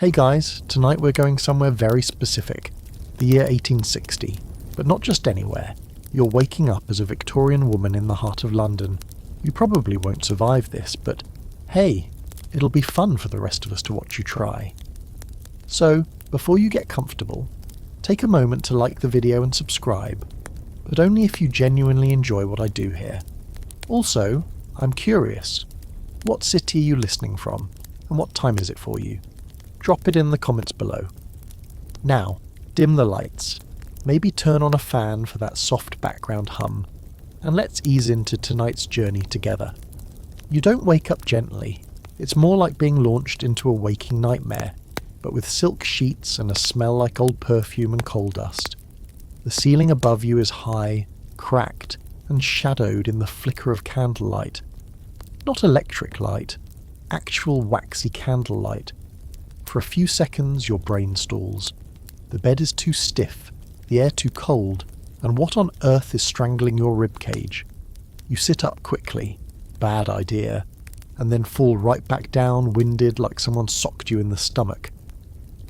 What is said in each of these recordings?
Hey guys, tonight we're going somewhere very specific, the year 1860, but not just anywhere. You're waking up as a Victorian woman in the heart of London. You probably won't survive this, but hey, it'll be fun for the rest of us to watch you try. So, before you get comfortable, take a moment to like the video and subscribe, but only if you genuinely enjoy what I do here. Also, I'm curious, what city are you listening from, and what time is it for you? Drop it in the comments below. Now, dim the lights, maybe turn on a fan for that soft background hum, and let's ease into tonight's journey together. You don't wake up gently, it's more like being launched into a waking nightmare, but with silk sheets and a smell like old perfume and coal dust. The ceiling above you is high, cracked, and shadowed in the flicker of candlelight. Not electric light, actual waxy candlelight. For a few seconds your brain stalls. The bed is too stiff, the air too cold, and what on earth is strangling your ribcage? You sit up quickly, bad idea, and then fall right back down, winded like someone socked you in the stomach.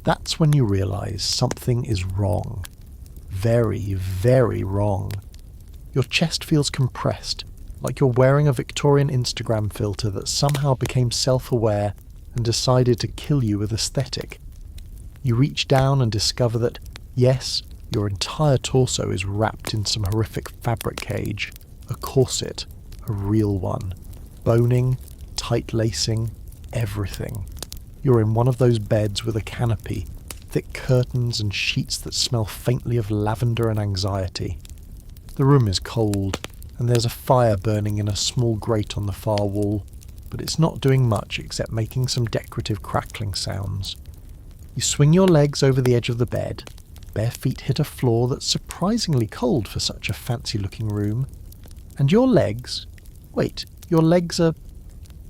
That's when you realise something is wrong. Very, very wrong. Your chest feels compressed, like you're wearing a Victorian Instagram filter that somehow became self-aware and decided to kill you with aesthetic. You reach down and discover that, yes, your entire torso is wrapped in some horrific fabric cage, a corset, a real one, boning, tight lacing, everything. You're in one of those beds with a canopy, thick curtains and sheets that smell faintly of lavender and anxiety. The room is cold, and there's a fire burning in a small grate on the far wall, but it's not doing much except making some decorative crackling sounds. You swing your legs over the edge of the bed, bare feet hit a floor that's surprisingly cold for such a fancy-looking room, and your legs are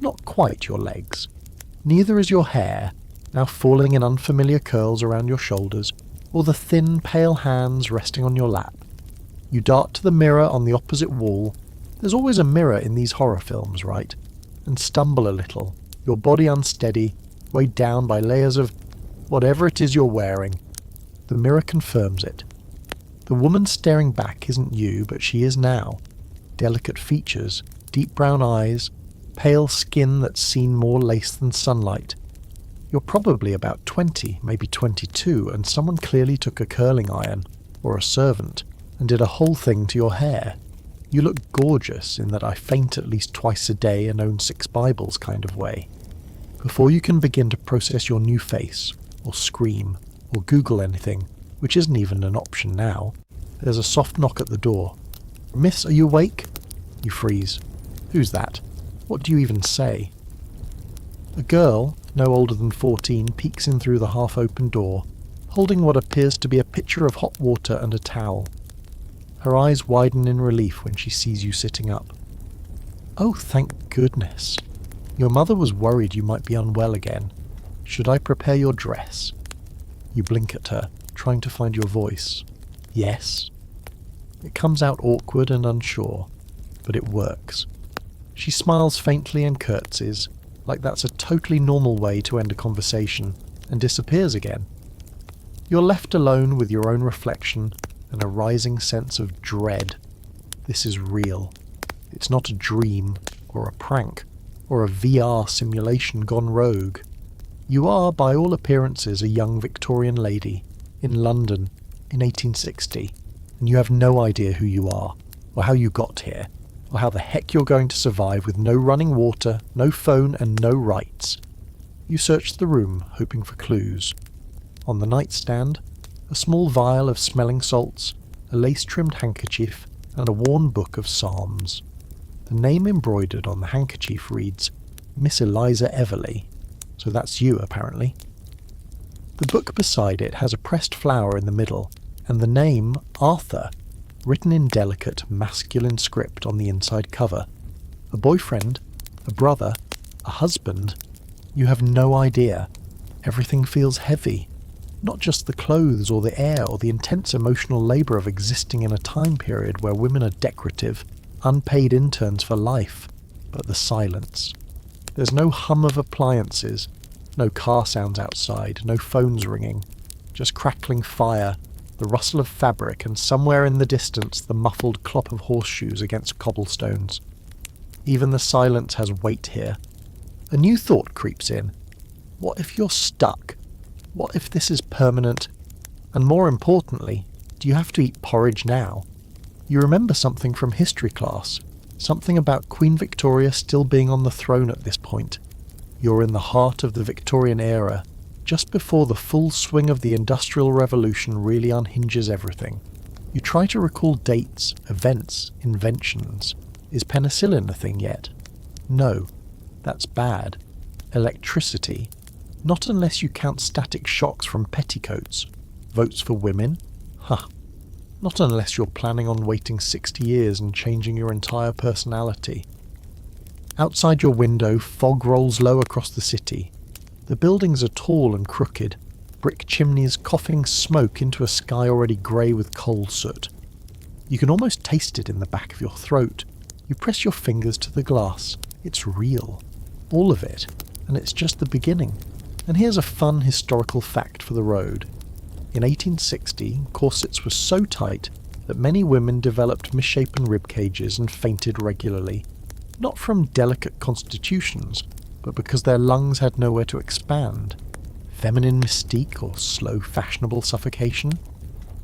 not quite your legs. Neither is your hair, now falling in unfamiliar curls around your shoulders, or the thin, pale hands resting on your lap. You dart to the mirror on the opposite wall. There's always a mirror in these horror films, right? And stumble a little, your body unsteady, weighed down by layers of whatever it is you're wearing. The mirror confirms it. The woman staring back isn't you, but she is now. Delicate features, deep brown eyes, pale skin that's seen more lace than sunlight. You're probably about 20, maybe 22, and someone clearly took a curling iron, or a servant, and did a whole thing to your hair. You look gorgeous in that I faint at least twice a day and own 6 Bibles kind of way. Before you can begin to process your new face, or scream, or Google anything, which isn't even an option now, there's a soft knock at the door. "Miss, are you awake?" You freeze. Who's that? What do you even say? A girl, no older than 14, peeks in through the half-open door, holding what appears to be a pitcher of hot water and a towel. Her eyes widen in relief when she sees you sitting up. "Oh, thank goodness. Your mother was worried you might be unwell again. Should I prepare your dress?" You blink at her, trying to find your voice. "Yes." It comes out awkward and unsure, but it works. She smiles faintly and curtsies, like that's a totally normal way to end a conversation, and disappears again. You're left alone with your own reflection and a rising sense of dread. This is real. It's not a dream, or a prank, or a VR simulation gone rogue. You are, by all appearances, a young Victorian lady, in London, in 1860, and you have no idea who you are, or how you got here, or how the heck you're going to survive with no running water, no phone, and no rights. You search the room, hoping for clues. On the nightstand, a small vial of smelling salts, a lace-trimmed handkerchief, and a worn book of psalms. The name embroidered on the handkerchief reads, Miss Eliza Everley, so that's you apparently. The book beside it has a pressed flower in the middle, and the name, Arthur, written in delicate, masculine script on the inside cover. A boyfriend, a brother, a husband. You have no idea. Everything feels heavy. Not just the clothes or the air or the intense emotional labour of existing in a time period where women are decorative, unpaid interns for life, but the silence. There's no hum of appliances, No car sounds outside, no phones ringing, just crackling fire, the rustle of fabric, and somewhere in the distance the muffled clop of horseshoes against cobblestones. Even the silence has weight here. A new thought creeps in. What if you're stuck? What if this is permanent? And more importantly, do you have to eat porridge now? You remember something from history class, something about Queen Victoria still being on the throne at this point. You're in the heart of the Victorian era, just before the full swing of the Industrial Revolution really unhinges everything. You try to recall dates, events, inventions. Is penicillin a thing yet? No. That's bad. Electricity? Not unless you count static shocks from petticoats. Votes for women? Huh. Not unless you're planning on waiting 60 years and changing your entire personality. Outside your window, fog rolls low across the city. The buildings are tall and crooked, brick chimneys coughing smoke into a sky already grey with coal soot. You can almost taste it in the back of your throat. You press your fingers to the glass. It's real. All of it. And it's just the beginning. And here's a fun historical fact for the road. In 1860, corsets were so tight that many women developed misshapen rib cages and fainted regularly. Not from delicate constitutions, but because their lungs had nowhere to expand. Feminine mystique or slow fashionable suffocation?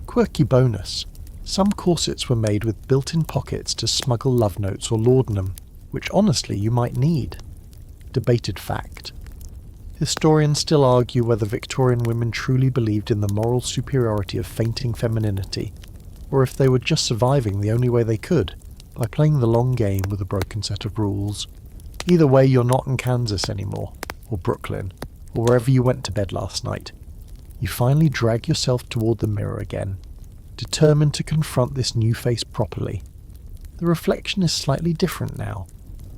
Quirky bonus. Some corsets were made with built-in pockets to smuggle love notes or laudanum, which honestly you might need. Debated fact. Historians still argue whether Victorian women truly believed in the moral superiority of fainting femininity, or if they were just surviving the only way they could, by playing the long game with a broken set of rules. Either way, you're not in Kansas anymore, or Brooklyn, or wherever you went to bed last night. You finally drag yourself toward the mirror again, determined to confront this new face properly. The reflection is slightly different now.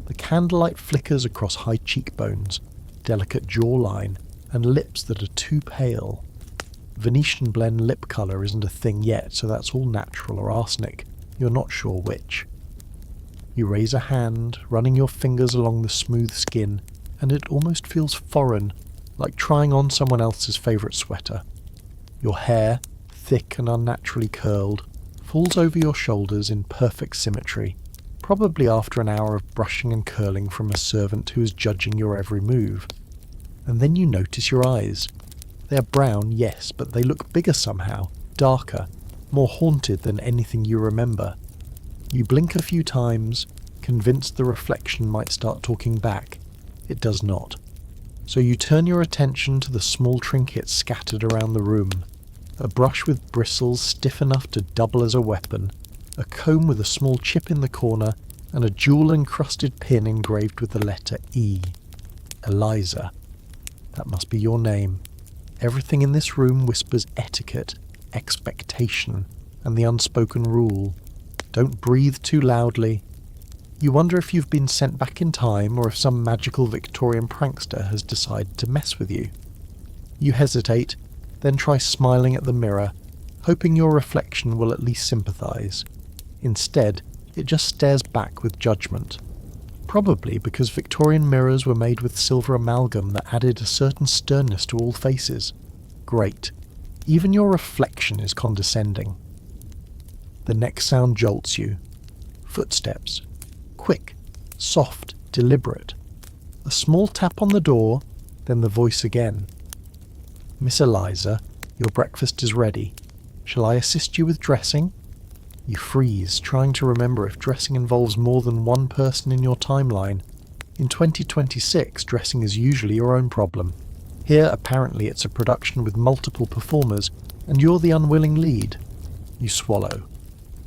The candlelight flickers across high cheekbones, delicate jawline, and lips that are too pale. Venetian blend lip colour isn't a thing yet, so that's all natural or arsenic. You're not sure which. You raise a hand, running your fingers along the smooth skin, and it almost feels foreign, like trying on someone else's favourite sweater. Your hair, thick and unnaturally curled, falls over your shoulders in perfect symmetry, probably after an hour of brushing and curling from a servant who is judging your every move. And then you notice your eyes. They are brown, yes, but they look bigger somehow, darker, more haunted than anything you remember. You blink a few times, convinced the reflection might start talking back. It does not. So you turn your attention to the small trinkets scattered around the room. A brush with bristles stiff enough to double as a weapon, a comb with a small chip in the corner, and a jewel-encrusted pin engraved with the letter E. Eliza. That must be your name. Everything in this room whispers etiquette, expectation, and the unspoken rule. Don't breathe too loudly. You wonder if you've been sent back in time or if some magical Victorian prankster has decided to mess with you. You hesitate, then try smiling at the mirror, hoping your reflection will at least sympathise. Instead, it just stares back with judgment. Probably because Victorian mirrors were made with silver amalgam that added a certain sternness to all faces. Great. Even your reflection is condescending. The next sound jolts you. Footsteps. Quick, soft, deliberate. A small tap on the door, then the voice again. Miss Eliza, your breakfast is ready. Shall I assist you with dressing? You freeze, trying to remember if dressing involves more than one person in your timeline. In 2026, dressing is usually your own problem. Here, apparently, it's a production with multiple performers, and you're the unwilling lead. You swallow.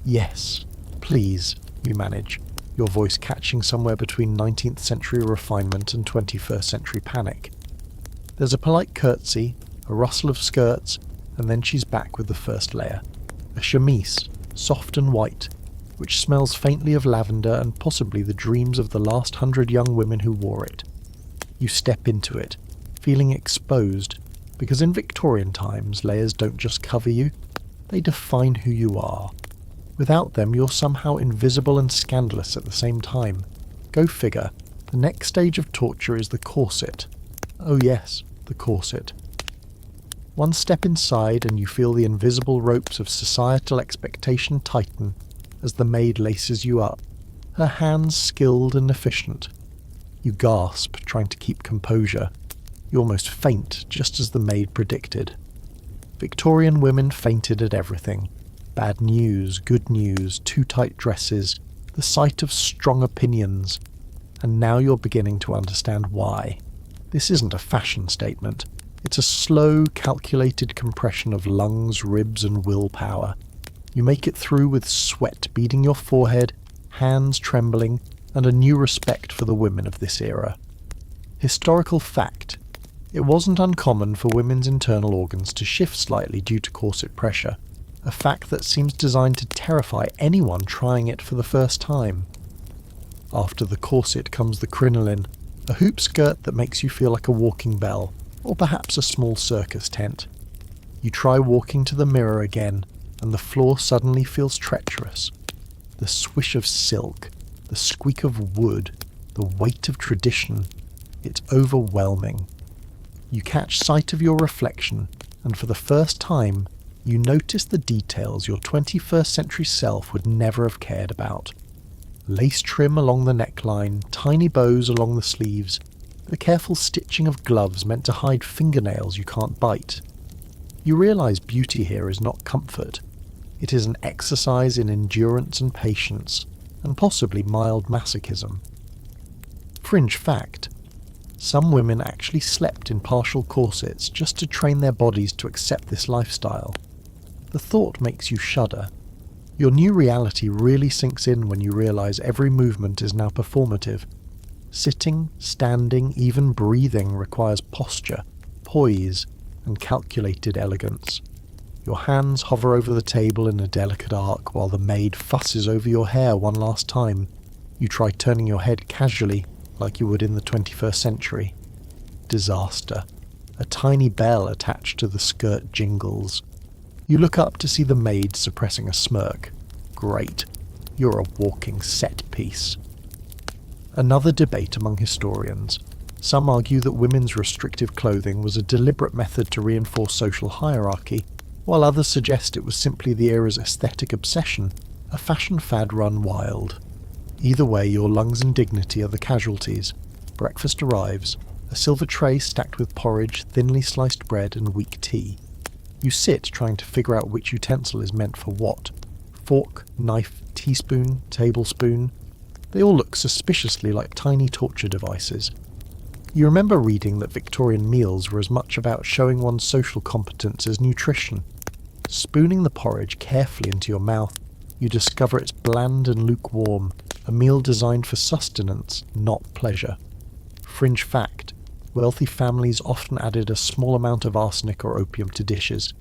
Yes, please, you manage, your voice catching somewhere between 19th century refinement and 21st century panic. There's a polite curtsy, a rustle of skirts, and then she's back with the first layer. A chemise, soft and white, which smells faintly of lavender and possibly the dreams of the last 100 young women who wore it. You step into it, feeling exposed, because in Victorian times layers don't just cover you, they define who you are. Without them, you're somehow invisible and scandalous at the same time. Go figure, the next stage of torture is the corset. Oh yes, the corset. One step inside and you feel the invisible ropes of societal expectation tighten as the maid laces you up, her hands skilled and efficient. You gasp, trying to keep composure. You almost faint, just as the maid predicted. Victorian women fainted at everything. Bad news, good news, too tight dresses, the sight of strong opinions. And now you're beginning to understand why. This isn't a fashion statement. It's a slow, calculated compression of lungs, ribs, and willpower. You make it through with sweat beading your forehead, hands trembling, and a new respect for the women of this era. Historical fact. It wasn't uncommon for women's internal organs to shift slightly due to corset pressure, a fact that seems designed to terrify anyone trying it for the first time. After the corset comes the crinoline, a hoop skirt that makes you feel like a walking bell, or perhaps a small circus tent. You try walking to the mirror again, and the floor suddenly feels treacherous. The swish of silk, the squeak of wood, the weight of tradition. It's overwhelming. You catch sight of your reflection, and for the first time, you notice the details your 21st century self would never have cared about. Lace trim along the neckline, tiny bows along the sleeves, the careful stitching of gloves meant to hide fingernails you can't bite. You realise beauty here is not comfort. It is an exercise in endurance and patience, and possibly mild masochism. Fringe fact. Some women actually slept in partial corsets just to train their bodies to accept this lifestyle. The thought makes you shudder. Your new reality really sinks in when you realise every movement is now performative. Sitting, standing, even breathing requires posture, poise, and calculated elegance. Your hands hover over the table in a delicate arc while the maid fusses over your hair one last time. You try turning your head casually, like you would in the 21st century. Disaster. A tiny bell attached to the skirt jingles. You look up to see the maid suppressing a smirk. Great. You're a walking set piece. Another debate among historians. Some argue that women's restrictive clothing was a deliberate method to reinforce social hierarchy, while others suggest it was simply the era's aesthetic obsession, a fashion fad run wild. Either way, your lungs and dignity are the casualties. Breakfast arrives, a silver tray stacked with porridge, thinly sliced bread, and weak tea. You sit trying to figure out which utensil is meant for what. Fork, knife, teaspoon, tablespoon. They all look suspiciously like tiny torture devices. You remember reading that Victorian meals were as much about showing one's social competence as nutrition. Spooning the porridge carefully into your mouth, you discover it's bland and lukewarm, a meal designed for sustenance, not pleasure. Fringe fact. Wealthy families often added a small amount of arsenic or opium to dishes,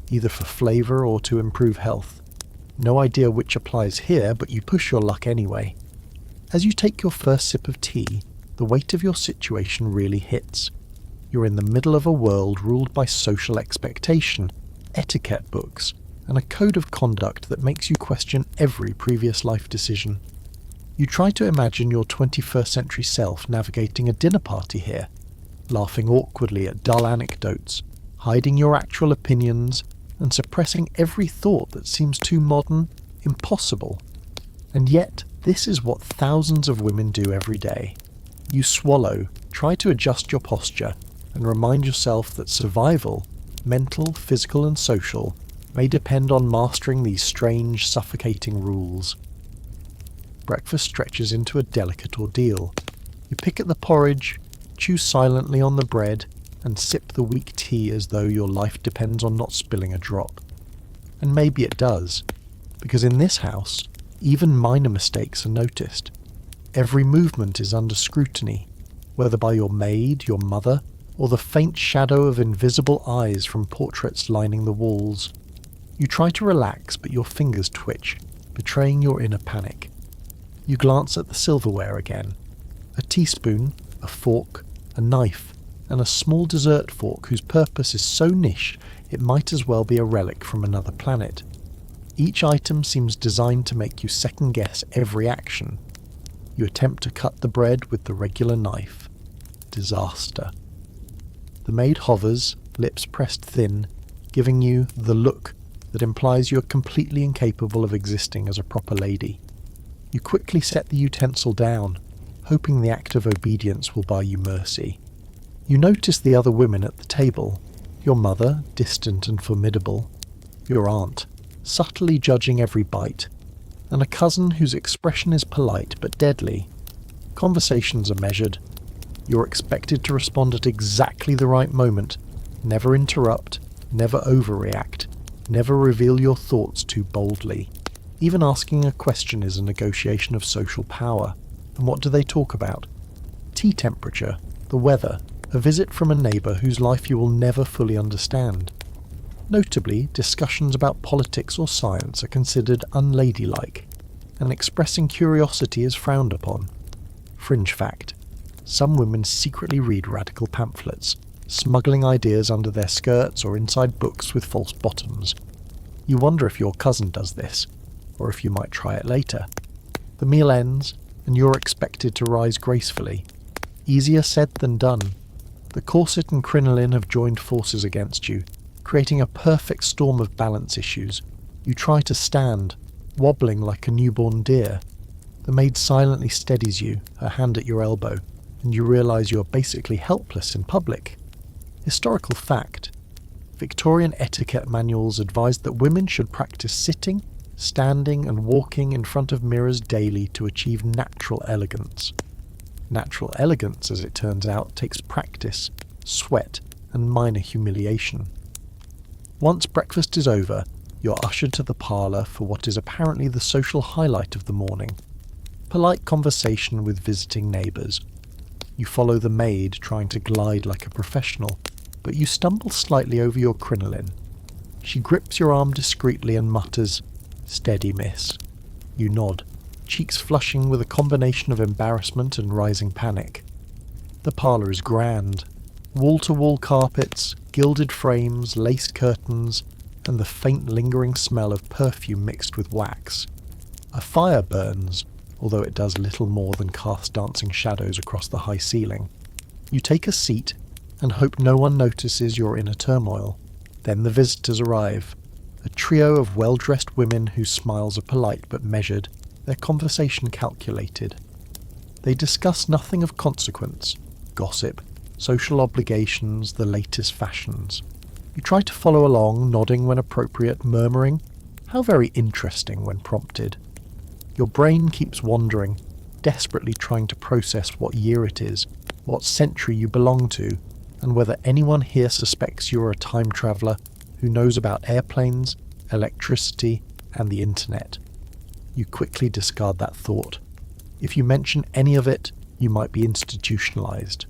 either for flavour or to improve health. No idea which applies here, but you push your luck anyway. As you take your first sip of tea, the weight of your situation really hits. You're in the middle of a world ruled by social expectation, etiquette books, and a code of conduct that makes you question every previous life decision. You try to imagine your 21st century self navigating a dinner party here, laughing awkwardly at dull anecdotes, hiding your actual opinions, and suppressing every thought that seems too modern, impossible. And yet, this is what thousands of women do every day. You swallow, try to adjust your posture, and remind yourself that survival, mental, physical, and social, may depend on mastering these strange, suffocating rules. Breakfast stretches into a delicate ordeal. You pick at the porridge, chew silently on the bread, and sip the weak tea as though your life depends on not spilling a drop. And maybe it does, because in this house, even minor mistakes are noticed. Every movement is under scrutiny, whether by your maid, your mother, or the faint shadow of invisible eyes from portraits lining the walls. You try to relax, but your fingers twitch, betraying your inner panic. You glance at the silverware again. A teaspoon, a fork, a knife, and a small dessert fork whose purpose is so niche it might as well be a relic from another planet. Each item seems designed to make you second-guess every action. You attempt to cut the bread with the regular knife. Disaster. The maid hovers, lips pressed thin, giving you the look that implies you are completely incapable of existing as a proper lady. You quickly set the utensil down, hoping the act of obedience will buy you mercy. You notice the other women at the table, your mother, distant and formidable, your aunt, subtly judging every bite, and a cousin whose expression is polite but deadly. Conversations are measured. You're expected to respond at exactly the right moment, never interrupt, never overreact, never reveal your thoughts too boldly. Even asking a question is a negotiation of social power. And what do they talk about? Tea temperature, the weather, a visit from a neighbour whose life you will never fully understand. Notably, discussions about politics or science are considered unladylike, and expressing curiosity is frowned upon. Fringe fact: some women secretly read radical pamphlets, smuggling ideas under their skirts or inside books with false bottoms. You wonder if your cousin does this, or if you might try it later. The meal ends, and you're expected to rise gracefully. Easier said than done. The corset and crinoline have joined forces against you, creating a perfect storm of balance issues. You try to stand, wobbling like a newborn deer. The maid silently steadies you, her hand at your elbow, and you realise you're basically helpless in public. Historical fact: Victorian etiquette manuals advised that women should practice sitting, standing and walking in front of mirrors daily to achieve natural elegance. Natural elegance, as it turns out, takes practice, sweat, and minor humiliation. Once breakfast is over, you're ushered to the parlour for what is apparently the social highlight of the morning. Polite conversation with visiting neighbours. You follow the maid, trying to glide like a professional, but you stumble slightly over your crinoline. She grips your arm discreetly and mutters, "Steady, miss." You nod, cheeks flushing with a combination of embarrassment and rising panic. The parlour is grand. Wall-to-wall carpets, gilded frames, lace curtains, and the faint lingering smell of perfume mixed with wax. A fire burns, although it does little more than cast dancing shadows across the high ceiling. You take a seat and hope no one notices your inner turmoil. Then the visitors arrive. A trio of well-dressed women whose smiles are polite but measured, their conversation calculated. They discuss nothing of consequence: gossip, social obligations, the latest fashions. You try to follow along, nodding when appropriate, murmuring, "How very interesting," when prompted. Your brain keeps wandering, desperately trying to process what year it is, what century you belong to, and whether anyone here suspects you're a time traveller who knows about airplanes, electricity, and the internet. You quickly discard that thought. If you mention any of it, you might be institutionalised.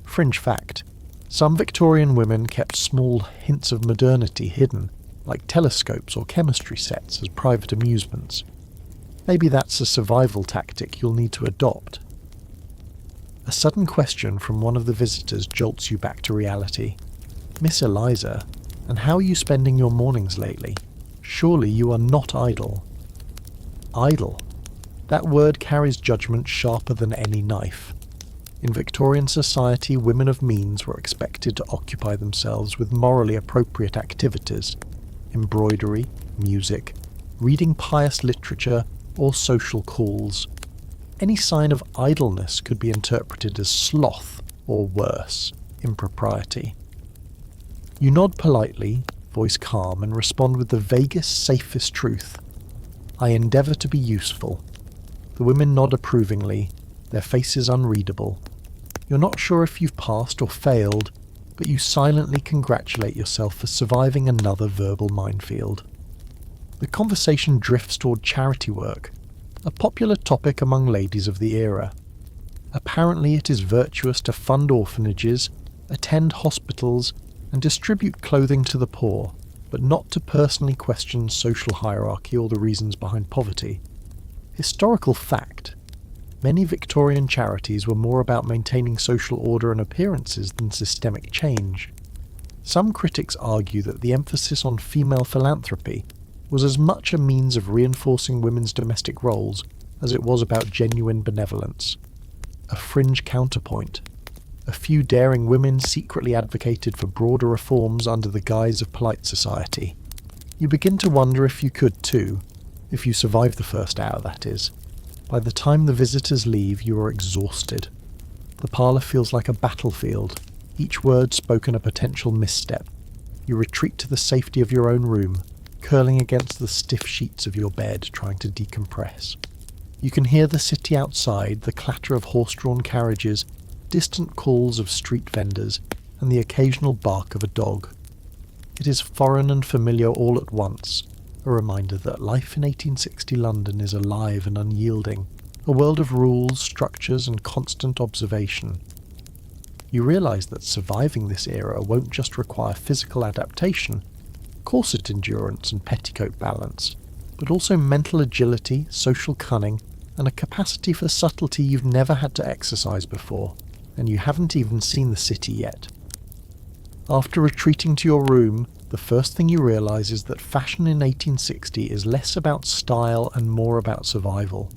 Fringe fact: some Victorian women kept small hints of modernity hidden, like telescopes or chemistry sets, as private amusements. Maybe that's a survival tactic you'll need to adopt. A sudden question from one of the visitors jolts you back to reality. "Miss Eliza, and how are you spending your mornings lately? Surely you are not idle." Idle. That word carries judgment sharper than any knife. In Victorian society, women of means were expected to occupy themselves with morally appropriate activities: embroidery, music, reading pious literature, or social calls. Any sign of idleness could be interpreted as sloth, or worse, impropriety. You nod politely, voice calm, and respond with the vaguest, safest truth: "I endeavour to be useful." The women nod approvingly, their faces unreadable. You're not sure if you've passed or failed, but you silently congratulate yourself for surviving another verbal minefield. The conversation drifts toward charity work, a popular topic among ladies of the era. Apparently it is virtuous to fund orphanages, attend hospitals, and distribute clothing to the poor, but not to personally question social hierarchy or the reasons behind poverty. Historical fact: many Victorian charities were more about maintaining social order and appearances than systemic change. Some critics argue that the emphasis on female philanthropy was as much a means of reinforcing women's domestic roles as it was about genuine benevolence. A fringe counterpoint. A few daring women secretly advocated for broader reforms under the guise of polite society. You begin to wonder if you could too, if you survive the first hour, that is. By the time the visitors leave, you are exhausted. The parlour feels like a battlefield, each word spoken a potential misstep. You retreat to the safety of your own room, curling against the stiff sheets of your bed, trying to decompress. You can hear the city outside, the clatter of horse-drawn carriages, distant calls of street vendors, and the occasional bark of a dog. It is foreign and familiar all at once, a reminder that life in 1860 London is alive and unyielding, a world of rules, structures, and constant observation. You realise that surviving this era won't just require physical adaptation, corset endurance and petticoat balance, but also mental agility, social cunning, and a capacity for subtlety you've never had to exercise before, and you haven't even seen the city yet. After retreating to your room, the first thing you realise is that fashion in 1860 is less about style and more about survival.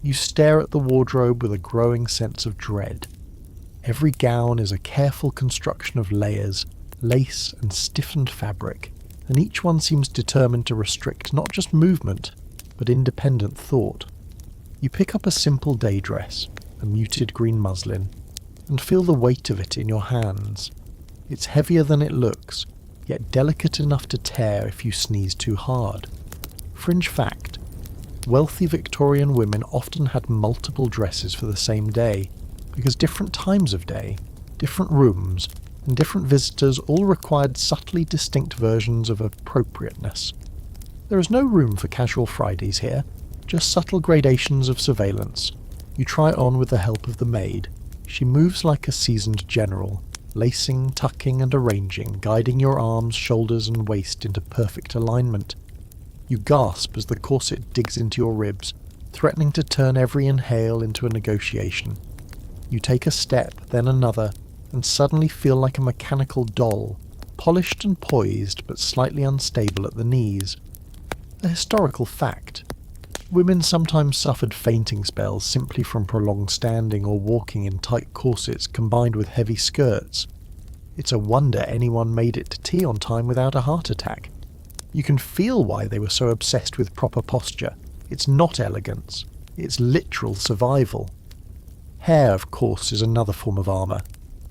You stare at the wardrobe with a growing sense of dread. Every gown is a careful construction of layers, lace and stiffened fabric, and each one seems determined to restrict not just movement, but independent thought. You pick up a simple day dress, a muted green muslin, and feel the weight of it in your hands. It's heavier than it looks, yet delicate enough to tear if you sneeze too hard. Fringe fact: wealthy Victorian women often had multiple dresses for the same day, because different times of day, different rooms, and different visitors all required subtly distinct versions of appropriateness. There is no room for casual Fridays here, just subtle gradations of surveillance. You try on with the help of the maid. She moves like a seasoned general, lacing, tucking and arranging, guiding your arms, shoulders and waist into perfect alignment. You gasp as the corset digs into your ribs, threatening to turn every inhale into a negotiation. You take a step, then another, and suddenly feel like a mechanical doll, polished and poised but slightly unstable at the knees. A historical fact: women sometimes suffered fainting spells simply from prolonged standing or walking in tight corsets combined with heavy skirts. It's a wonder anyone made it to tea on time without a heart attack. You can feel why they were so obsessed with proper posture. It's not elegance, it's literal survival. Hair, of course, is another form of armour.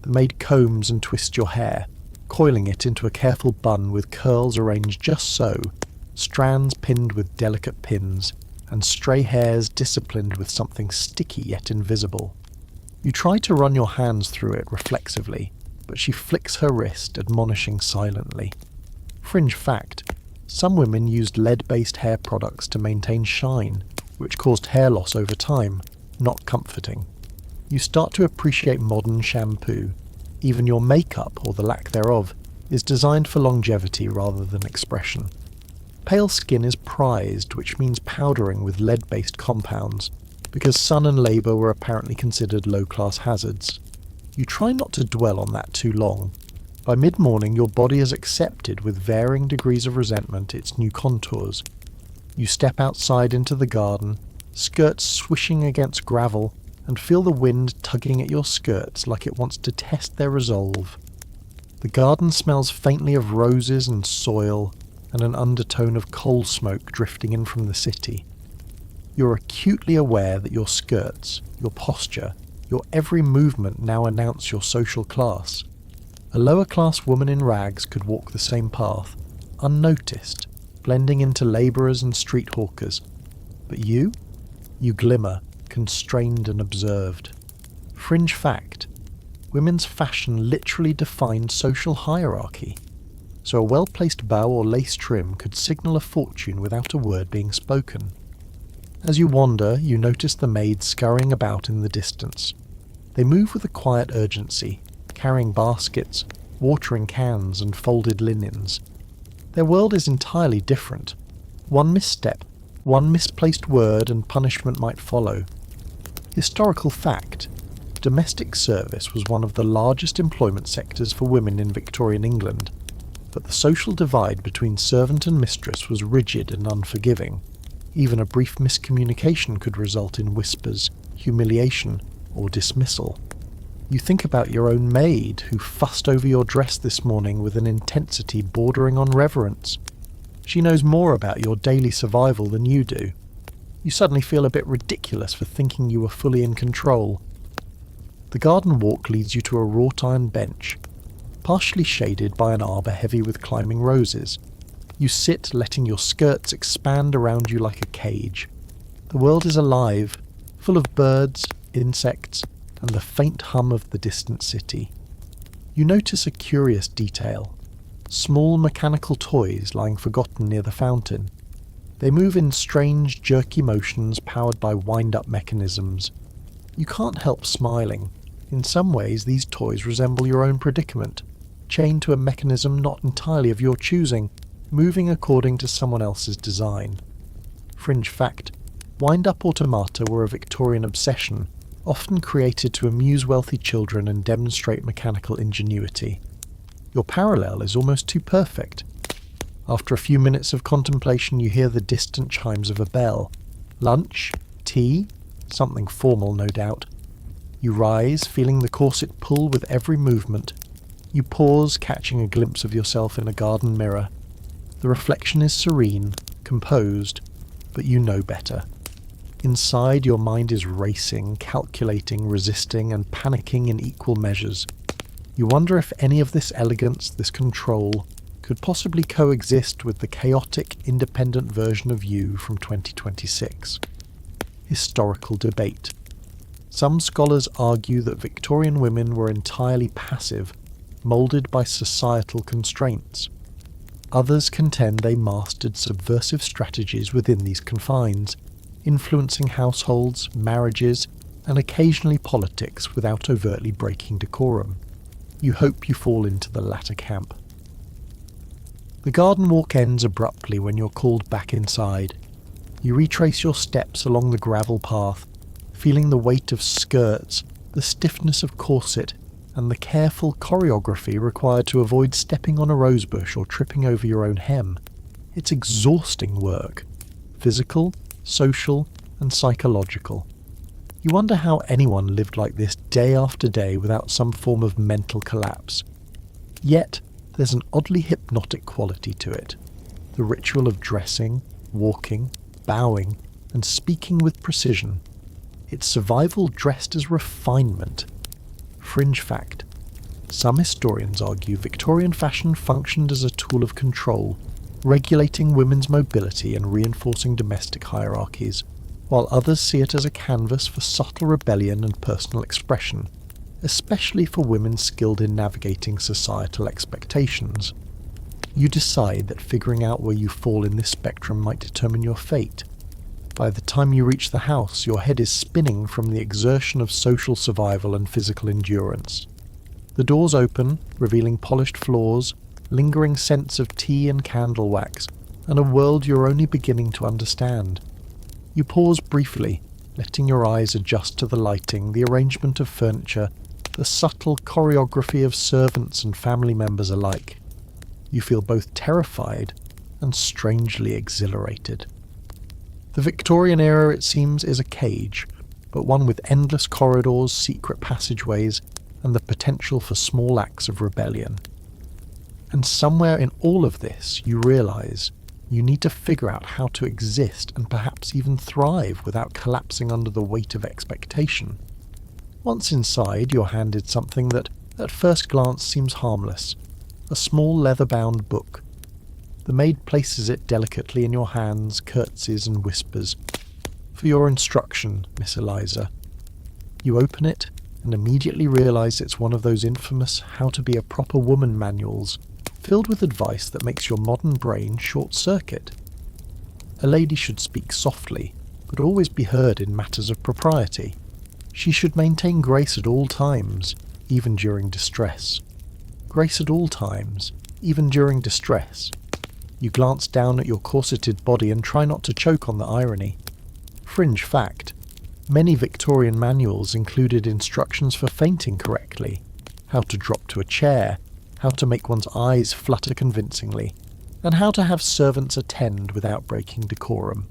The maid combs and twists your hair, coiling it into a careful bun with curls arranged just so, strands pinned with delicate pins, and stray hairs disciplined with something sticky yet invisible. You try to run your hands through it reflexively, but she flicks her wrist, admonishing silently. Fringe fact: some women used lead-based hair products to maintain shine, which caused hair loss over time, not comforting. You start to appreciate modern shampoo. Even your makeup, or the lack thereof, is designed for longevity rather than expression. Pale skin is prized, which means powdering with lead-based compounds, because sun and labour were apparently considered low-class hazards. You try not to dwell on that too long. By mid-morning your body has accepted with varying degrees of resentment its new contours. You step outside into the garden, skirts swishing against gravel, and feel the wind tugging at your skirts like it wants to test their resolve. The garden smells faintly of roses and soil, and an undertone of coal smoke drifting in from the city. You're acutely aware that your skirts, your posture, your every movement now announce your social class. A lower-class woman in rags could walk the same path, unnoticed, blending into labourers and street hawkers. But you? You glimmer, constrained and observed. Fringe fact: women's fashion literally defined social hierarchy. So a well-placed bow or lace trim could signal a fortune without a word being spoken. As you wander, you notice the maids scurrying about in the distance. They move with a quiet urgency, carrying baskets, watering cans and folded linens. Their world is entirely different. One misstep, one misplaced word and punishment might follow. Historical fact: domestic service was one of the largest employment sectors for women in Victorian England, but the social divide between servant and mistress was rigid and unforgiving. Even a brief miscommunication could result in whispers, humiliation, or dismissal. You think about your own maid who fussed over your dress this morning with an intensity bordering on reverence. She knows more about your daily survival than you do. You suddenly feel a bit ridiculous for thinking you were fully in control. The garden walk leads you to a wrought iron bench, partially shaded by an arbour heavy with climbing roses. You sit, letting your skirts expand around you like a cage. The world is alive, full of birds, insects, and the faint hum of the distant city. You notice a curious detail. Small mechanical toys lying forgotten near the fountain. They move in strange, jerky motions powered by wind-up mechanisms. You can't help smiling. In some ways, these toys resemble your own predicament, chained to a mechanism not entirely of your choosing, moving according to someone else's design. Fringe fact, wind-up automata were a Victorian obsession, often created to amuse wealthy children and demonstrate mechanical ingenuity. Your parallel is almost too perfect. After a few minutes of contemplation, you hear the distant chimes of a bell. Lunch? Tea? Something formal, no doubt. You rise, feeling the corset pull with every movement. You pause, catching a glimpse of yourself in a garden mirror. The reflection is serene, composed, but you know better. Inside, your mind is racing, calculating, resisting, and panicking in equal measures. You wonder if any of this elegance, this control, could possibly coexist with the chaotic, independent version of you from 2026. Historical debate. Some scholars argue that Victorian women were entirely passive, moulded by societal constraints. Others contend they mastered subversive strategies within these confines, influencing households, marriages, and occasionally politics without overtly breaking decorum. You hope you fall into the latter camp. The garden walk ends abruptly when you're called back inside. You retrace your steps along the gravel path, feeling the weight of skirts, the stiffness of corset, and the careful choreography required to avoid stepping on a rosebush or tripping over your own hem. It's exhausting work. Physical, social, and psychological. You wonder how anyone lived like this day after day without some form of mental collapse. Yet, there's an oddly hypnotic quality to it. The ritual of dressing, walking, bowing, and speaking with precision. It's survival dressed as refinement. Fringe fact. Some historians argue Victorian fashion functioned as a tool of control, regulating women's mobility and reinforcing domestic hierarchies, while others see it as a canvas for subtle rebellion and personal expression, especially for women skilled in navigating societal expectations. You decide that figuring out where you fall in this spectrum might determine your fate. By the time you reach the house, your head is spinning from the exertion of social survival and physical endurance. The doors open, revealing polished floors, lingering scents of tea and candle wax, and a world you're only beginning to understand. You pause briefly, letting your eyes adjust to the lighting, the arrangement of furniture, the subtle choreography of servants and family members alike. You feel both terrified and strangely exhilarated. The Victorian era, it seems, is a cage, but one with endless corridors, secret passageways, and the potential for small acts of rebellion. And somewhere in all of this, you realise you need to figure out how to exist and perhaps even thrive without collapsing under the weight of expectation. Once inside, you're handed something that, at first glance, seems harmless. A small leather-bound book. The maid places it delicately in your hands, curtsies and whispers. "For your instruction, Miss Eliza." You open it and immediately realise it's one of those infamous how to be a proper woman manuals, filled with advice that makes your modern brain short-circuit. A lady should speak softly, but always be heard in matters of propriety. She should maintain grace at all times, even during distress. Grace at all times, even during distress. You glance down at your corseted body and try not to choke on the irony. Fringe fact. Many Victorian manuals included instructions for fainting correctly, how to drop to a chair, how to make one's eyes flutter convincingly, and how to have servants attend without breaking decorum.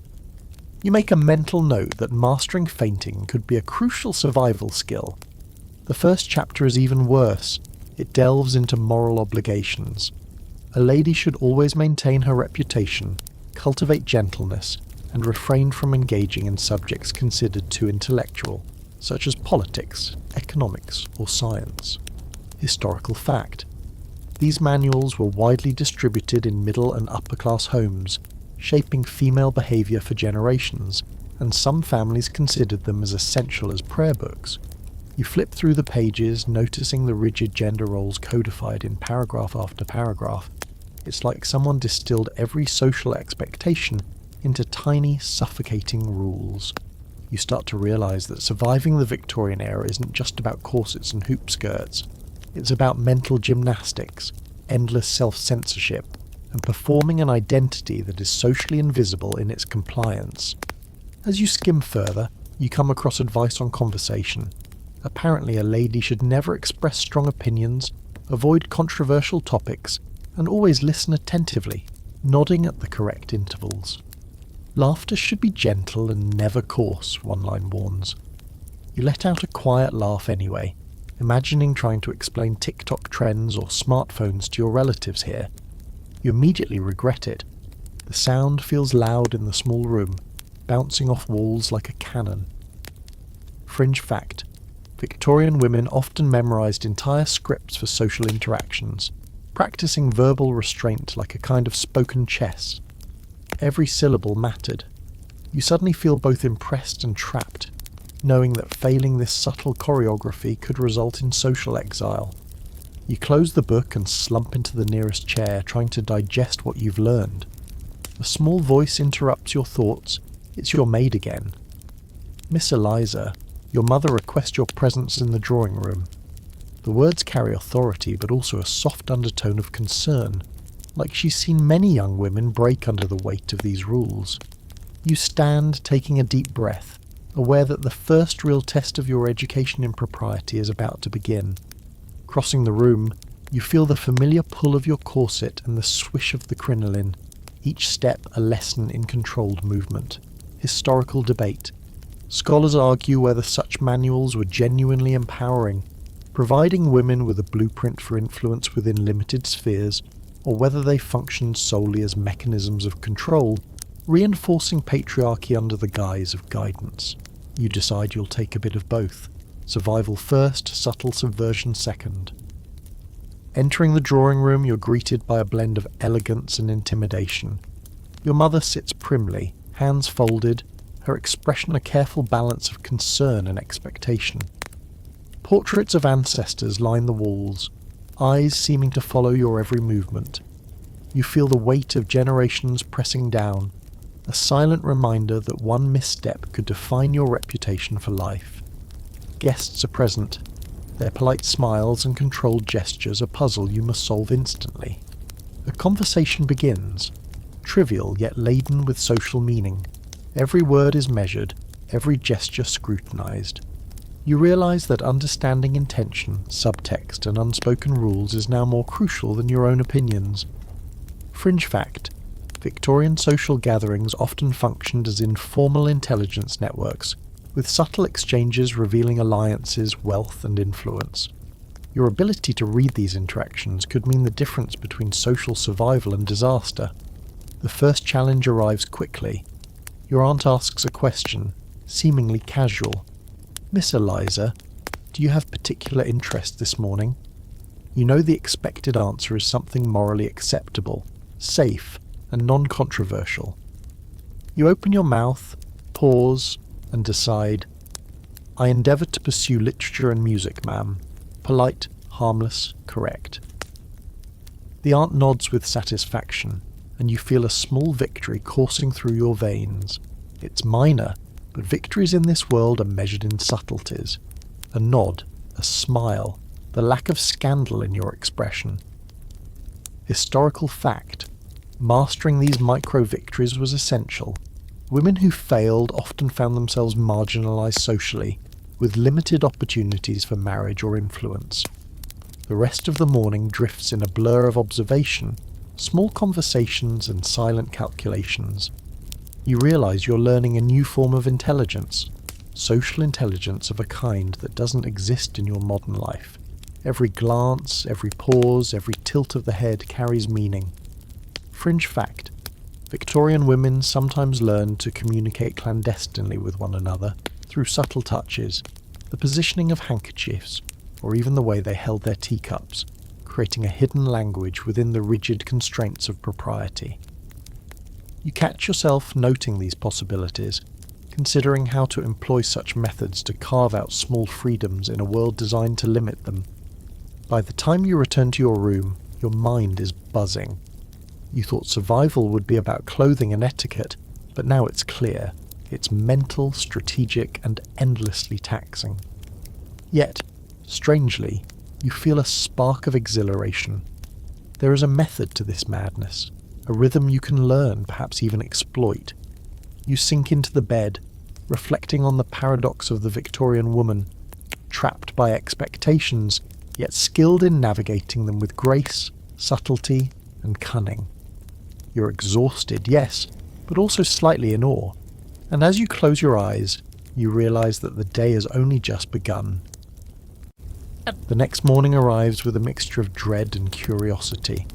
You make a mental note that mastering fainting could be a crucial survival skill. The first chapter is even worse. It delves into moral obligations. A lady should always maintain her reputation, cultivate gentleness, and refrain from engaging in subjects considered too intellectual, such as politics, economics, or science. Historical fact. These manuals were widely distributed in middle and upper class homes, shaping female behaviour for generations, and some families considered them as essential as prayer books. You flip through the pages, noticing the rigid gender roles codified in paragraph after paragraph. It's like someone distilled every social expectation into tiny, suffocating rules. You start to realise that surviving the Victorian era isn't just about corsets and hoop skirts. It's about mental gymnastics, endless self-censorship, and performing an identity that is socially invisible in its compliance. As you skim further, you come across advice on conversation. Apparently a lady should never express strong opinions, avoid controversial topics, and always listen attentively, nodding at the correct intervals. Laughter should be gentle and never coarse, one line warns. You let out a quiet laugh anyway, imagining trying to explain TikTok trends or smartphones to your relatives here. You immediately regret it. The sound feels loud in the small room, bouncing off walls like a cannon. Fringe fact. Victorian women often memorised entire scripts for social interactions, practising verbal restraint like a kind of spoken chess. Every syllable mattered. You suddenly feel both impressed and trapped, knowing that failing this subtle choreography could result in social exile. You close the book and slump into the nearest chair, trying to digest what you've learned. A small voice interrupts your thoughts. It's your maid again. "Miss Eliza, your mother requests your presence in the drawing room." The words carry authority, but also a soft undertone of concern, like she's seen many young women break under the weight of these rules. You stand, taking a deep breath, aware that the first real test of your education in propriety is about to begin. Crossing the room, you feel the familiar pull of your corset and the swish of the crinoline, each step a lesson in controlled movement. Historical debate. Scholars argue whether such manuals were genuinely empowering, providing women with a blueprint for influence within limited spheres, or whether they functioned solely as mechanisms of control, reinforcing patriarchy under the guise of guidance. You decide you'll take a bit of both. Survival first, subtle subversion second. Entering the drawing room, you're greeted by a blend of elegance and intimidation. Your mother sits primly, hands folded, her expression a careful balance of concern and expectation. Portraits of ancestors line the walls, eyes seeming to follow your every movement. You feel the weight of generations pressing down, a silent reminder that one misstep could define your reputation for life. Guests are present, their polite smiles and controlled gestures a puzzle you must solve instantly. A conversation begins, trivial yet laden with social meaning. Every word is measured, every gesture scrutinized. You realize that understanding intention, subtext, and unspoken rules is now more crucial than your own opinions. Fringe fact. Victorian social gatherings often functioned as informal intelligence networks, with subtle exchanges revealing alliances, wealth, and influence. Your ability to read these interactions could mean the difference between social survival and disaster. The first challenge arrives quickly. Your aunt asks a question, seemingly casual. "Miss Eliza, do you have particular interest this morning?" You know the expected answer is something morally acceptable, safe, and non-controversial. You open your mouth, pause, and decide, "I endeavour to pursue literature and music, ma'am. Polite, harmless, correct." The aunt nods with satisfaction, and you feel a small victory coursing through your veins. It's minor, but victories in this world are measured in subtleties. A nod, a smile, the lack of scandal in your expression. Historical fact. Mastering these micro-victories was essential. Women who failed often found themselves marginalised socially, with limited opportunities for marriage or influence. The rest of the morning drifts in a blur of observation, small conversations and silent calculations. You realise you're learning a new form of intelligence, social intelligence of a kind that doesn't exist in your modern life. Every glance, every pause, every tilt of the head carries meaning. Fringe fact: Victorian women sometimes learned to communicate clandestinely with one another through subtle touches, the positioning of handkerchiefs, or even the way they held their teacups, creating a hidden language within the rigid constraints of propriety. You catch yourself noting these possibilities, considering how to employ such methods to carve out small freedoms in a world designed to limit them. By the time you return to your room, your mind is buzzing. You thought survival would be about clothing and etiquette, but now it's clear. It's mental, strategic, and endlessly taxing. Yet, strangely, you feel a spark of exhilaration. There is a method to this madness, a rhythm you can learn, perhaps even exploit. You sink into the bed, reflecting on the paradox of the Victorian woman, trapped by expectations, yet skilled in navigating them with grace, subtlety, and cunning. You're exhausted, yes, but also slightly in awe, and as you close your eyes, you realise that the day has only just begun. The next morning arrives with a mixture of dread and curiosity.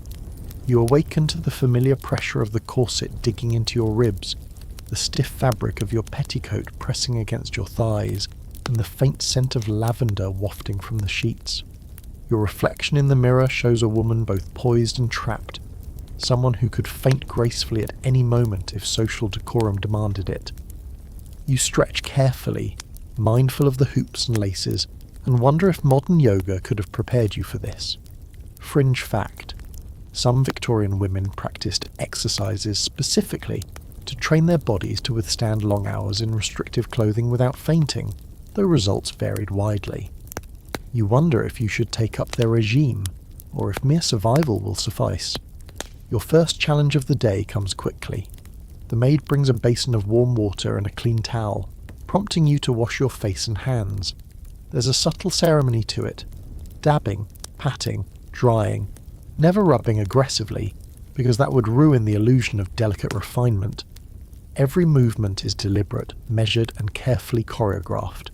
You awaken to the familiar pressure of the corset digging into your ribs, the stiff fabric of your petticoat pressing against your thighs, and the faint scent of lavender wafting from the sheets. Your reflection in the mirror shows a woman both poised and trapped, someone who could faint gracefully at any moment if social decorum demanded it. You stretch carefully, mindful of the hoops and laces, and wonder if modern yoga could have prepared you for this. Fringe fact: some Victorian women practiced exercises specifically to train their bodies to withstand long hours in restrictive clothing without fainting, though results varied widely. You wonder if you should take up their regime, or if mere survival will suffice. Your first challenge of the day comes quickly. The maid brings a basin of warm water and a clean towel, prompting you to wash your face and hands. There's a subtle ceremony to it: dabbing, patting, drying, never rubbing aggressively, because that would ruin the illusion of delicate refinement. Every movement is deliberate, measured, and carefully choreographed.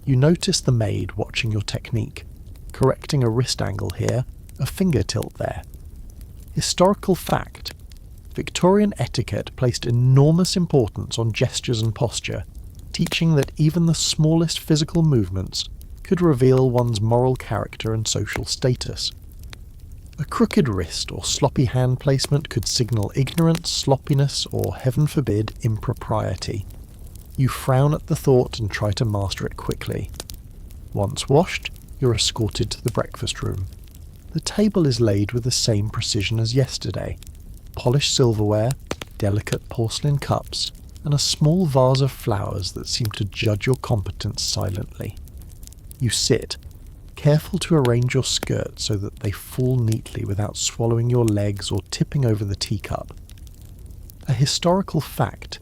You notice the maid watching your technique, correcting a wrist angle here, a finger tilt there. Historical fact: Victorian etiquette placed enormous importance on gestures and posture, teaching that even the smallest physical movements could reveal one's moral character and social status. A crooked wrist or sloppy hand placement could signal ignorance, sloppiness, or, heaven forbid, impropriety. You frown at the thought and try to master it quickly. Once washed, you're escorted to the breakfast room. The table is laid with the same precision as yesterday: polished silverware, delicate porcelain cups, and a small vase of flowers that seem to judge your competence silently. You sit, careful to arrange your skirts so that they fall neatly without swallowing your legs or tipping over the teacup. A historical fact: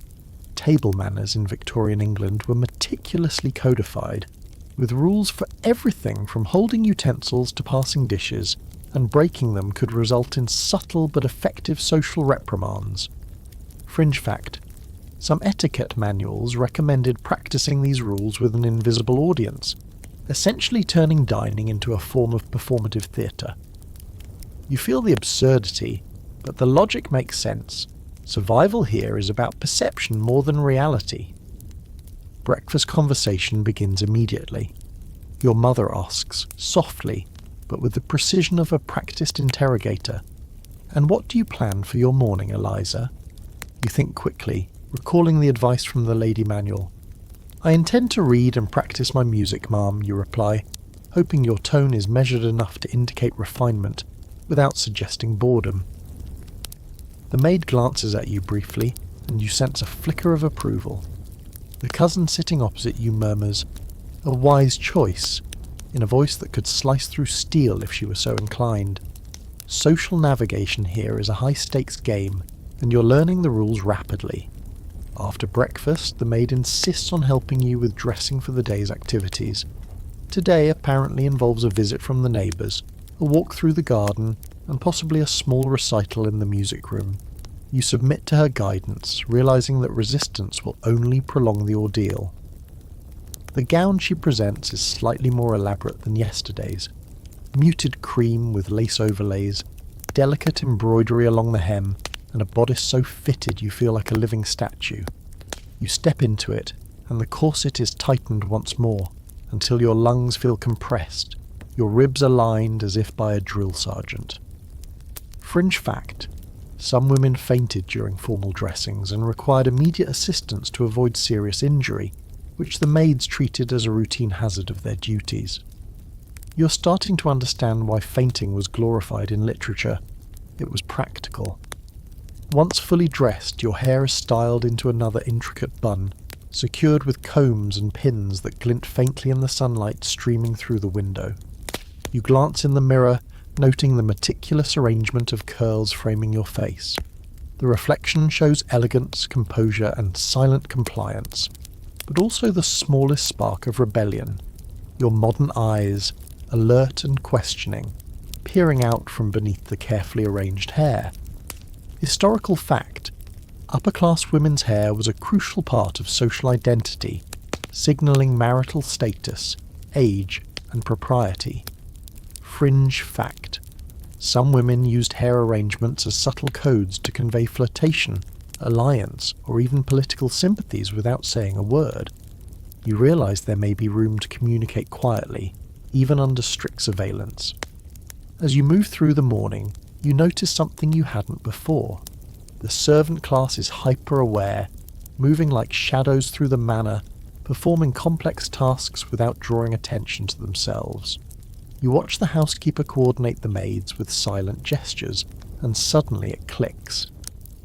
table manners in Victorian England were meticulously codified, with rules for everything from holding utensils to passing dishes, and breaking them could result in subtle but effective social reprimands. Fringe fact: some etiquette manuals recommended practicing these rules with an invisible audience, essentially turning dining into a form of performative theatre. You feel the absurdity, but the logic makes sense. Survival here is about perception more than reality. Breakfast conversation begins immediately. Your mother asks, softly, but with the precision of a practiced interrogator, "And what do you plan for your morning, Eliza?" You think quickly, recalling the advice from the lady manual. "I intend to read and practice my music, ma'am," you reply, hoping your tone is measured enough to indicate refinement, without suggesting boredom. The maid glances at you briefly, and you sense a flicker of approval. The cousin sitting opposite you murmurs, "A wise choice," in a voice that could slice through steel if she were so inclined. Social navigation here is a high-stakes game, and you're learning the rules rapidly. After breakfast, the maid insists on helping you with dressing for the day's activities. Today apparently involves a visit from the neighbours, a walk through the garden, and possibly a small recital in the music room. You submit to her guidance, realising that resistance will only prolong the ordeal. The gown she presents is slightly more elaborate than yesterday's. Muted cream with lace overlays, delicate embroidery along the hem, and a bodice so fitted you feel like a living statue. You step into it, and the corset is tightened once more, until your lungs feel compressed, your ribs aligned as if by a drill sergeant. Fringe fact: some women fainted during formal dressings and required immediate assistance to avoid serious injury, which the maids treated as a routine hazard of their duties. You're starting to understand why fainting was glorified in literature. It was practical. Once fully dressed, your hair is styled into another intricate bun, secured with combs and pins that glint faintly in the sunlight streaming through the window. You glance in the mirror, noting the meticulous arrangement of curls framing your face. The reflection shows elegance, composure, and silent compliance, but also the smallest spark of rebellion. Your modern eyes, alert and questioning, peering out from beneath the carefully arranged hair. Historical fact: upper-class women's hair was a crucial part of social identity, signalling marital status, age, and propriety. Fringe fact: some women used hair arrangements as subtle codes to convey flirtation, alliance, or even political sympathies without saying a word. You realise there may be room to communicate quietly, even under strict surveillance. As you move through the morning, you notice something you hadn't before. The servant class is hyper-aware, moving like shadows through the manor, performing complex tasks without drawing attention to themselves. You watch the housekeeper coordinate the maids with silent gestures, and suddenly it clicks.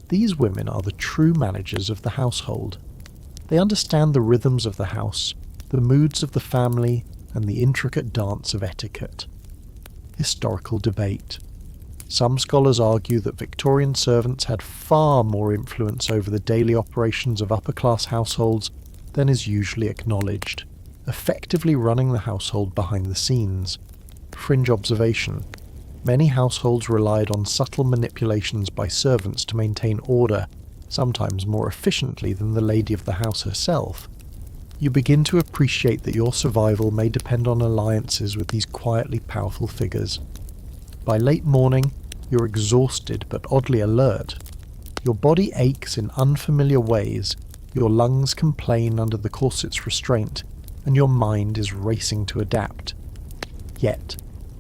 These women are the true managers of the household. They understand the rhythms of the house, the moods of the family, and the intricate dance of etiquette. Historical debate. Some scholars argue that Victorian servants had far more influence over the daily operations of upper-class households than is usually acknowledged, effectively running the household behind the scenes. Fringe observation: many households relied on subtle manipulations by servants to maintain order, sometimes more efficiently than the lady of the house herself. You begin to appreciate that your survival may depend on alliances with these quietly powerful figures. By late morning, you're exhausted but oddly alert. Your body aches in unfamiliar ways, your lungs complain under the corset's restraint, and your mind is racing to adapt. Yet,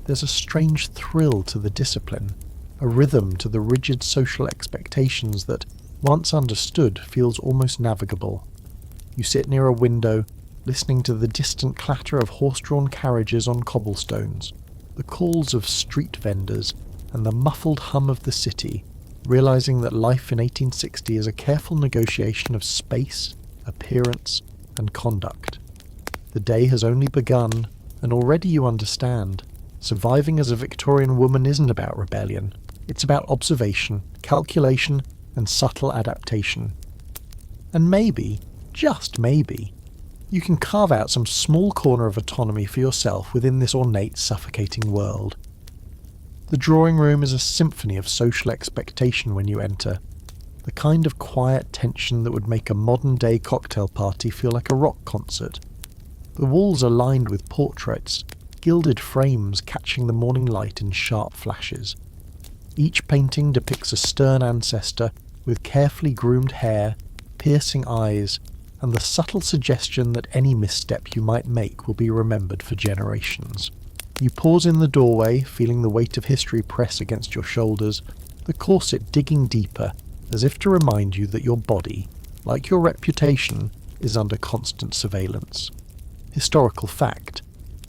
there's a strange thrill to the discipline, a rhythm to the rigid social expectations that, once understood, feels almost navigable. You sit near a window, listening to the distant clatter of horse-drawn carriages on cobblestones, the calls of street vendors, and the muffled hum of the city, realizing that life in 1860 is a careful negotiation of space, appearance, and conduct. The day has only begun, and already you understand. Surviving as a Victorian woman isn't about rebellion. It's about observation, calculation, and subtle adaptation. And maybe, just maybe, you can carve out some small corner of autonomy for yourself within this ornate, suffocating world. The drawing room is a symphony of social expectation when you enter, the kind of quiet tension that would make a modern-day cocktail party feel like a rock concert. The walls are lined with portraits, gilded frames catching the morning light in sharp flashes. Each painting depicts a stern ancestor with carefully groomed hair, piercing eyes, and the subtle suggestion that any misstep you might make will be remembered for generations. You pause in the doorway, feeling the weight of history press against your shoulders, the corset digging deeper, as if to remind you that your body, like your reputation, is under constant surveillance. Historical fact: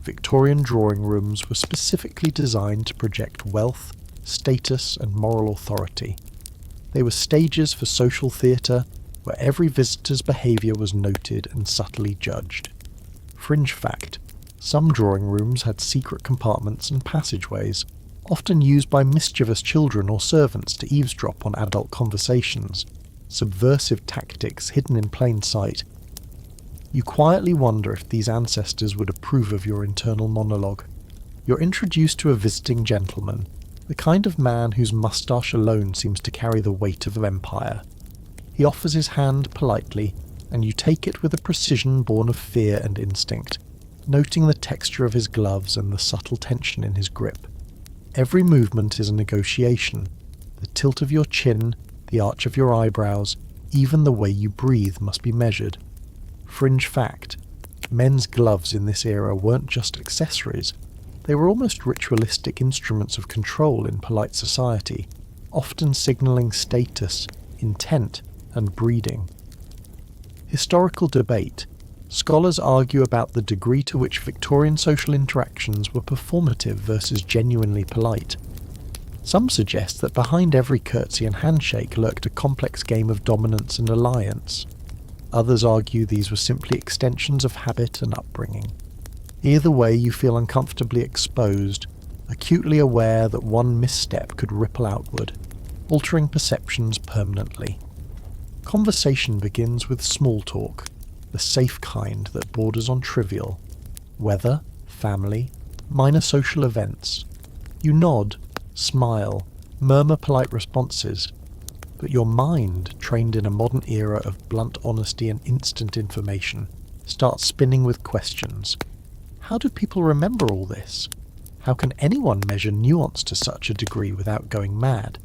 Victorian drawing rooms were specifically designed to project wealth, status, and moral authority. They were stages for social theatre, where every visitor's behaviour was noted and subtly judged. Fringe fact: some drawing rooms had secret compartments and passageways, often used by mischievous children or servants to eavesdrop on adult conversations, subversive tactics hidden in plain sight. You quietly wonder if these ancestors would approve of your internal monologue. You're introduced to a visiting gentleman, the kind of man whose moustache alone seems to carry the weight of empire. He offers his hand politely, and you take it with a precision born of fear and instinct, noting the texture of his gloves and the subtle tension in his grip. Every movement is a negotiation. The tilt of your chin, the arch of your eyebrows, even the way you breathe must be measured. Fringe fact: men's gloves in this era weren't just accessories, they were almost ritualistic instruments of control in polite society, often signalling status, intent, and breeding. Historical debate. Scholars argue about the degree to which Victorian social interactions were performative versus genuinely polite. Some suggest that behind every curtsy and handshake lurked a complex game of dominance and alliance. Others argue these were simply extensions of habit and upbringing. Either way, you feel uncomfortably exposed, acutely aware that one misstep could ripple outward, altering perceptions permanently. Conversation begins with small talk, the safe kind that borders on trivial. Weather, family, minor social events. You nod, smile, murmur polite responses, but your mind, trained in a modern era of blunt honesty and instant information, starts spinning with questions. How do people remember all this? How can anyone measure nuance to such a degree without going mad?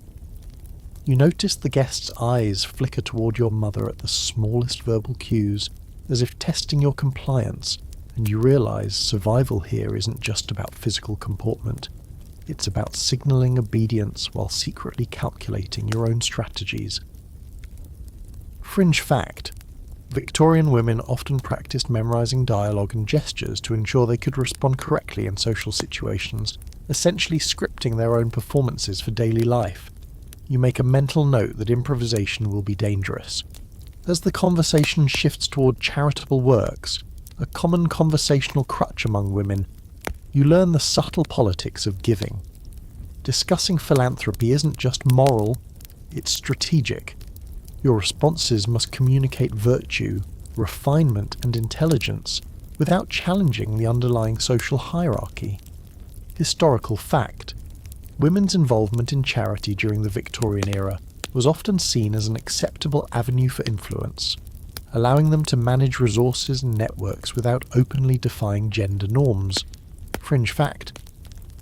You notice the guest's eyes flicker toward your mother at the smallest verbal cues, as if testing your compliance, and you realize survival here isn't just about physical comportment. It's about signalling obedience while secretly calculating your own strategies. Fringe fact: Victorian women often practiced memorizing dialogue and gestures to ensure they could respond correctly in social situations, essentially scripting their own performances for daily life. You make a mental note that improvisation will be dangerous. As the conversation shifts toward charitable works, a common conversational crutch among women, you learn the subtle politics of giving. Discussing philanthropy isn't just moral, it's strategic. Your responses must communicate virtue, refinement, and intelligence without challenging the underlying social hierarchy. Historical fact: women's involvement in charity during the Victorian era was often seen as an acceptable avenue for influence, allowing them to manage resources and networks without openly defying gender norms. Fringe fact: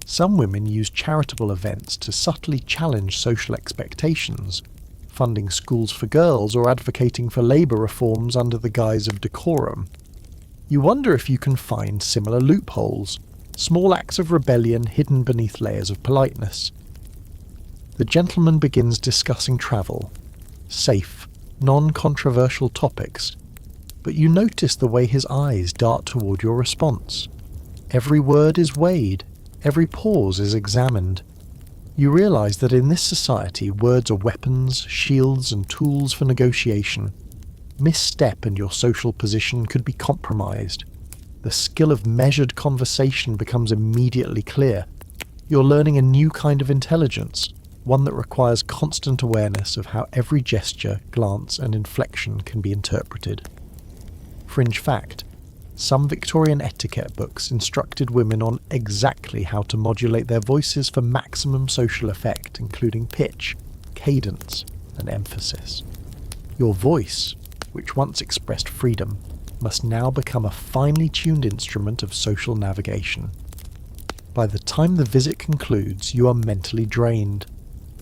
some women used charitable events to subtly challenge social expectations, funding schools for girls or advocating for labour reforms under the guise of decorum. You wonder if you can find similar loopholes, small acts of rebellion hidden beneath layers of politeness. The gentleman begins discussing travel, safe, non-controversial topics, but you notice the way his eyes dart toward your response. Every word is weighed, every pause is examined. You realize that in this society words are weapons, shields, and tools for negotiation. Misstep and your social position could be compromised. The skill of measured conversation becomes immediately clear. You're learning a new kind of intelligence, one that requires constant awareness of how every gesture, glance, and inflection can be interpreted. Fringe fact: some Victorian etiquette books instructed women on exactly how to modulate their voices for maximum social effect, including pitch, cadence, and emphasis. Your voice, which once expressed freedom, must now become a finely tuned instrument of social navigation. By the time the visit concludes, you are mentally drained.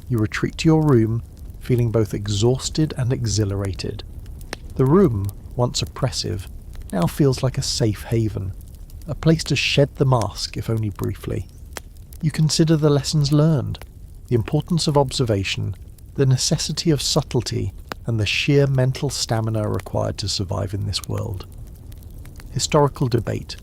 You retreat to your room, feeling both exhausted and exhilarated. The room, once oppressive, now feels like a safe haven, a place to shed the mask, if only briefly. You consider the lessons learned, the importance of observation, the necessity of subtlety, and the sheer mental stamina required to survive in this world. Historical debate.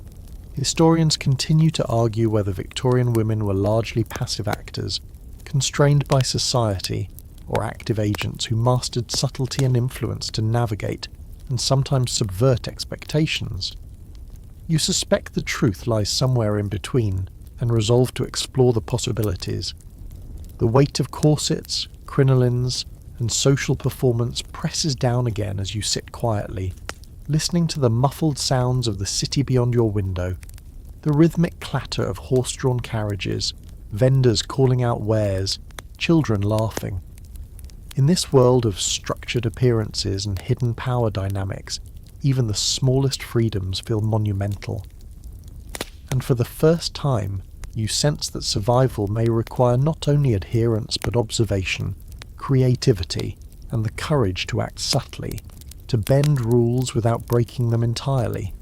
Historians continue to argue whether Victorian women were largely passive actors, constrained by society, or active agents who mastered subtlety and influence to navigate and sometimes subvert expectations. You suspect the truth lies somewhere in between, and resolve to explore the possibilities. The weight of corsets, crinolines, and social performance presses down again as you sit quietly, listening to the muffled sounds of the city beyond your window, the rhythmic clatter of horse-drawn carriages, vendors calling out wares, children laughing. In this world of structured appearances and hidden power dynamics, even the smallest freedoms feel monumental. And for the first time, you sense that survival may require not only adherence but observation, creativity, and the courage to act subtly, to bend rules without breaking them entirely.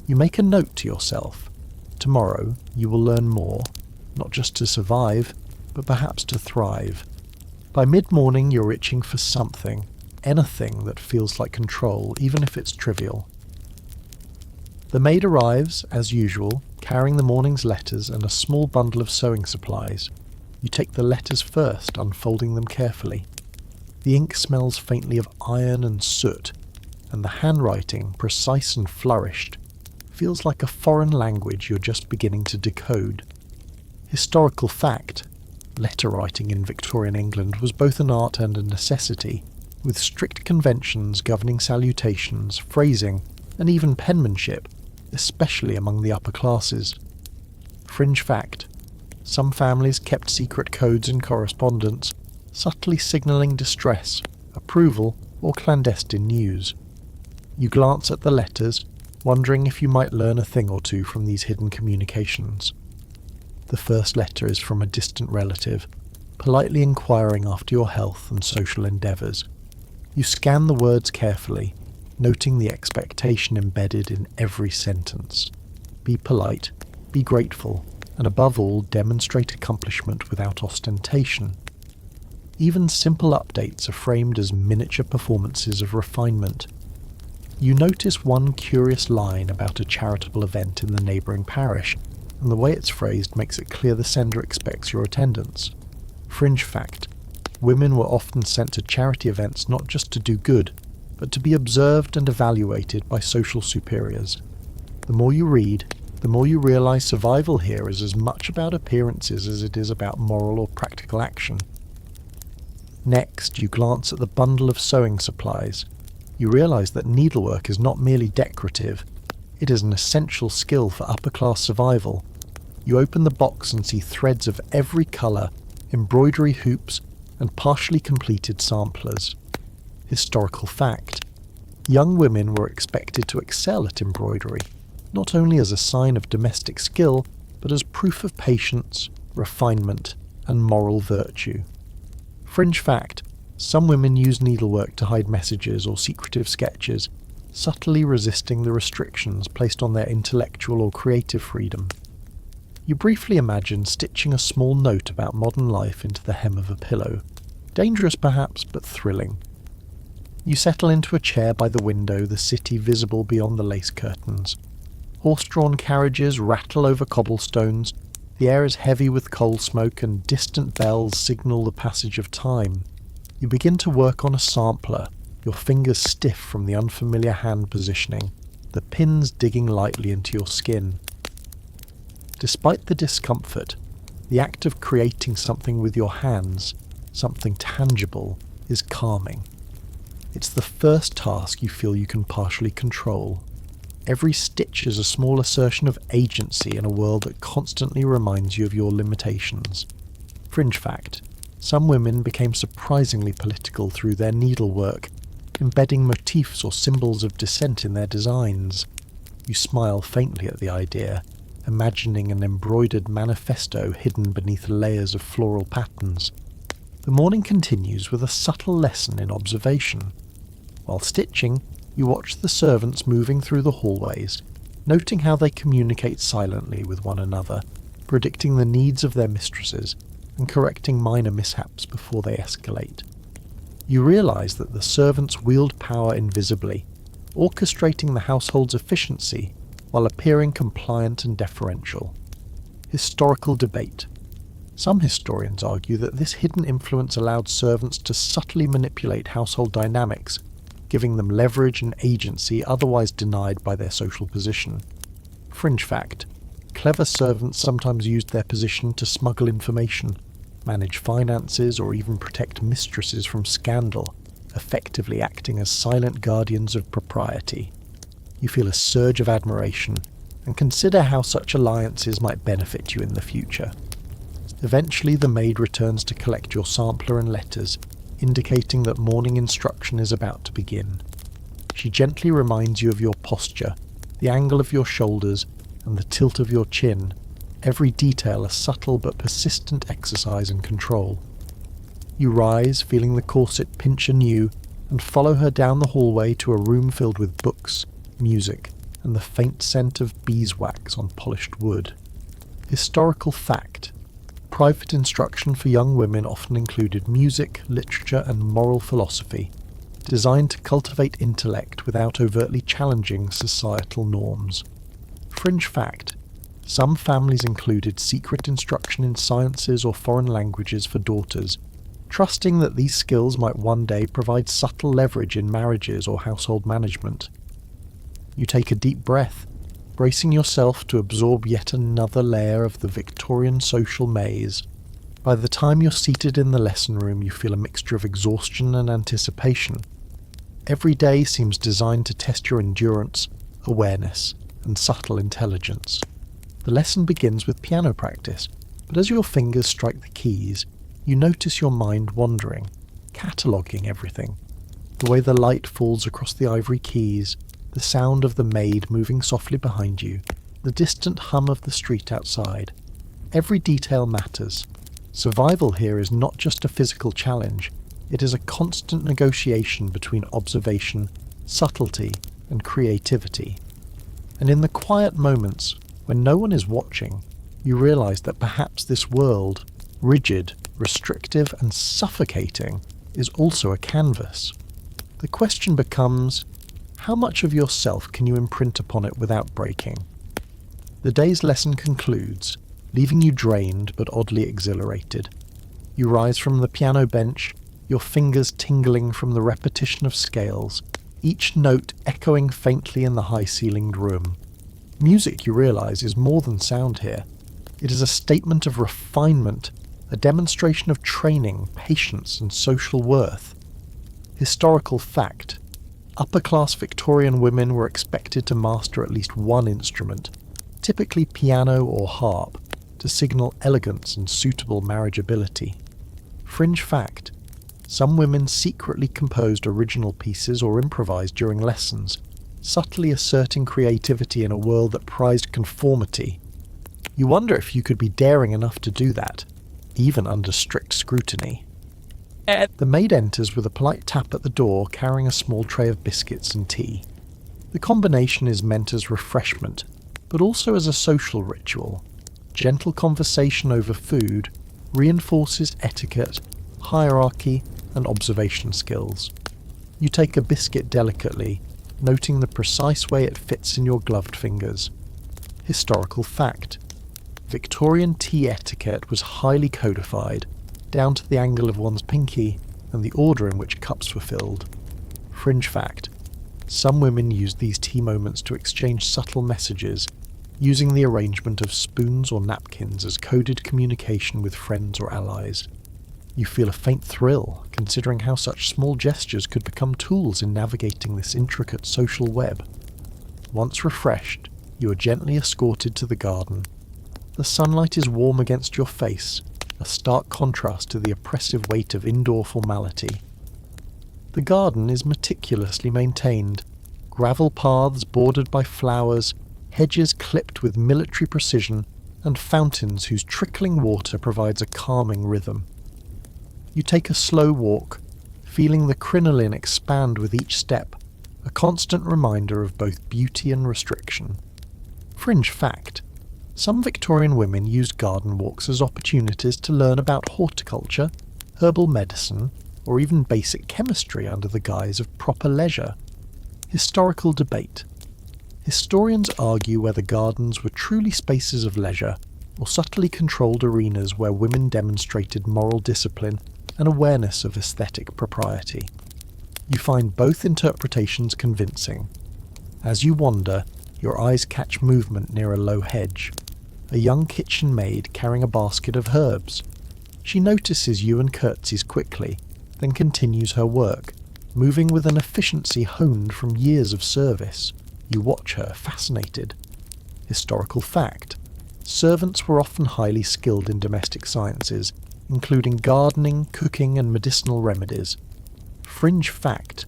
You make a note to yourself. Tomorrow you will learn more, not just to survive, but perhaps to thrive. By mid-morning you're itching for something, anything that feels like control, even if it's trivial. The maid arrives, as usual, carrying the morning's letters and a small bundle of sewing supplies. You take the letters first, unfolding them carefully. The ink smells faintly of iron and soot, and the handwriting, precise and flourished, feels like a foreign language you're just beginning to decode. Historical fact, letter writing in Victorian England was both an art and a necessity, with strict conventions governing salutations, phrasing, and even penmanship, especially among the upper classes. Fringe fact, some families kept secret codes in correspondence, subtly signalling distress, approval, or clandestine news. You glance at the letters, wondering if you might learn a thing or two from these hidden communications. The first letter is from a distant relative, politely inquiring after your health and social endeavours. You scan the words carefully, noting the expectation embedded in every sentence. Be polite, be grateful, and above all demonstrate accomplishment without ostentation. Even simple updates are framed as miniature performances of refinement. You notice one curious line about a charitable event in the neighbouring parish, and the way it's phrased makes it clear the sender expects your attendance. Fringe fact, women were often sent to charity events not just to do good, but to be observed and evaluated by social superiors. The more you read, the more you realise survival here is as much about appearances as it is about moral or practical action. Next, you glance at the bundle of sewing supplies. You realise that needlework is not merely decorative, it is an essential skill for upper-class survival. You open the box and see threads of every colour, embroidery hoops, and partially completed samplers. Historical fact, young women were expected to excel at embroidery, not only as a sign of domestic skill, but as proof of patience, refinement, and moral virtue. Fringe fact, some women use needlework to hide messages or secretive sketches, subtly resisting the restrictions placed on their intellectual or creative freedom. You briefly imagine stitching a small note about modern life into the hem of a pillow. Dangerous perhaps, but thrilling. You settle into a chair by the window, the city visible beyond the lace curtains. Horse-drawn carriages rattle over cobblestones, the air is heavy with coal smoke and distant bells signal the passage of time. You begin to work on a sampler, your fingers stiff from the unfamiliar hand positioning, the pins digging lightly into your skin. Despite the discomfort, the act of creating something with your hands, something tangible, is calming. It's the first task you feel you can partially control. Every stitch is a small assertion of agency in a world that constantly reminds you of your limitations. Fringe fact, some women became surprisingly political through their needlework, embedding motifs or symbols of dissent in their designs. You smile faintly at the idea, imagining an embroidered manifesto hidden beneath layers of floral patterns. The morning continues with a subtle lesson in observation. While stitching, you watch the servants moving through the hallways, noting how they communicate silently with one another, predicting the needs of their mistresses, and correcting minor mishaps before they escalate. You realise that the servants wield power invisibly, orchestrating the household's efficiency while appearing compliant and deferential. Historical debate. Some historians argue that this hidden influence allowed servants to subtly manipulate household dynamics, giving them leverage and agency otherwise denied by their social position. Fringe fact, clever servants sometimes used their position to smuggle information, manage finances, or even protect mistresses from scandal, effectively acting as silent guardians of propriety. You feel a surge of admiration, and consider how such alliances might benefit you in the future. Eventually the maid returns to collect your sampler and letters, indicating that morning instruction is about to begin. She gently reminds you of your posture, the angle of your shoulders, and the tilt of your chin, every detail a subtle but persistent exercise in control. You rise, feeling the corset pinch anew, and follow her down the hallway to a room filled with books, music, and the faint scent of beeswax on polished wood. Historical fact. Private instruction for young women often included music, literature, and moral philosophy, designed to cultivate intellect without overtly challenging societal norms. Fringe fact. Some families included secret instruction in sciences or foreign languages for daughters, trusting that these skills might one day provide subtle leverage in marriages or household management. You take a deep breath, bracing yourself to absorb yet another layer of the Victorian social maze. By the time you're seated in the lesson room, you feel a mixture of exhaustion and anticipation. Every day seems designed to test your endurance, awareness, and subtle intelligence. The lesson begins with piano practice, but as your fingers strike the keys, you notice your mind wandering, cataloguing everything. The way the light falls across the ivory keys, the sound of the maid moving softly behind you, the distant hum of the street outside. Every detail matters. Survival here is not just a physical challenge, it is a constant negotiation between observation, subtlety, and creativity. And in the quiet moments, when no one is watching, you realize that perhaps this world, rigid, restrictive, and suffocating, is also a canvas. The question becomes, how much of yourself can you imprint upon it without breaking? The day's lesson concludes, leaving you drained but oddly exhilarated. You rise from the piano bench, your fingers tingling from the repetition of scales, each note echoing faintly in the high-ceilinged room. Music, you realize, is more than sound here. It is a statement of refinement, a demonstration of training, patience, and social worth. Historical fact. Upper-class Victorian women were expected to master at least one instrument, typically piano or harp, to signal elegance and suitable marriageability. Fringe fact. Some women secretly composed original pieces or improvised during lessons, subtly asserting creativity in a world that prized conformity. You wonder if you could be daring enough to do that, even under strict scrutiny. The maid enters with a polite tap at the door, carrying a small tray of biscuits and tea. The combination is meant as refreshment, but also as a social ritual. Gentle conversation over food reinforces etiquette, hierarchy, and observation skills. You take a biscuit delicately, noting the precise way it fits in your gloved fingers. Historical fact. Victorian tea etiquette was highly codified, down to the angle of one's pinky and the order in which cups were filled. Fringe fact. Some women used these tea moments to exchange subtle messages, using the arrangement of spoons or napkins as coded communication with friends or allies. You feel a faint thrill, considering how such small gestures could become tools in navigating this intricate social web. Once refreshed, you are gently escorted to the garden. The sunlight is warm against your face, a stark contrast to the oppressive weight of indoor formality. The garden is meticulously maintained, gravel paths bordered by flowers, hedges clipped with military precision, and fountains whose trickling water provides a calming rhythm. You take a slow walk, feeling the crinoline expand with each step, a constant reminder of both beauty and restriction. Fringe fact. Some Victorian women used garden walks as opportunities to learn about horticulture, herbal medicine, or even basic chemistry under the guise of proper leisure. Historical debate. Historians argue whether gardens were truly spaces of leisure, or subtly controlled arenas where women demonstrated moral discipline and awareness of aesthetic propriety. You find both interpretations convincing. As you wander, your eyes catch movement near a low hedge. A young kitchen maid carrying a basket of herbs. She notices you and curtsies quickly, then continues her work, moving with an efficiency honed from years of service. You watch her, fascinated. Historical fact. Servants were often highly skilled in domestic sciences, including gardening, cooking and medicinal remedies. Fringe fact: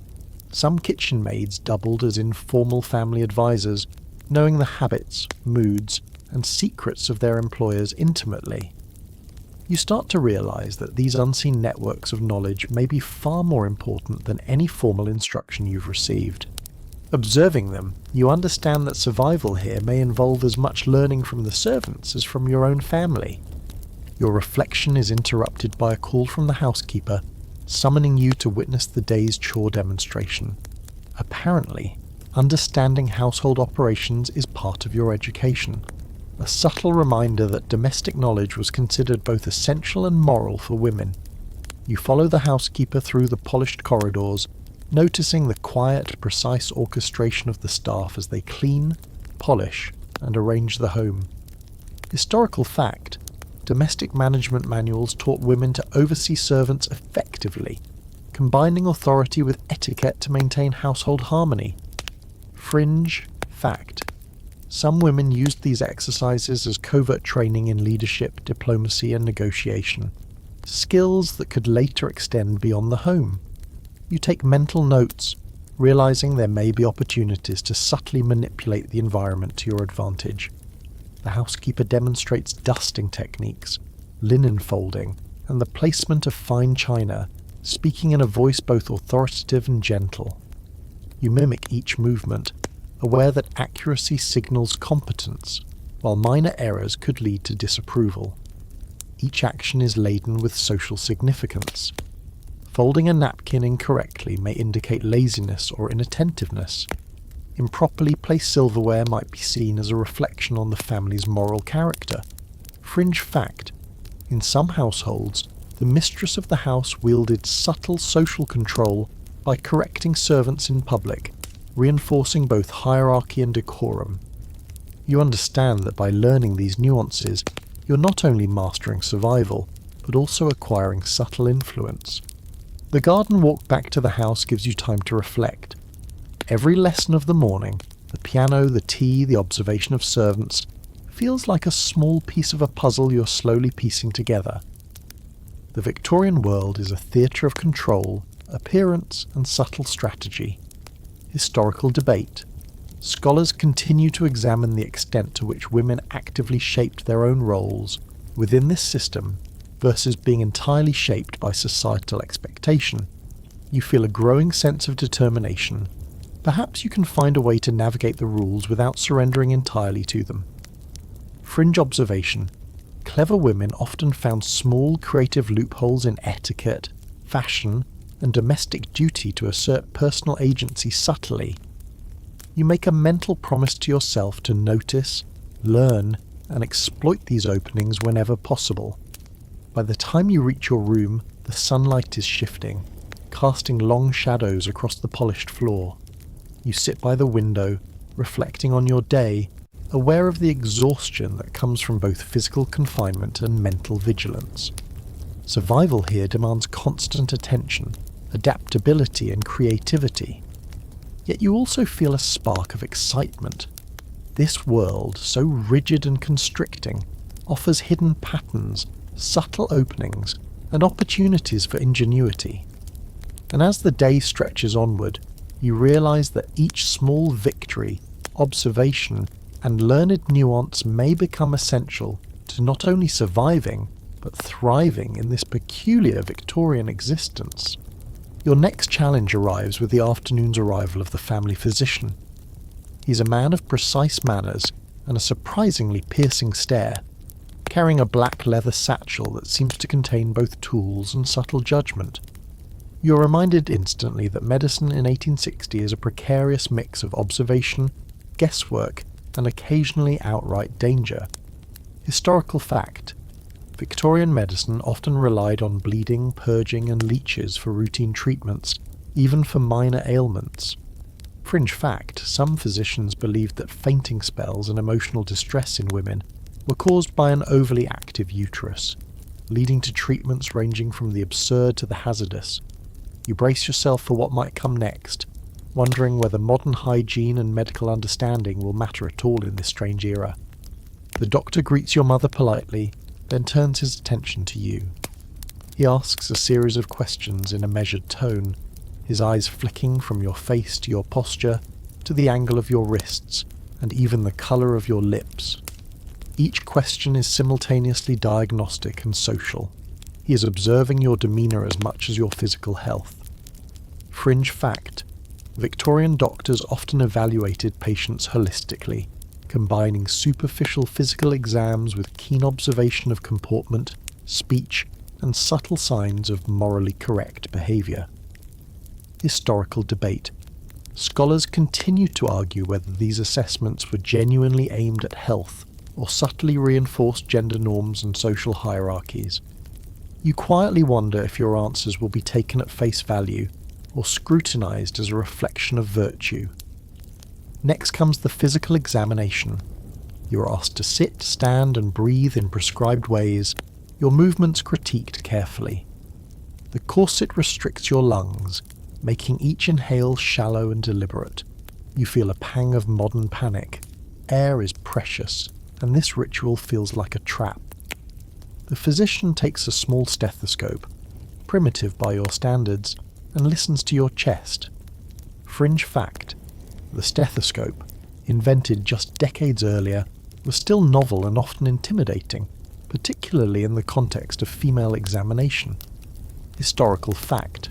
some kitchen maids doubled as informal family advisors, knowing the habits, moods, and secrets of their employers intimately. You start to realise that these unseen networks of knowledge may be far more important than any formal instruction you've received. Observing them, you understand that survival here may involve as much learning from the servants as from your own family. Your reflection is interrupted by a call from the housekeeper, summoning you to witness the day's chore demonstration. Apparently, understanding household operations is part of your education, a subtle reminder that domestic knowledge was considered both essential and moral for women. You follow the housekeeper through the polished corridors, noticing the quiet, precise orchestration of the staff as they clean, polish, and arrange the home. Historical fact: domestic management manuals taught women to oversee servants effectively, combining authority with etiquette to maintain household harmony. Fringe fact: some women used these exercises as covert training in leadership, diplomacy and negotiation, skills that could later extend beyond the home. You take mental notes, realizing there may be opportunities to subtly manipulate the environment to your advantage. The housekeeper demonstrates dusting techniques, linen folding, and the placement of fine china, speaking in a voice both authoritative and gentle. You mimic each movement, aware that accuracy signals competence, while minor errors could lead to disapproval. Each action is laden with social significance. Folding a napkin incorrectly may indicate laziness or inattentiveness. Improperly placed silverware might be seen as a reflection on the family's moral character. Fringe fact: in some households, the mistress of the house wielded subtle social control by correcting servants in public, reinforcing both hierarchy and decorum. You understand that by learning these nuances, you're not only mastering survival, but also acquiring subtle influence. The garden walk back to the house gives you time to reflect. Every lesson of the morning, the piano, the tea, the observation of servants, feels like a small piece of a puzzle you're slowly piecing together. The Victorian world is a theatre of control, appearance, and subtle strategy. Historical debate. Scholars continue to examine the extent to which women actively shaped their own roles within this system versus being entirely shaped by societal expectation. You feel a growing sense of determination. Perhaps you can find a way to navigate the rules without surrendering entirely to them. Fringe observation. Clever women often found small creative loopholes in etiquette, fashion, and domestic duty to assert personal agency subtly. You make a mental promise to yourself to notice, learn, and exploit these openings whenever possible. By the time you reach your room, the sunlight is shifting, casting long shadows across the polished floor. You sit by the window, reflecting on your day, aware of the exhaustion that comes from both physical confinement and mental vigilance. Survival here demands constant attention, adaptability and creativity. Yet you also feel a spark of excitement. This world, so rigid and constricting, offers hidden patterns, subtle openings, and opportunities for ingenuity. And as the day stretches onward, you realise that each small victory, observation, and learned nuance may become essential to not only surviving, but thriving in this peculiar Victorian existence. Your next challenge arrives with the afternoon's arrival of the family physician. He's a man of precise manners and a surprisingly piercing stare, carrying a black leather satchel that seems to contain both tools and subtle judgment. You're reminded instantly that medicine in 1860 is a precarious mix of observation, guesswork, and occasionally outright danger. Historical fact: Victorian medicine often relied on bleeding, purging, and leeches for routine treatments, even for minor ailments. Fringe fact: some physicians believed that fainting spells and emotional distress in women were caused by an overly active uterus, leading to treatments ranging from the absurd to the hazardous. You brace yourself for what might come next, wondering whether modern hygiene and medical understanding will matter at all in this strange era. The doctor greets your mother politely, then turns his attention to you. He asks a series of questions in a measured tone, his eyes flicking from your face to your posture, to the angle of your wrists, and even the colour of your lips. Each question is simultaneously diagnostic and social. He is observing your demeanour as much as your physical health. Fringe fact: Victorian doctors often evaluated patients holistically, combining superficial physical exams with keen observation of comportment, speech, and subtle signs of morally correct behaviour. Historical debate. Scholars continue to argue whether these assessments were genuinely aimed at health or subtly reinforced gender norms and social hierarchies. You quietly wonder if your answers will be taken at face value or scrutinised as a reflection of virtue. Next comes the physical examination. You are asked to sit, stand and breathe in prescribed ways, your movements critiqued carefully. The corset restricts your lungs, making each inhale shallow and deliberate. You feel a pang of modern panic. Air is precious, and this ritual feels like a trap. The physician takes a small stethoscope, primitive by your standards, and listens to your chest. Fringe fact: the stethoscope, invented just decades earlier, was still novel and often intimidating, particularly in the context of female examination. Historical fact: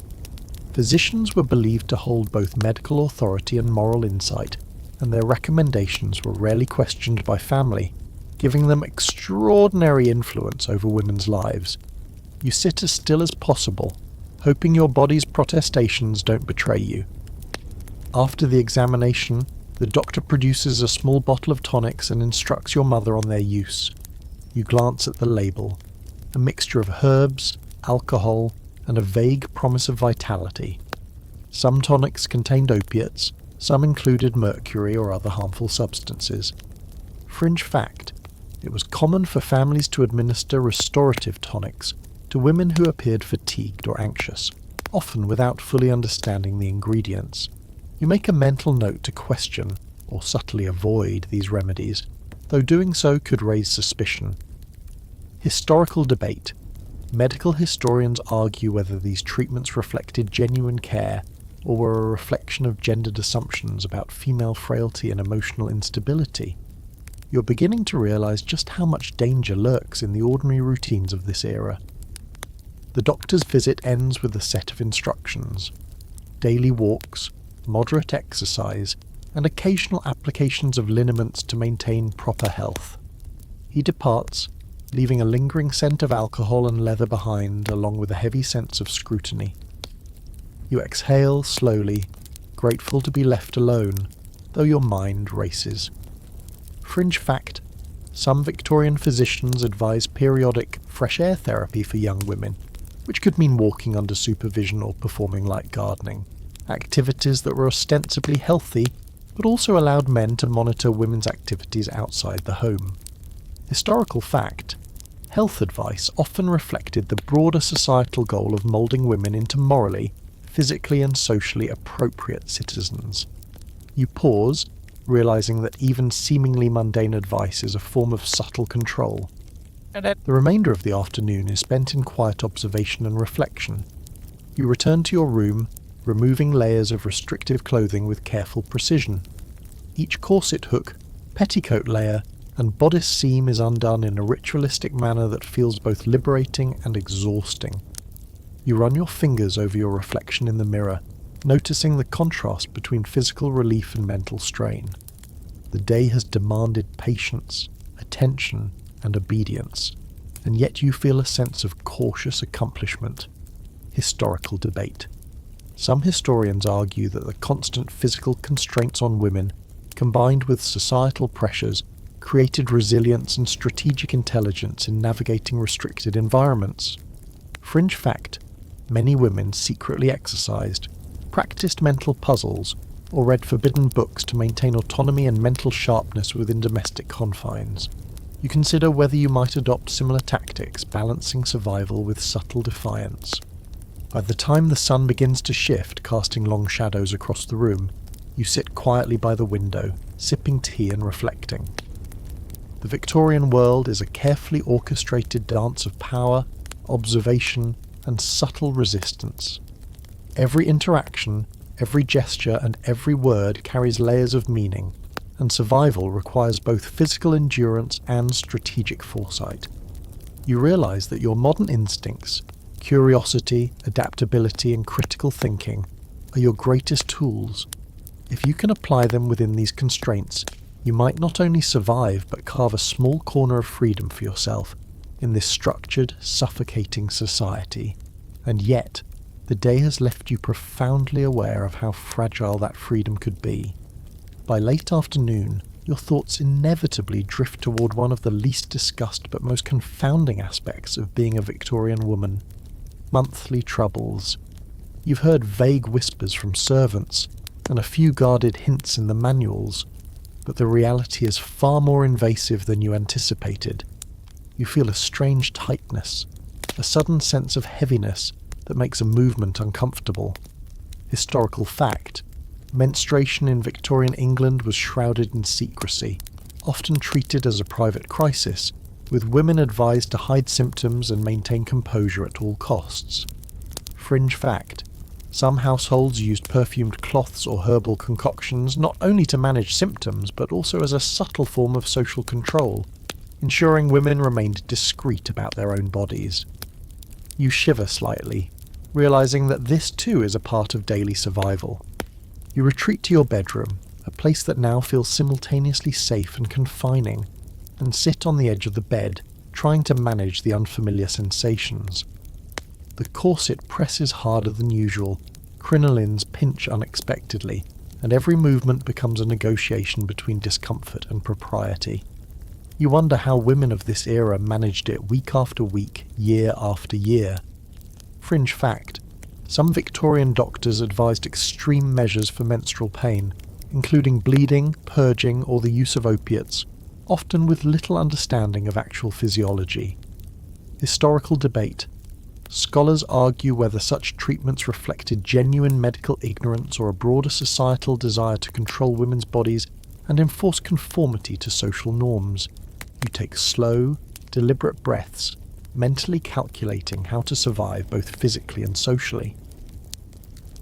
physicians were believed to hold both medical authority and moral insight, and their recommendations were rarely questioned by family, giving them extraordinary influence over women's lives. You sit as still as possible, hoping your body's protestations don't betray you. After the examination, the doctor produces a small bottle of tonics and instructs your mother on their use. You glance at the label, a mixture of herbs, alcohol, and a vague promise of vitality. Some tonics contained opiates, some included mercury or other harmful substances. Fringe fact: it was common for families to administer restorative tonics to women who appeared fatigued or anxious, often without fully understanding the ingredients. You make a mental note to question, or subtly avoid, these remedies, though doing so could raise suspicion. Historical debate. Medical historians argue whether these treatments reflected genuine care or were a reflection of gendered assumptions about female frailty and emotional instability. You're beginning to realise just how much danger lurks in the ordinary routines of this era. The doctor's visit ends with a set of instructions: daily walks, moderate exercise, and occasional applications of liniments to maintain proper health. He departs, leaving a lingering scent of alcohol and leather behind, along with a heavy sense of scrutiny. You exhale slowly, grateful to be left alone, though your mind races. Fringe fact: some Victorian physicians advise periodic fresh air therapy for young women, which could mean walking under supervision or performing light gardening, activities that were ostensibly healthy, but also allowed men to monitor women's activities outside the home. Historical fact: health advice often reflected the broader societal goal of moulding women into morally, physically and socially appropriate citizens. You pause, realising that even seemingly mundane advice is a form of subtle control. The remainder of the afternoon is spent in quiet observation and reflection. You return to your room, removing layers of restrictive clothing with careful precision. Each corset hook, petticoat layer, and bodice seam is undone in a ritualistic manner that feels both liberating and exhausting. You run your fingers over your reflection in the mirror, noticing the contrast between physical relief and mental strain. The day has demanded patience, attention, and obedience, and yet you feel a sense of cautious accomplishment. Historical debate. Some historians argue that the constant physical constraints on women, combined with societal pressures, created resilience and strategic intelligence in navigating restricted environments. Fringe fact: many women secretly exercised, practiced mental puzzles, or read forbidden books to maintain autonomy and mental sharpness within domestic confines. You consider whether you might adopt similar tactics, balancing survival with subtle defiance. By the time the sun begins to shift, casting long shadows across the room, you sit quietly by the window, sipping tea and reflecting. The Victorian world is a carefully orchestrated dance of power, observation, and subtle resistance. Every interaction, every gesture, and every word carries layers of meaning, and survival requires both physical endurance and strategic foresight. You realise that your modern instincts, curiosity, adaptability, and critical thinking, are your greatest tools. If you can apply them within these constraints, you might not only survive but carve a small corner of freedom for yourself in this structured, suffocating society. And yet, the day has left you profoundly aware of how fragile that freedom could be. By late afternoon, your thoughts inevitably drift toward one of the least discussed but most confounding aspects of being a Victorian woman: monthly troubles. You've heard vague whispers from servants, and a few guarded hints in the manuals, but the reality is far more invasive than you anticipated. You feel a strange tightness, a sudden sense of heaviness that makes a movement uncomfortable. Historical fact: menstruation in Victorian England was shrouded in secrecy, often treated as a private crisis, with women advised to hide symptoms and maintain composure at all costs. Fringe fact: some households used perfumed cloths or herbal concoctions not only to manage symptoms but also as a subtle form of social control, ensuring women remained discreet about their own bodies. You shiver slightly, realising that this too is a part of daily survival. You retreat to your bedroom, a place that now feels simultaneously safe and confining, and sit on the edge of the bed, trying to manage the unfamiliar sensations. The corset presses harder than usual, crinolines pinch unexpectedly, and every movement becomes a negotiation between discomfort and propriety. You wonder how women of this era managed it week after week, year after year. Fringe fact: some Victorian doctors advised extreme measures for menstrual pain, including bleeding, purging, or the use of opiates, often with little understanding of actual physiology. Historical debate: scholars argue whether such treatments reflected genuine medical ignorance or a broader societal desire to control women's bodies and enforce conformity to social norms. You take slow, deliberate breaths, mentally calculating how to survive both physically and socially.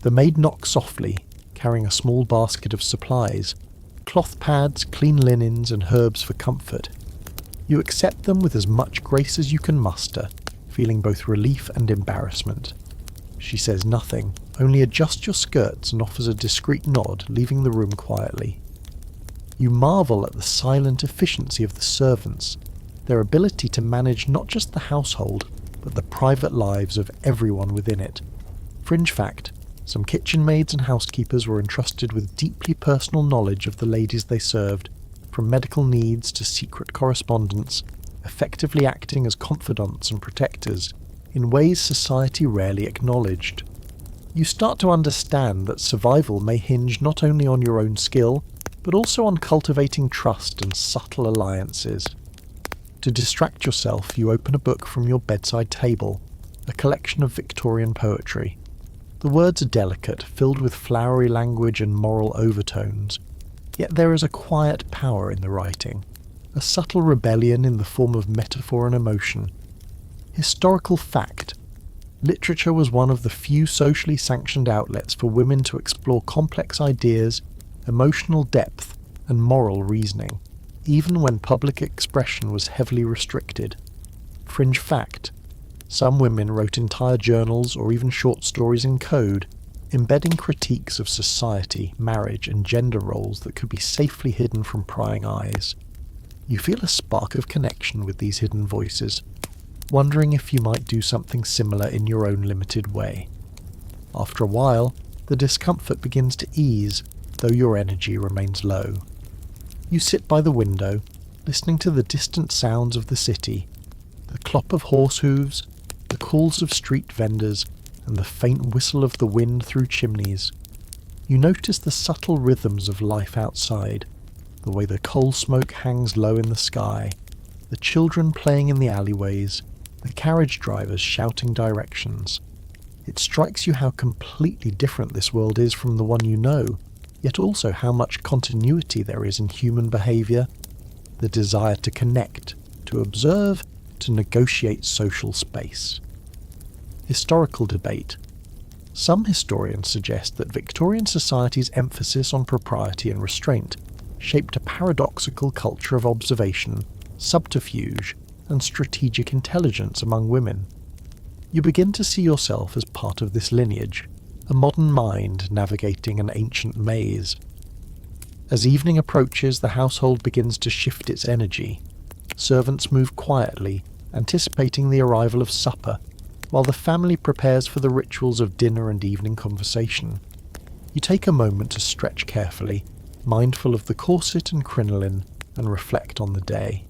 The maid knocks softly, carrying a small basket of supplies: cloth pads, clean linens, and herbs for comfort. You accept them with as much grace as you can muster, feeling both relief and embarrassment. She says nothing, only adjusts your skirts and offers a discreet nod, leaving the room quietly. You marvel at the silent efficiency of the servants, their ability to manage not just the household, but the private lives of everyone within it. Fringe fact: some kitchen maids and housekeepers were entrusted with deeply personal knowledge of the ladies they served, from medical needs to secret correspondence, effectively acting as confidants and protectors, in ways society rarely acknowledged. You start to understand that survival may hinge not only on your own skill, but also on cultivating trust and subtle alliances. To distract yourself, you open a book from your bedside table, a collection of Victorian poetry. The words are delicate, filled with flowery language and moral overtones, yet there is a quiet power in the writing, a subtle rebellion in the form of metaphor and emotion. Historical fact: literature was one of the few socially sanctioned outlets for women to explore complex ideas, emotional depth, and moral reasoning, even when public expression was heavily restricted. Fringe fact: some women wrote entire journals or even short stories in code, embedding critiques of society, marriage, and gender roles that could be safely hidden from prying eyes. You feel a spark of connection with these hidden voices, wondering if you might do something similar in your own limited way. After a while, the discomfort begins to ease, though your energy remains low. You sit by the window, listening to the distant sounds of the city, the clop of horse hooves, the calls of street vendors, and the faint whistle of the wind through chimneys. You notice the subtle rhythms of life outside, the way the coal smoke hangs low in the sky, the children playing in the alleyways, the carriage drivers shouting directions. It strikes you how completely different this world is from the one you know, yet also how much continuity there is in human behaviour, the desire to connect, to observe, to negotiate social space. Historical debate. Some historians suggest that Victorian society's emphasis on propriety and restraint shaped a paradoxical culture of observation, subterfuge, and strategic intelligence among women. You begin to see yourself as part of this lineage, a modern mind navigating an ancient maze. As evening approaches, the household begins to shift its energy. Servants move quietly, anticipating the arrival of supper, while the family prepares for the rituals of dinner and evening conversation. You take a moment to stretch carefully, mindful of the corset and crinoline, and reflect on the day.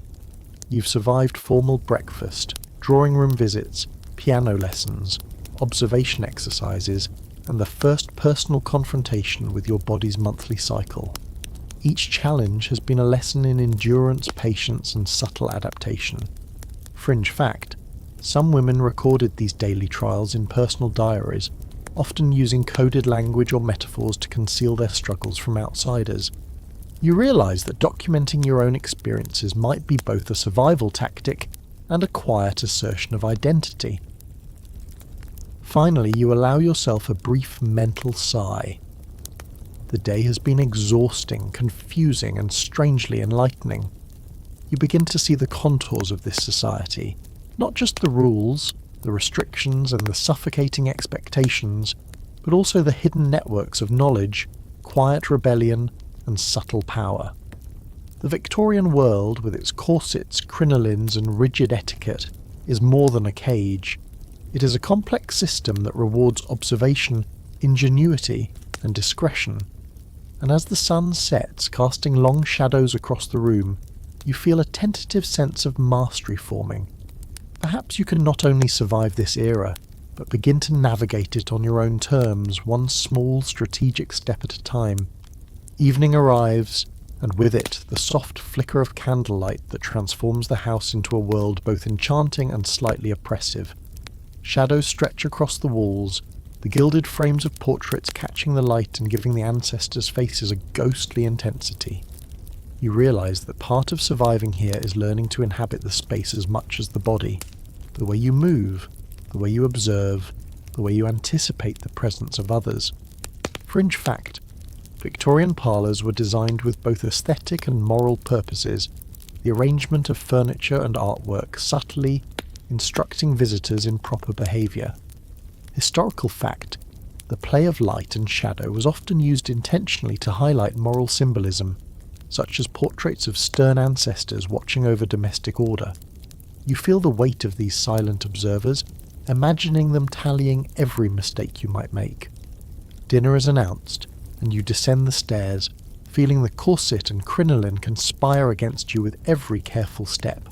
You've survived formal breakfast, drawing room visits, piano lessons, observation exercises, and the first personal confrontation with your body's monthly cycle. Each challenge has been a lesson in endurance, patience, and subtle adaptation. Fringe fact: some women recorded these daily trials in personal diaries, often using coded language or metaphors to conceal their struggles from outsiders. You realise that documenting your own experiences might be both a survival tactic and a quiet assertion of identity. Finally, you allow yourself a brief mental sigh. The day has been exhausting, confusing, and strangely enlightening. You begin to see the contours of this society, not just the rules, the restrictions, and the suffocating expectations, but also the hidden networks of knowledge, quiet rebellion, and subtle power. The Victorian world, with its corsets, crinolines, and rigid etiquette, is more than a cage. It is a complex system that rewards observation, ingenuity, and discretion. And as the sun sets, casting long shadows across the room, you feel a tentative sense of mastery forming. Perhaps you can not only survive this era, but begin to navigate it on your own terms, one small strategic step at a time. Evening arrives, and with it the soft flicker of candlelight that transforms the house into a world both enchanting and slightly oppressive. Shadows stretch across the walls, the gilded frames of portraits catching the light and giving the ancestors' faces a ghostly intensity. You realise that part of surviving here is learning to inhabit the space as much as the body, the way you move, the way you observe, the way you anticipate the presence of others. Fringe fact: Victorian parlours were designed with both aesthetic and moral purposes, the arrangement of furniture and artwork subtly instructing visitors in proper behaviour. Historical fact: the play of light and shadow was often used intentionally to highlight moral symbolism, such as portraits of stern ancestors watching over domestic order. You feel the weight of these silent observers, imagining them tallying every mistake you might make. Dinner is announced, and you descend the stairs, feeling the corset and crinoline conspire against you with every careful step.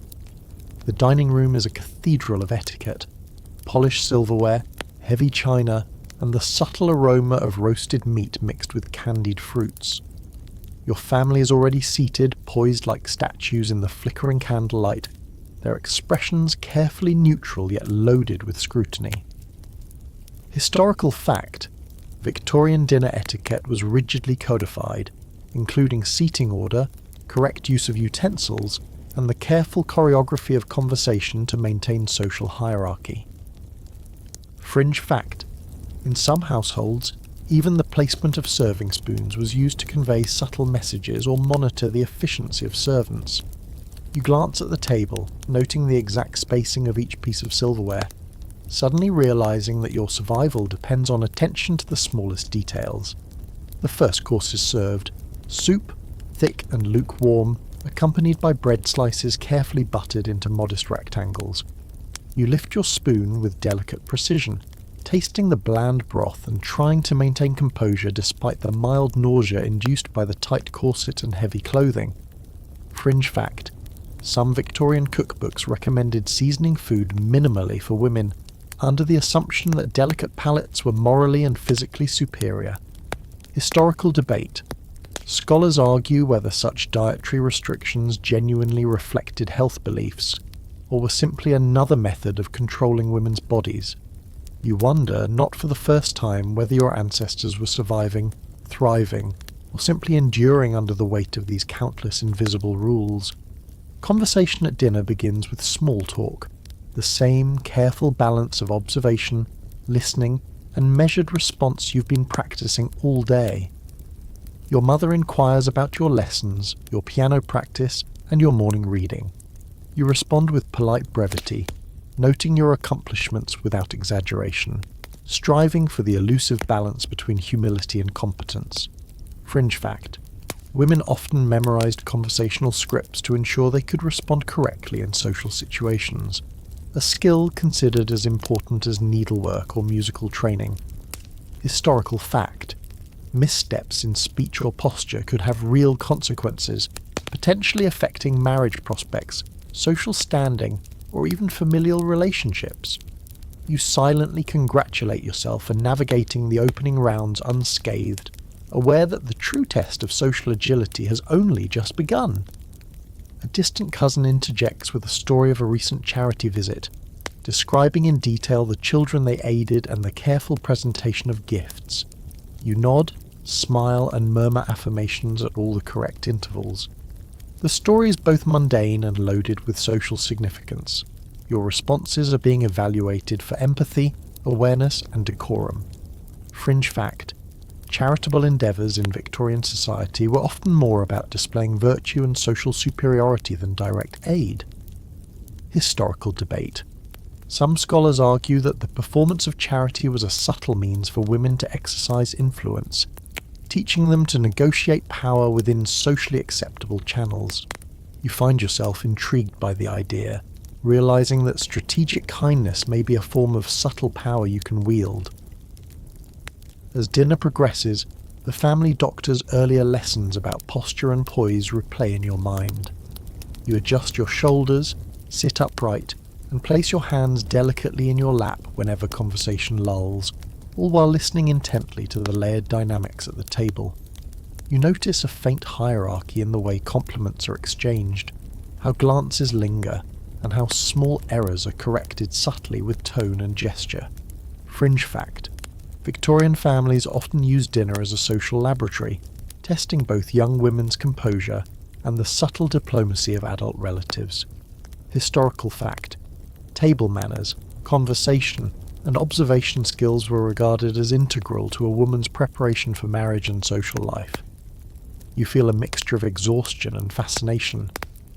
The dining room is a cathedral of etiquette: polished silverware, heavy china, and the subtle aroma of roasted meat mixed with candied fruits. Your family is already seated, poised like statues in the flickering candlelight, their expressions carefully neutral yet loaded with scrutiny. Historical fact: Victorian dinner etiquette was rigidly codified, including seating order, correct use of utensils, and the careful choreography of conversation to maintain social hierarchy. Fringe fact: in some households, even the placement of serving spoons was used to convey subtle messages or monitor the efficiency of servants. You glance at the table, noting the exact spacing of each piece of silverware, suddenly realising that your survival depends on attention to the smallest details. The first course is served: soup, thick and lukewarm, accompanied by bread slices carefully buttered into modest rectangles. You lift your spoon with delicate precision, tasting the bland broth and trying to maintain composure despite the mild nausea induced by the tight corset and heavy clothing. Fringe fact: some Victorian cookbooks recommended seasoning food minimally for women, under the assumption that delicate palates were morally and physically superior. Historical debate. Scholars argue whether such dietary restrictions genuinely reflected health beliefs, or were simply another method of controlling women's bodies. You wonder, not for the first time, whether your ancestors were surviving, thriving, or simply enduring under the weight of these countless invisible rules. Conversation at dinner begins with small talk. the same careful balance of observation, listening, and measured response you've been practicing all day. Your mother inquires about your lessons, your piano practice, and your morning reading. You respond with polite brevity, noting your accomplishments without exaggeration, striving for the elusive balance between humility and competence. Fringe fact: women often memorized conversational scripts to ensure they could respond correctly in social situations, a skill considered as important as needlework or musical training. Historical fact: missteps in speech or posture could have real consequences, potentially affecting marriage prospects, social standing, or even familial relationships. You silently congratulate yourself for navigating the opening rounds unscathed, aware that the true test of social agility has only just begun. A distant cousin interjects with a story of a recent charity visit, describing in detail the children they aided and the careful presentation of gifts. You nod, smile, and murmur affirmations at all the correct intervals. The story is both mundane and loaded with social significance. Your responses are being evaluated for empathy, awareness, and decorum. Fringe fact: charitable endeavours in Victorian society were often more about displaying virtue and social superiority than direct aid. Historical debate. Some scholars argue that the performance of charity was a subtle means for women to exercise influence, teaching them to negotiate power within socially acceptable channels. You find yourself intrigued by the idea, realizing that strategic kindness may be a form of subtle power you can wield. As dinner progresses, the family doctor's earlier lessons about posture and poise replay in your mind. You adjust your shoulders, sit upright, and place your hands delicately in your lap whenever conversation lulls, all while listening intently to the layered dynamics at the table. You notice a faint hierarchy in the way compliments are exchanged, how glances linger, and how small errors are corrected subtly with tone and gesture. Fringe fact: Victorian families often use dinner as a social laboratory, testing both young women's composure and the subtle diplomacy of adult relatives. Historical fact: table manners, conversation, and observation skills were regarded as integral to a woman's preparation for marriage and social life. You feel a mixture of exhaustion and fascination,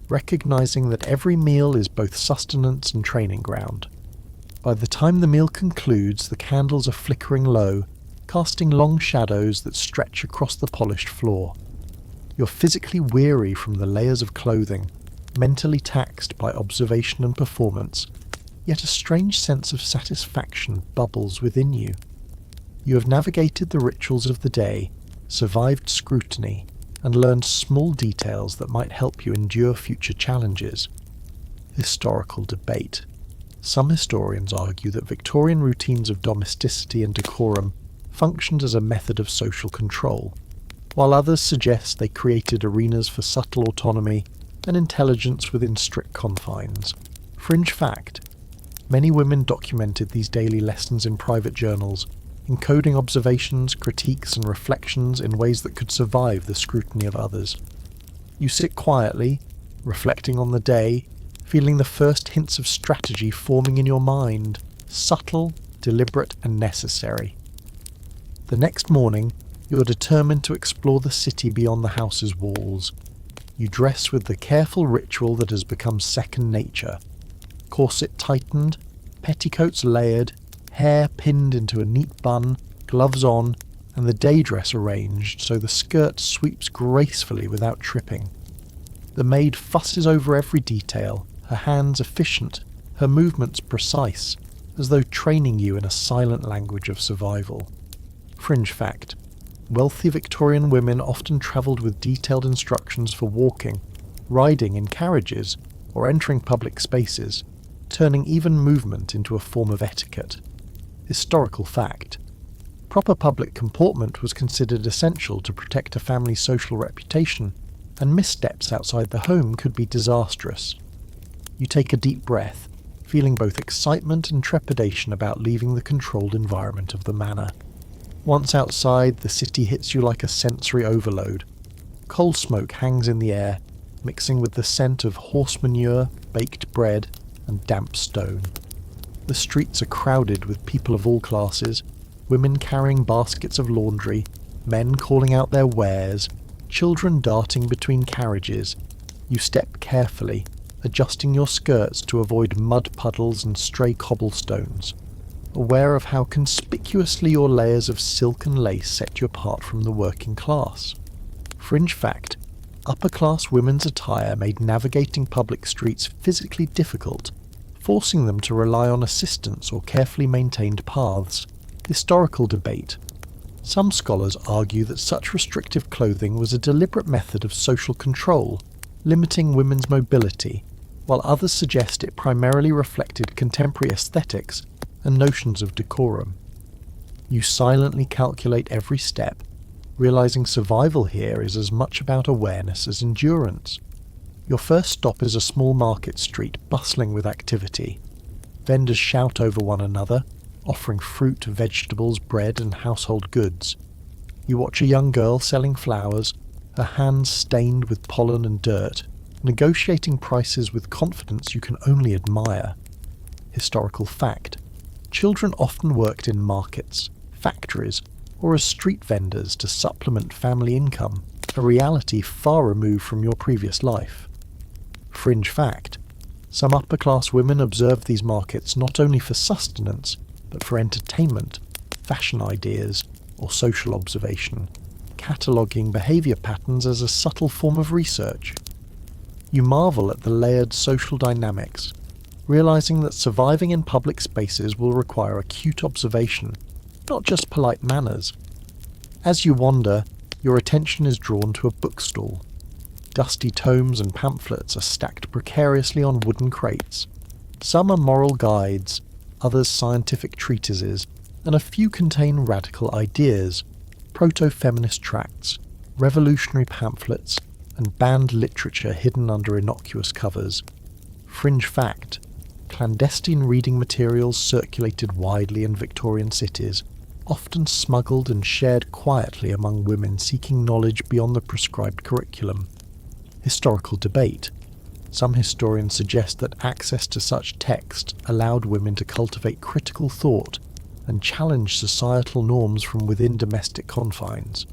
recognizing that every meal is both sustenance and training ground. By the time the meal concludes, the candles are flickering low, casting long shadows that stretch across the polished floor. You're physically weary from the layers of clothing, mentally taxed by observation and performance, yet a strange sense of satisfaction bubbles within you. You have navigated the rituals of the day, survived scrutiny, and learned small details that might help you endure future challenges. Historical debate. Some historians argue that Victorian routines of domesticity and decorum functioned as a method of social control, while others suggest they created arenas for subtle autonomy and intelligence within strict confines. Fringe fact: many women documented these daily lessons in private journals, encoding observations, critiques, and reflections in ways that could survive the scrutiny of others. You sit quietly, reflecting on the day, feeling the first hints of strategy forming in your mind, subtle, deliberate, and necessary. The next morning, you are determined to explore the city beyond the house's walls. You dress with the careful ritual that has become second nature. Corset tightened, petticoats layered, hair pinned into a neat bun, gloves on, and the day dress arranged so the skirt sweeps gracefully without tripping. The maid fusses over every detail, her hands efficient, her movements precise, as though training you in a silent language of survival. Fringe fact: wealthy Victorian women often travelled with detailed instructions for walking, riding in carriages, or entering public spaces, turning even movement into a form of etiquette. Historical fact: proper public comportment was considered essential to protect a family's social reputation, and missteps outside the home could be disastrous. You take a deep breath, feeling both excitement and trepidation about leaving the controlled environment of the manor. Once outside, the city hits you like a sensory overload. Coal smoke hangs in the air, mixing with the scent of horse manure, baked bread, and damp stone. The streets are crowded with people of all classes, women carrying baskets of laundry, men calling out their wares, children darting between carriages. You step carefully, adjusting your skirts to avoid mud puddles and stray cobblestones, aware of how conspicuously your layers of silk and lace set you apart from the working class. Fringe fact: upper-class women's attire made navigating public streets physically difficult, forcing them to rely on assistance or carefully maintained paths. Historical debate. Some scholars argue that such restrictive clothing was a deliberate method of social control, limiting women's mobility, while others suggest it primarily reflected contemporary aesthetics and notions of decorum. You silently calculate every step, realizing survival here is as much about awareness as endurance. Your first stop is a small market street bustling with activity. Vendors shout over one another, offering fruit, vegetables, bread and household goods. You watch a young girl selling flowers, her hands stained with pollen and dirt, negotiating prices with confidence you can only admire. Historical fact: children often worked in markets, factories, or as street vendors to supplement family income, a reality far removed from your previous life. Fringe fact: some upper-class women observed these markets not only for sustenance, but for entertainment, fashion ideas, or social observation, cataloguing behaviour patterns as a subtle form of research. You marvel at the layered social dynamics, realising that surviving in public spaces will require acute observation, not just polite manners. As you wander, your attention is drawn to a bookstall. Dusty tomes and pamphlets are stacked precariously on wooden crates. Some are moral guides, others scientific treatises, and a few contain radical ideas, proto-feminist tracts, revolutionary pamphlets, and banned literature hidden under innocuous covers. Fringe fact: clandestine reading materials circulated widely in Victorian cities, often smuggled and shared quietly among women seeking knowledge beyond the prescribed curriculum. Historical debate. Some historians suggest that access to such text allowed women to cultivate critical thought and challenge societal norms from within domestic confines.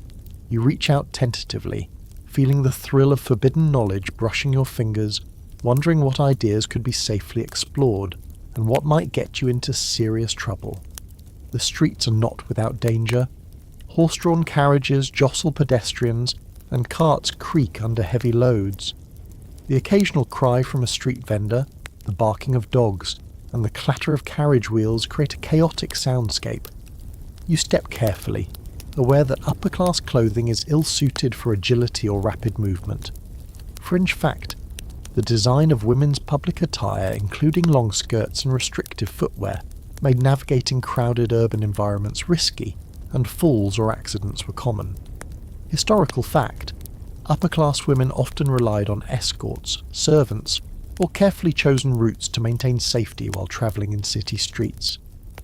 You reach out tentatively, feeling the thrill of forbidden knowledge brushing your fingers, wondering what ideas could be safely explored and what might get you into serious trouble. The streets are not without danger. Horse-drawn carriages jostle pedestrians, and carts creak under heavy loads. The occasional cry from a street vendor, the barking of dogs, and the clatter of carriage wheels create a chaotic soundscape. You step carefully, aware that upper-class clothing is ill-suited for agility or rapid movement. Fringe fact: the design of women's public attire, including long skirts and restrictive footwear, made navigating crowded urban environments risky, and falls or accidents were common. Historical fact: upper-class women often relied on escorts, servants, or carefully chosen routes to maintain safety while travelling in city streets.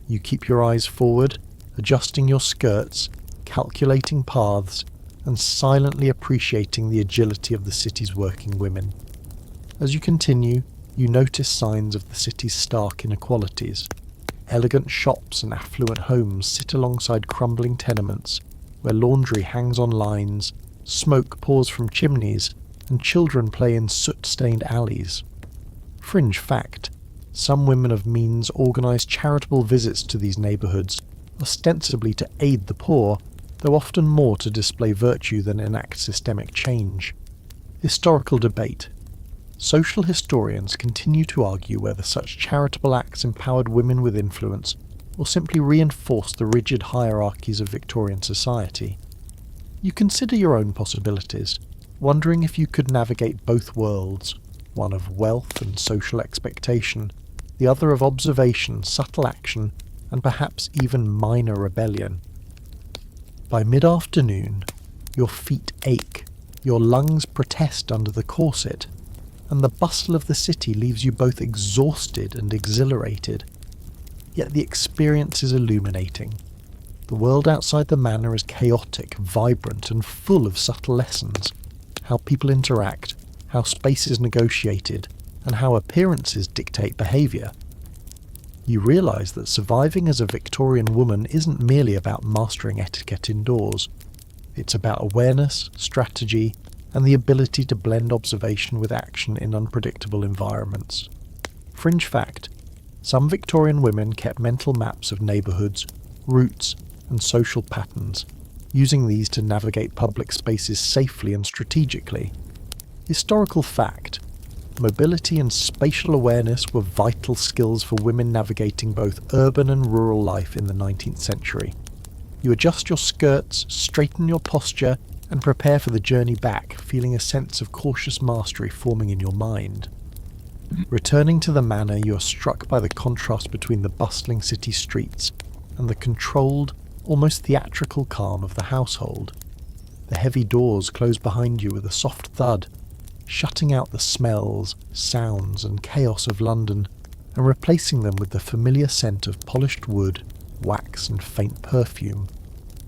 You keep your eyes forward, adjusting your skirts, calculating paths, and silently appreciating the agility of the city's working women. As you continue, you notice signs of the city's stark inequalities. Elegant shops and affluent homes sit alongside crumbling tenements, where laundry hangs on lines, smoke pours from chimneys, and children play in soot-stained alleys. Fringe fact: some women of means organise charitable visits to these neighbourhoods, ostensibly to aid the poor, though often more to display virtue than enact systemic change. Historical debate. Social historians continue to argue whether such charitable acts empowered women with influence, or simply reinforced the rigid hierarchies of Victorian society. You consider your own possibilities, wondering if you could navigate both worlds, one of wealth and social expectation, the other of observation, subtle action, and perhaps even minor rebellion. By mid-afternoon, your feet ache, your lungs protest under the corset, and the bustle of the city leaves you both exhausted and exhilarated. Yet the experience is illuminating. The world outside the manor is chaotic, vibrant, and full of subtle lessons. How people interact, how space is negotiated, and how appearances dictate behaviour. You realise that surviving as a Victorian woman isn't merely about mastering etiquette indoors. It's about awareness, strategy, and the ability to blend observation with action in unpredictable environments. Fringe fact: some Victorian women kept mental maps of neighbourhoods, routes, and social patterns, using these to navigate public spaces safely and strategically. Historical fact: mobility and spatial awareness were vital skills for women navigating both urban and rural life in the 19th century. You adjust your skirts, straighten your posture, and prepare for the journey back, feeling a sense of cautious mastery forming in your mind. Returning to the manor, you are struck by the contrast between the bustling city streets and the controlled, almost theatrical calm of the household. The heavy doors close behind you with a soft thud, shutting out the smells, sounds, and chaos of London, and replacing them with the familiar scent of polished wood, wax, and faint perfume.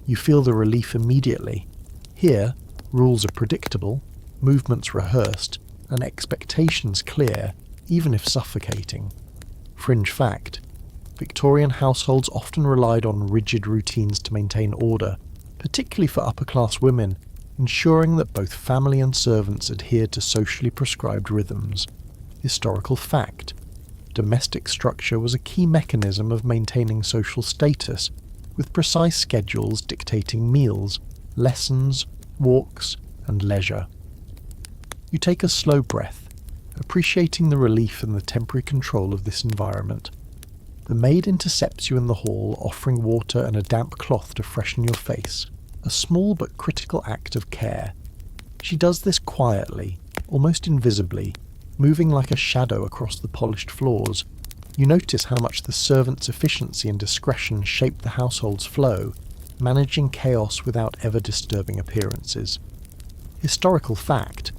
You feel the relief immediately. Here, rules are predictable, movements rehearsed, and expectations clear, even if suffocating. Fringe fact: Victorian households often relied on rigid routines to maintain order, particularly for upper-class women, ensuring that both family and servants adhered to socially prescribed rhythms. Historical fact: domestic structure was a key mechanism of maintaining social status, with precise schedules dictating meals, lessons, walks, and leisure. You take a slow breath, appreciating the relief and the temporary control of this environment. The maid intercepts you in the hall, offering water and a damp cloth to freshen your face, a small but critical act of care. She does this quietly, almost invisibly, moving like a shadow across the polished floors. You notice how much the servant's efficiency and discretion shape the household's flow, managing chaos without ever disturbing appearances. Historical fact: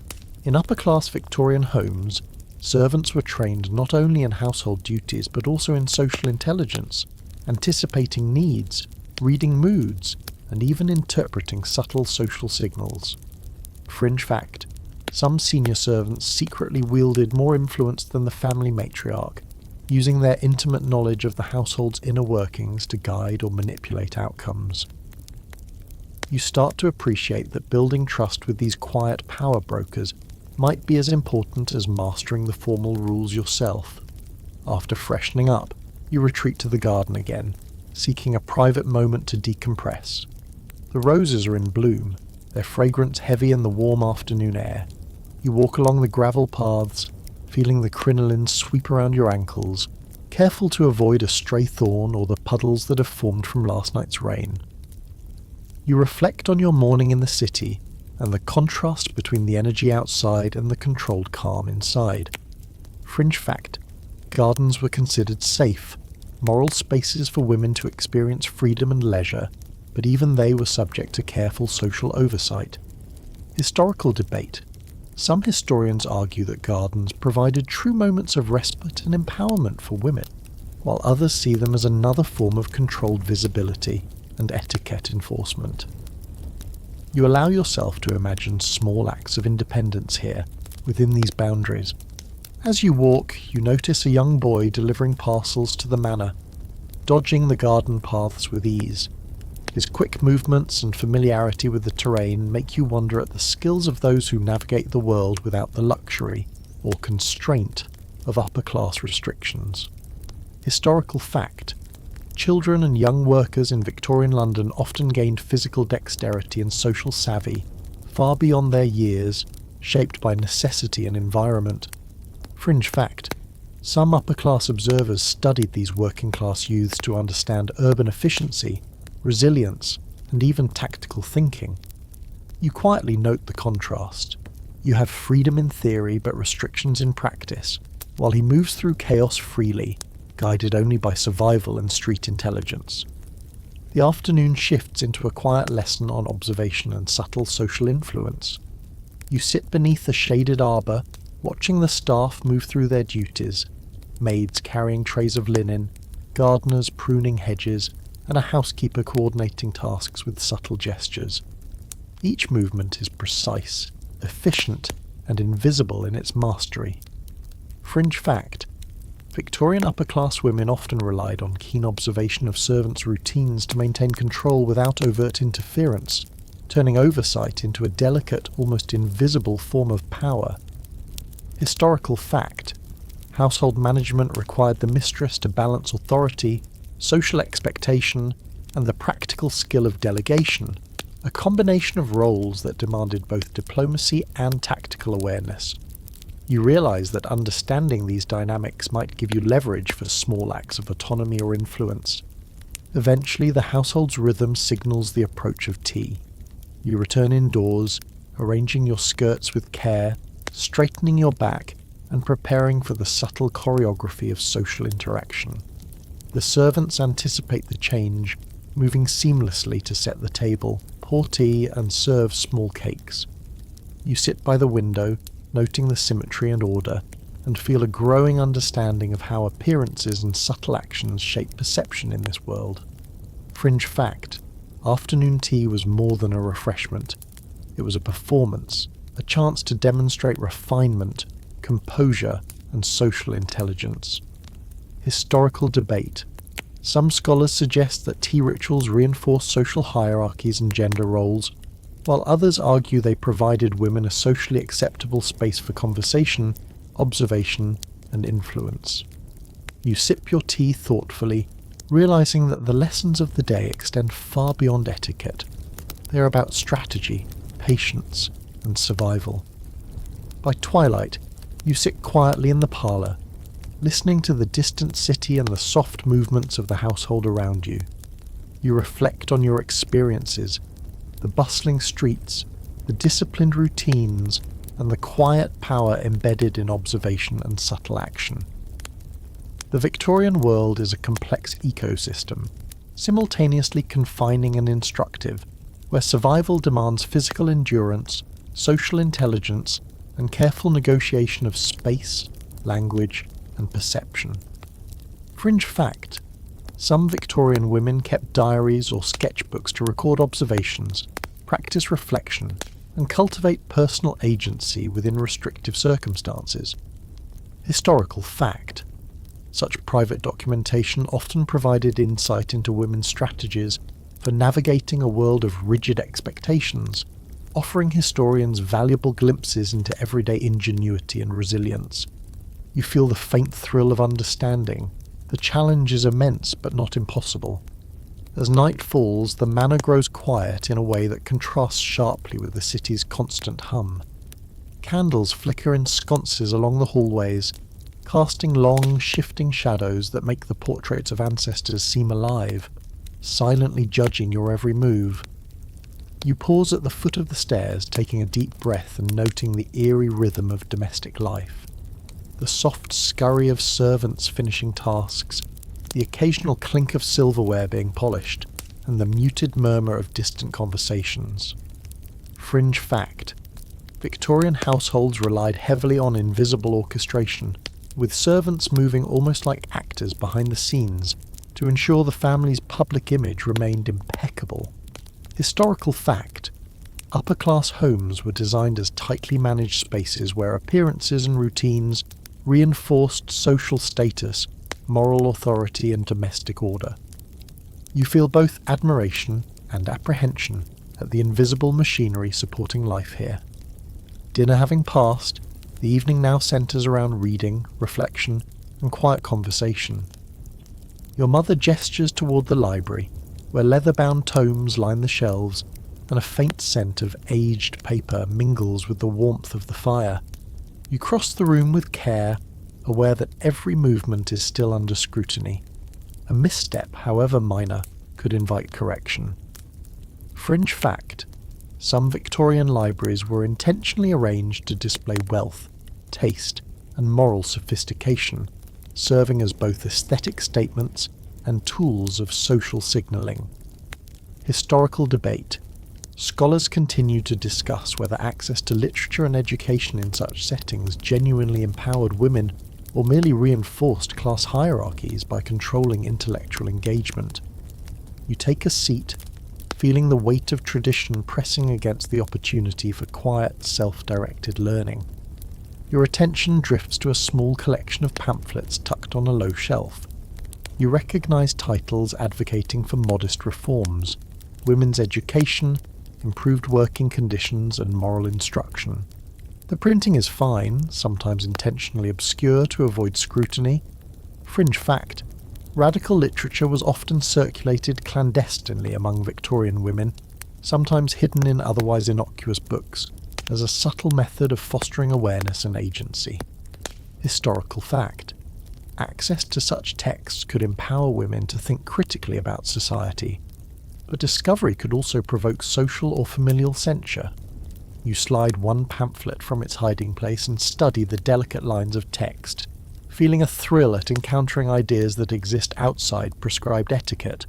in upper-class Victorian homes, servants were trained not only in household duties but also in social intelligence, anticipating needs, reading moods, and even interpreting subtle social signals. Fringe fact: some senior servants secretly wielded more influence than the family matriarch, using their intimate knowledge of the household's inner workings to guide or manipulate outcomes. You start to appreciate that building trust with these quiet power brokers might be as important as mastering the formal rules yourself. After freshening up, you retreat to the garden again, seeking a private moment to decompress. The roses are in bloom, their fragrance heavy in the warm afternoon air. You walk along the gravel paths, feeling the crinolines sweep around your ankles, careful to avoid a stray thorn or the puddles that have formed from last night's rain. You reflect on your morning in the city and the contrast between the energy outside and the controlled calm inside. Fringe fact: gardens were considered safe, moral spaces for women to experience freedom and leisure, but even they were subject to careful social oversight. Historical debate: some historians argue that gardens provided true moments of respite and empowerment for women, while others see them as another form of controlled visibility and etiquette enforcement. You allow yourself to imagine small acts of independence here, within these boundaries. As you walk, you notice a young boy delivering parcels to the manor, dodging the garden paths with ease. His quick movements and familiarity with the terrain make you wonder at the skills of those who navigate the world without the luxury or constraint of upper-class restrictions. Historical fact: children and young workers in Victorian London often gained physical dexterity and social savvy far beyond their years, shaped by necessity and environment. Fringe fact: some upper-class observers studied these working-class youths to understand urban efficiency, resilience, and even tactical thinking. You quietly note the contrast. You have freedom in theory but restrictions in practice, while he moves through chaos freely, guided only by survival and street intelligence. The afternoon shifts into a quiet lesson on observation and subtle social influence. You sit beneath a shaded arbour, watching the staff move through their duties, maids carrying trays of linen, gardeners pruning hedges, and a housekeeper coordinating tasks with subtle gestures. Each movement is precise, efficient, and invisible in its mastery. Fringe fact: Victorian upper-class women often relied on keen observation of servants' routines to maintain control without overt interference, turning oversight into a delicate, almost invisible form of power. Historical fact: household management required the mistress to balance authority, social expectation, and the practical skill of delegation, a combination of roles that demanded both diplomacy and tactical awareness. You realise that understanding these dynamics might give you leverage for small acts of autonomy or influence. Eventually, the household's rhythm signals the approach of tea. You return indoors, arranging your skirts with care, straightening your back, and preparing for the subtle choreography of social interaction. The servants anticipate the change, moving seamlessly to set the table, pour tea, and serve small cakes. You sit by the window, noting the symmetry and order, and feel a growing understanding of how appearances and subtle actions shape perception in this world. Fringe fact: afternoon tea was more than a refreshment. It was a performance, a chance to demonstrate refinement, composure, and social intelligence. Historical debate: some scholars suggest that tea rituals reinforce social hierarchies and gender roles, while others argue they provided women a socially acceptable space for conversation, observation, and influence. You sip your tea thoughtfully, realizing that the lessons of the day extend far beyond etiquette. They are about strategy, patience, and survival. By twilight, you sit quietly in the parlour, listening to the distant city and the soft movements of the household around you. You reflect on your experiences, the bustling streets, the disciplined routines, and the quiet power embedded in observation and subtle action. The Victorian world is a complex ecosystem, simultaneously confining and instructive, where survival demands physical endurance, social intelligence, and careful negotiation of space, language, and perception. Fringe fact: some Victorian women kept diaries or sketchbooks to record observations, practice reflection, and cultivate personal agency within restrictive circumstances. Historical fact: such private documentation often provided insight into women's strategies for navigating a world of rigid expectations, offering historians valuable glimpses into everyday ingenuity and resilience. You feel the faint thrill of understanding. The challenge is immense but not impossible. As night falls, the manor grows quiet in a way that contrasts sharply with the city's constant hum. Candles flicker in sconces along the hallways, casting long, shifting shadows that make the portraits of ancestors seem alive, silently judging your every move. You pause at the foot of the stairs, taking a deep breath and noting the eerie rhythm of domestic life. The soft scurry of servants finishing tasks, the occasional clink of silverware being polished, and the muted murmur of distant conversations. Fringe fact: Victorian households relied heavily on invisible orchestration, with servants moving almost like actors behind the scenes to ensure the family's public image remained impeccable. Historical fact: upper-class homes were designed as tightly managed spaces where appearances and routines reinforced social status, moral authority, and domestic order. You feel both admiration and apprehension at the invisible machinery supporting life here. Dinner having passed, the evening now centres around reading, reflection, and quiet conversation. Your mother gestures toward the library, where leather-bound tomes line the shelves, and a faint scent of aged paper mingles with the warmth of the fire. You cross the room with care, aware that every movement is still under scrutiny. A misstep, however minor, could invite correction. Fringe fact: some Victorian libraries were intentionally arranged to display wealth, taste, and moral sophistication, serving as both aesthetic statements and tools of social signalling. Historical debate: scholars continue to discuss whether access to literature and education in such settings genuinely empowered women or merely reinforced class hierarchies by controlling intellectual engagement. You take a seat, feeling the weight of tradition pressing against the opportunity for quiet, self-directed learning. Your attention drifts to a small collection of pamphlets tucked on a low shelf. You recognise titles advocating for modest reforms, women's education, improved working conditions and moral instruction. The printing is fine, sometimes intentionally obscure to avoid scrutiny. Fringe fact: radical literature was often circulated clandestinely among Victorian women, sometimes hidden in otherwise innocuous books, as a subtle method of fostering awareness and agency. Historical fact: access to such texts could empower women to think critically about society, but discovery could also provoke social or familial censure. You slide one pamphlet from its hiding place and study the delicate lines of text, feeling a thrill at encountering ideas that exist outside prescribed etiquette.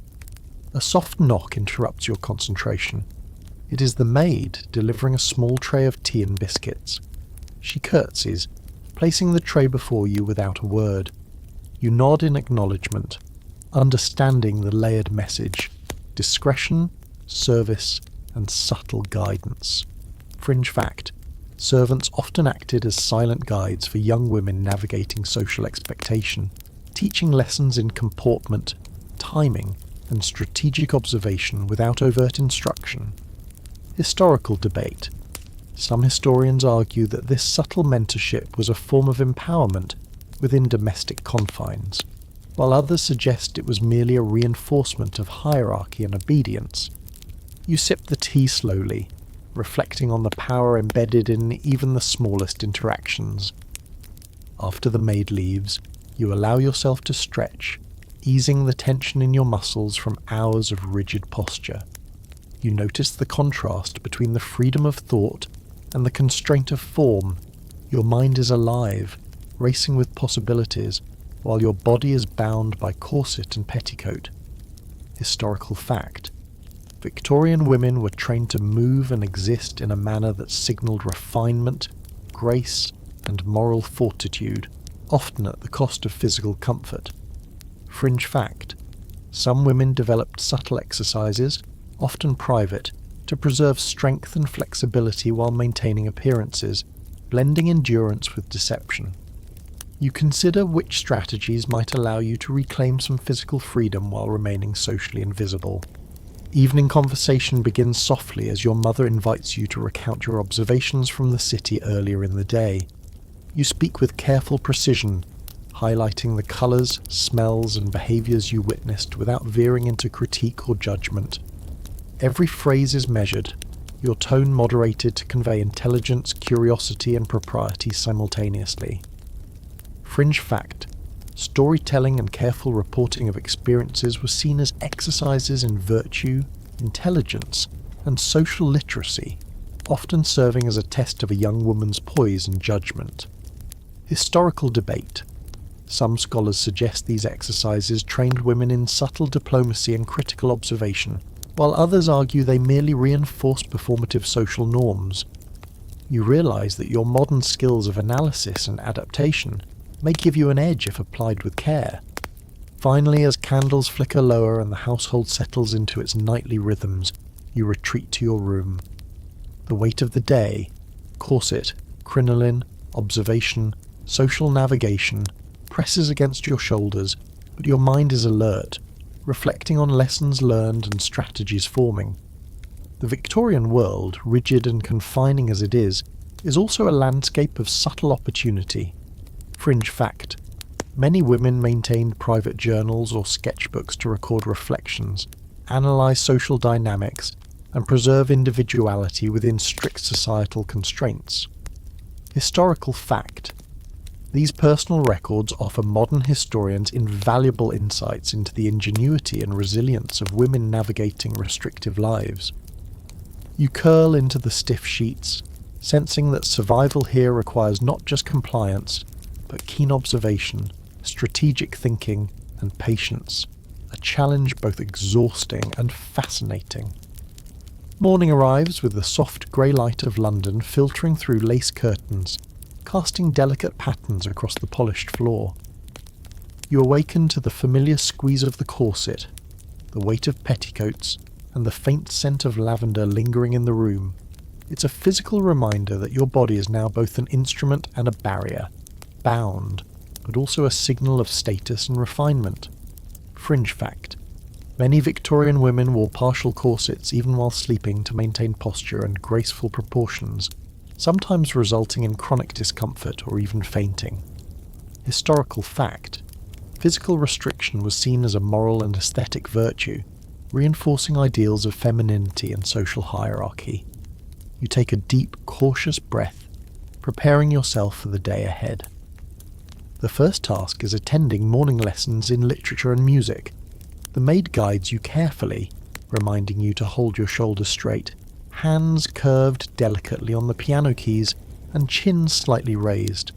A soft knock interrupts your concentration. It is the maid delivering a small tray of tea and biscuits. She curtsies, placing the tray before you without a word. You nod in acknowledgement, understanding the layered message: discretion, service, and subtle guidance. Fringe fact: servants often acted as silent guides for young women navigating social expectation, teaching lessons in comportment, timing, and strategic observation without overt instruction. Historical debate. Some historians argue that this subtle mentorship was a form of empowerment within domestic confines, while others suggest it was merely a reinforcement of hierarchy and obedience. You sip the tea slowly, reflecting on the power embedded in even the smallest interactions. After the maid leaves, you allow yourself to stretch, easing the tension in your muscles from hours of rigid posture. You notice the contrast between the freedom of thought and the constraint of form. Your mind is alive, racing with possibilities, while your body is bound by corset and petticoat. Historical fact: Victorian women were trained to move and exist in a manner that signalled refinement, grace, and moral fortitude, often at the cost of physical comfort. Fringe fact: some women developed subtle exercises, often private, to preserve strength and flexibility while maintaining appearances, blending endurance with deception. You consider which strategies might allow you to reclaim some physical freedom while remaining socially invisible. Evening conversation begins softly as your mother invites you to recount your observations from the city earlier in the day. You speak with careful precision, highlighting the colours, smells, and behaviours you witnessed without veering into critique or judgment. Every phrase is measured, your tone moderated to convey intelligence, curiosity, and propriety simultaneously. Fringe fact: storytelling and careful reporting of experiences were seen as exercises in virtue, intelligence, and social literacy, often serving as a test of a young woman's poise and judgment. Historical debate. Some scholars suggest these exercises trained women in subtle diplomacy and critical observation, while others argue they merely reinforced performative social norms. You realise that your modern skills of analysis and adaptation may give you an edge if applied with care. Finally, as candles flicker lower and the household settles into its nightly rhythms, you retreat to your room. The weight of the day, corset, crinoline, observation, social navigation, presses against your shoulders, but your mind is alert, reflecting on lessons learned and strategies forming. The Victorian world, rigid and confining as it is also a landscape of subtle opportunity. Fringe fact: many women maintained private journals or sketchbooks to record reflections, analyse social dynamics, and preserve individuality within strict societal constraints. Historical fact: these personal records offer modern historians invaluable insights into the ingenuity and resilience of women navigating restrictive lives. You curl into the stiff sheets, sensing that survival here requires not just compliance, but keen observation, strategic thinking, and patience, a challenge both exhausting and fascinating. Morning arrives with the soft grey light of London filtering through lace curtains, casting delicate patterns across the polished floor. You awaken to the familiar squeeze of the corset, the weight of petticoats, and the faint scent of lavender lingering in the room. It's a physical reminder that your body is now both an instrument and a barrier, bound, but also a signal of status and refinement. Fringe fact: many Victorian women wore partial corsets even while sleeping to maintain posture and graceful proportions, sometimes resulting in chronic discomfort or even fainting. Historical fact: physical restriction was seen as a moral and aesthetic virtue, reinforcing ideals of femininity and social hierarchy. You take a deep, cautious breath, preparing yourself for the day ahead. The first task is attending morning lessons in literature and music. The maid guides you carefully, reminding you to hold your shoulders straight, hands curved delicately on the piano keys, and chin slightly raised.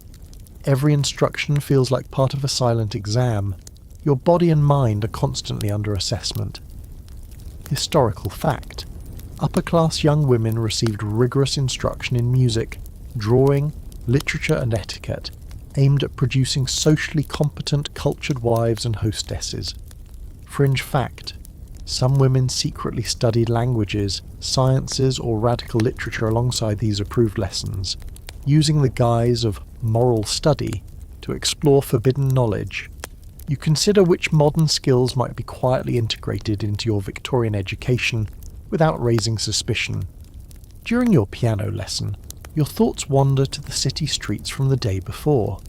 Every instruction feels like part of a silent exam. Your body and mind are constantly under assessment. Historical fact: upper-class young women received rigorous instruction in music, drawing, literature and etiquette, aimed at producing socially competent, cultured wives and hostesses. Fringe fact: some women secretly studied languages, sciences or radical literature alongside these approved lessons, using the guise of moral study to explore forbidden knowledge. You consider which modern skills might be quietly integrated into your Victorian education without raising suspicion. During your piano lesson, your thoughts wander to the city streets from the day before.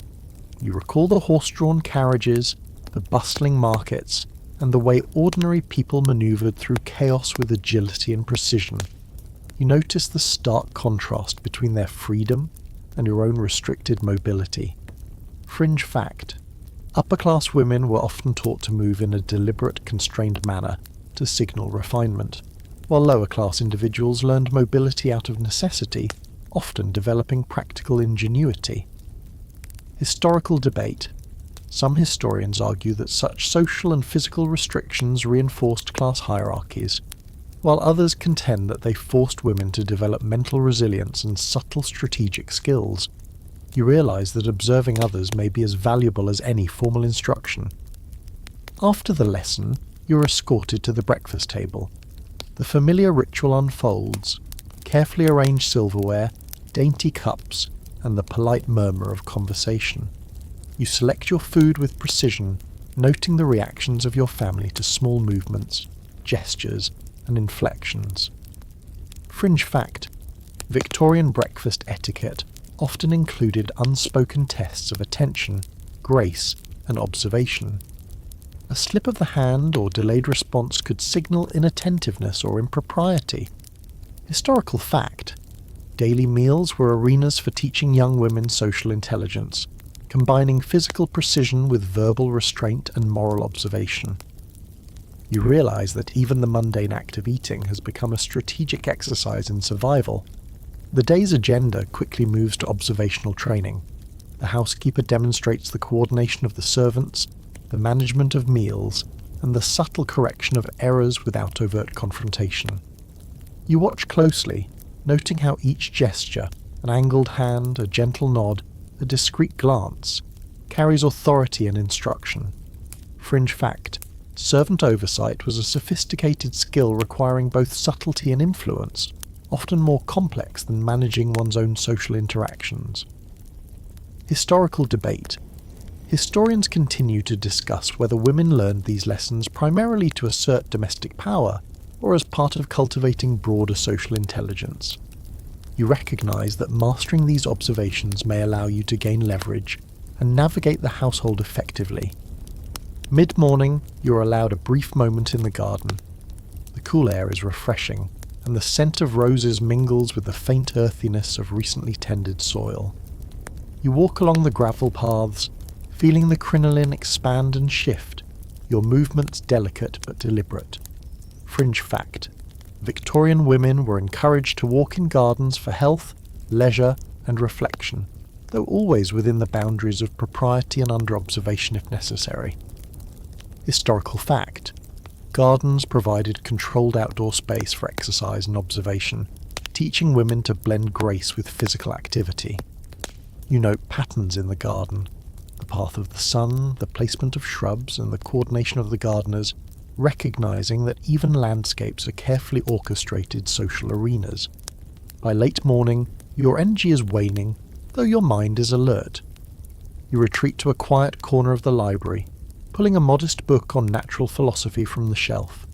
You recall the horse-drawn carriages, the bustling markets, and the way ordinary people manoeuvred through chaos with agility and precision. You notice the stark contrast between their freedom and your own restricted mobility. Fringe fact: upper-class women were often taught to move in a deliberate, constrained manner to signal refinement, while lower-class individuals learned mobility out of necessity, often developing practical ingenuity. Historical debate: some historians argue that such social and physical restrictions reinforced class hierarchies, while others contend that they forced women to develop mental resilience and subtle strategic skills. You realise that observing others may be as valuable as any formal instruction. After the lesson, you're escorted to the breakfast table. The familiar ritual unfolds: carefully arranged silverware, dainty cups, and the polite murmur of conversation. You select your food with precision, noting the reactions of your family to small movements, gestures, and inflections. Fringe fact: Victorian breakfast etiquette often included unspoken tests of attention, grace, and observation. A slip of the hand or delayed response could signal inattentiveness or impropriety. Historical fact: daily meals were arenas for teaching young women social intelligence, combining physical precision with verbal restraint and moral observation. You realise that even the mundane act of eating has become a strategic exercise in survival. The day's agenda quickly moves to observational training. The housekeeper demonstrates the coordination of the servants, the management of meals, and the subtle correction of errors without overt confrontation. You watch closely, noting how each gesture, an angled hand, a gentle nod, a discreet glance, carries authority and instruction. Fringe fact: servant oversight was a sophisticated skill requiring both subtlety and influence, often more complex than managing one's own social interactions. Historical debate: historians continue to discuss whether women learned these lessons primarily to assert domestic power or as part of cultivating broader social intelligence. You recognise that mastering these observations may allow you to gain leverage and navigate the household effectively. Mid-morning, you're allowed a brief moment in the garden. The cool air is refreshing, and the scent of roses mingles with the faint earthiness of recently tended soil. You walk along the gravel paths, feeling the crinoline expand and shift, your movements delicate but deliberate. Fringe fact: Victorian women were encouraged to walk in gardens for health, leisure, and reflection, though always within the boundaries of propriety and under observation if necessary. Historical fact: gardens provided controlled outdoor space for exercise and observation, teaching women to blend grace with physical activity. You note patterns in the garden, the path of the sun, the placement of shrubs, and the coordination of the gardeners, recognizing that even landscapes are carefully orchestrated social arenas. By late morning, your energy is waning, though your mind is alert. You retreat to a quiet corner of the library, pulling a modest book on natural philosophy from the shelf.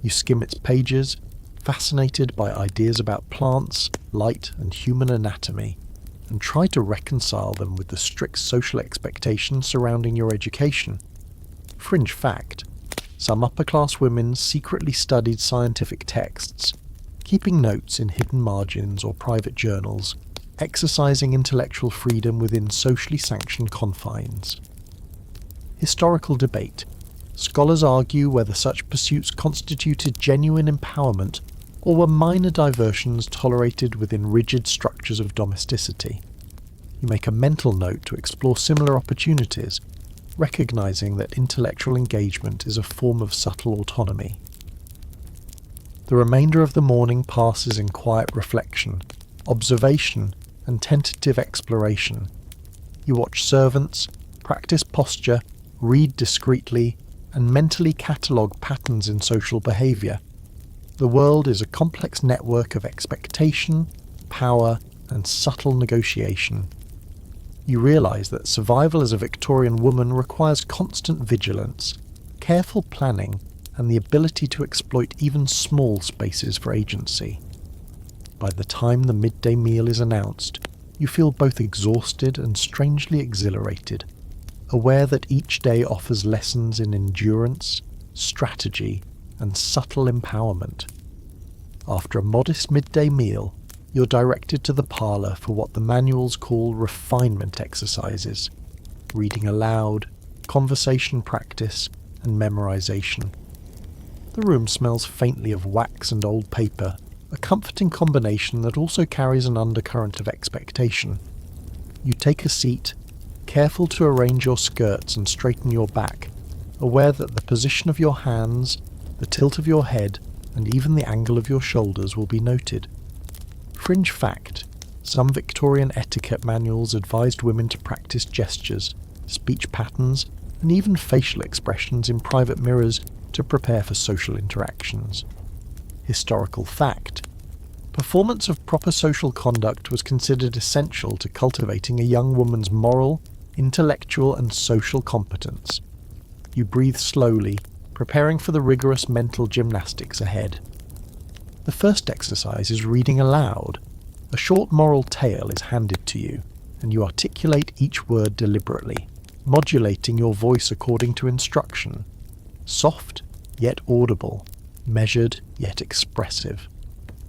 You skim its pages, fascinated by ideas about plants, light, and human anatomy, and try to reconcile them with the strict social expectations surrounding your education. Fringe fact: some upper-class women secretly studied scientific texts, keeping notes in hidden margins or private journals, exercising intellectual freedom within socially sanctioned confines. Historical debate. Scholars argue whether such pursuits constituted genuine empowerment or were minor diversions tolerated within rigid structures of domesticity. You make a mental note to explore similar opportunities, recognizing that intellectual engagement is a form of subtle autonomy. The remainder of the morning passes in quiet reflection, observation, and tentative exploration. You watch servants, practice posture, read discreetly, and mentally catalogue patterns in social behaviour. The world is a complex network of expectation, power, and subtle negotiation. You realise that survival as a Victorian woman requires constant vigilance, careful planning, and the ability to exploit even small spaces for agency. By the time the midday meal is announced, you feel both exhausted and strangely exhilarated, aware that each day offers lessons in endurance, strategy, and subtle empowerment. After a modest midday meal, you're directed to the parlour for what the manuals call refinement exercises: reading aloud, conversation practice, and memorisation. The room smells faintly of wax and old paper, a comforting combination that also carries an undercurrent of expectation. You take a seat, careful to arrange your skirts and straighten your back, aware that the position of your hands, the tilt of your head, and even the angle of your shoulders will be noted. Fringe fact: some Victorian etiquette manuals advised women to practice gestures, speech patterns, and even facial expressions in private mirrors to prepare for social interactions. Historical fact: performance of proper social conduct was considered essential to cultivating a young woman's moral, intellectual, and social competence. You breathe slowly, preparing for the rigorous mental gymnastics ahead. The first exercise is reading aloud. A short moral tale is handed to you, and you articulate each word deliberately, modulating your voice according to instruction. Soft, yet audible, measured, yet expressive.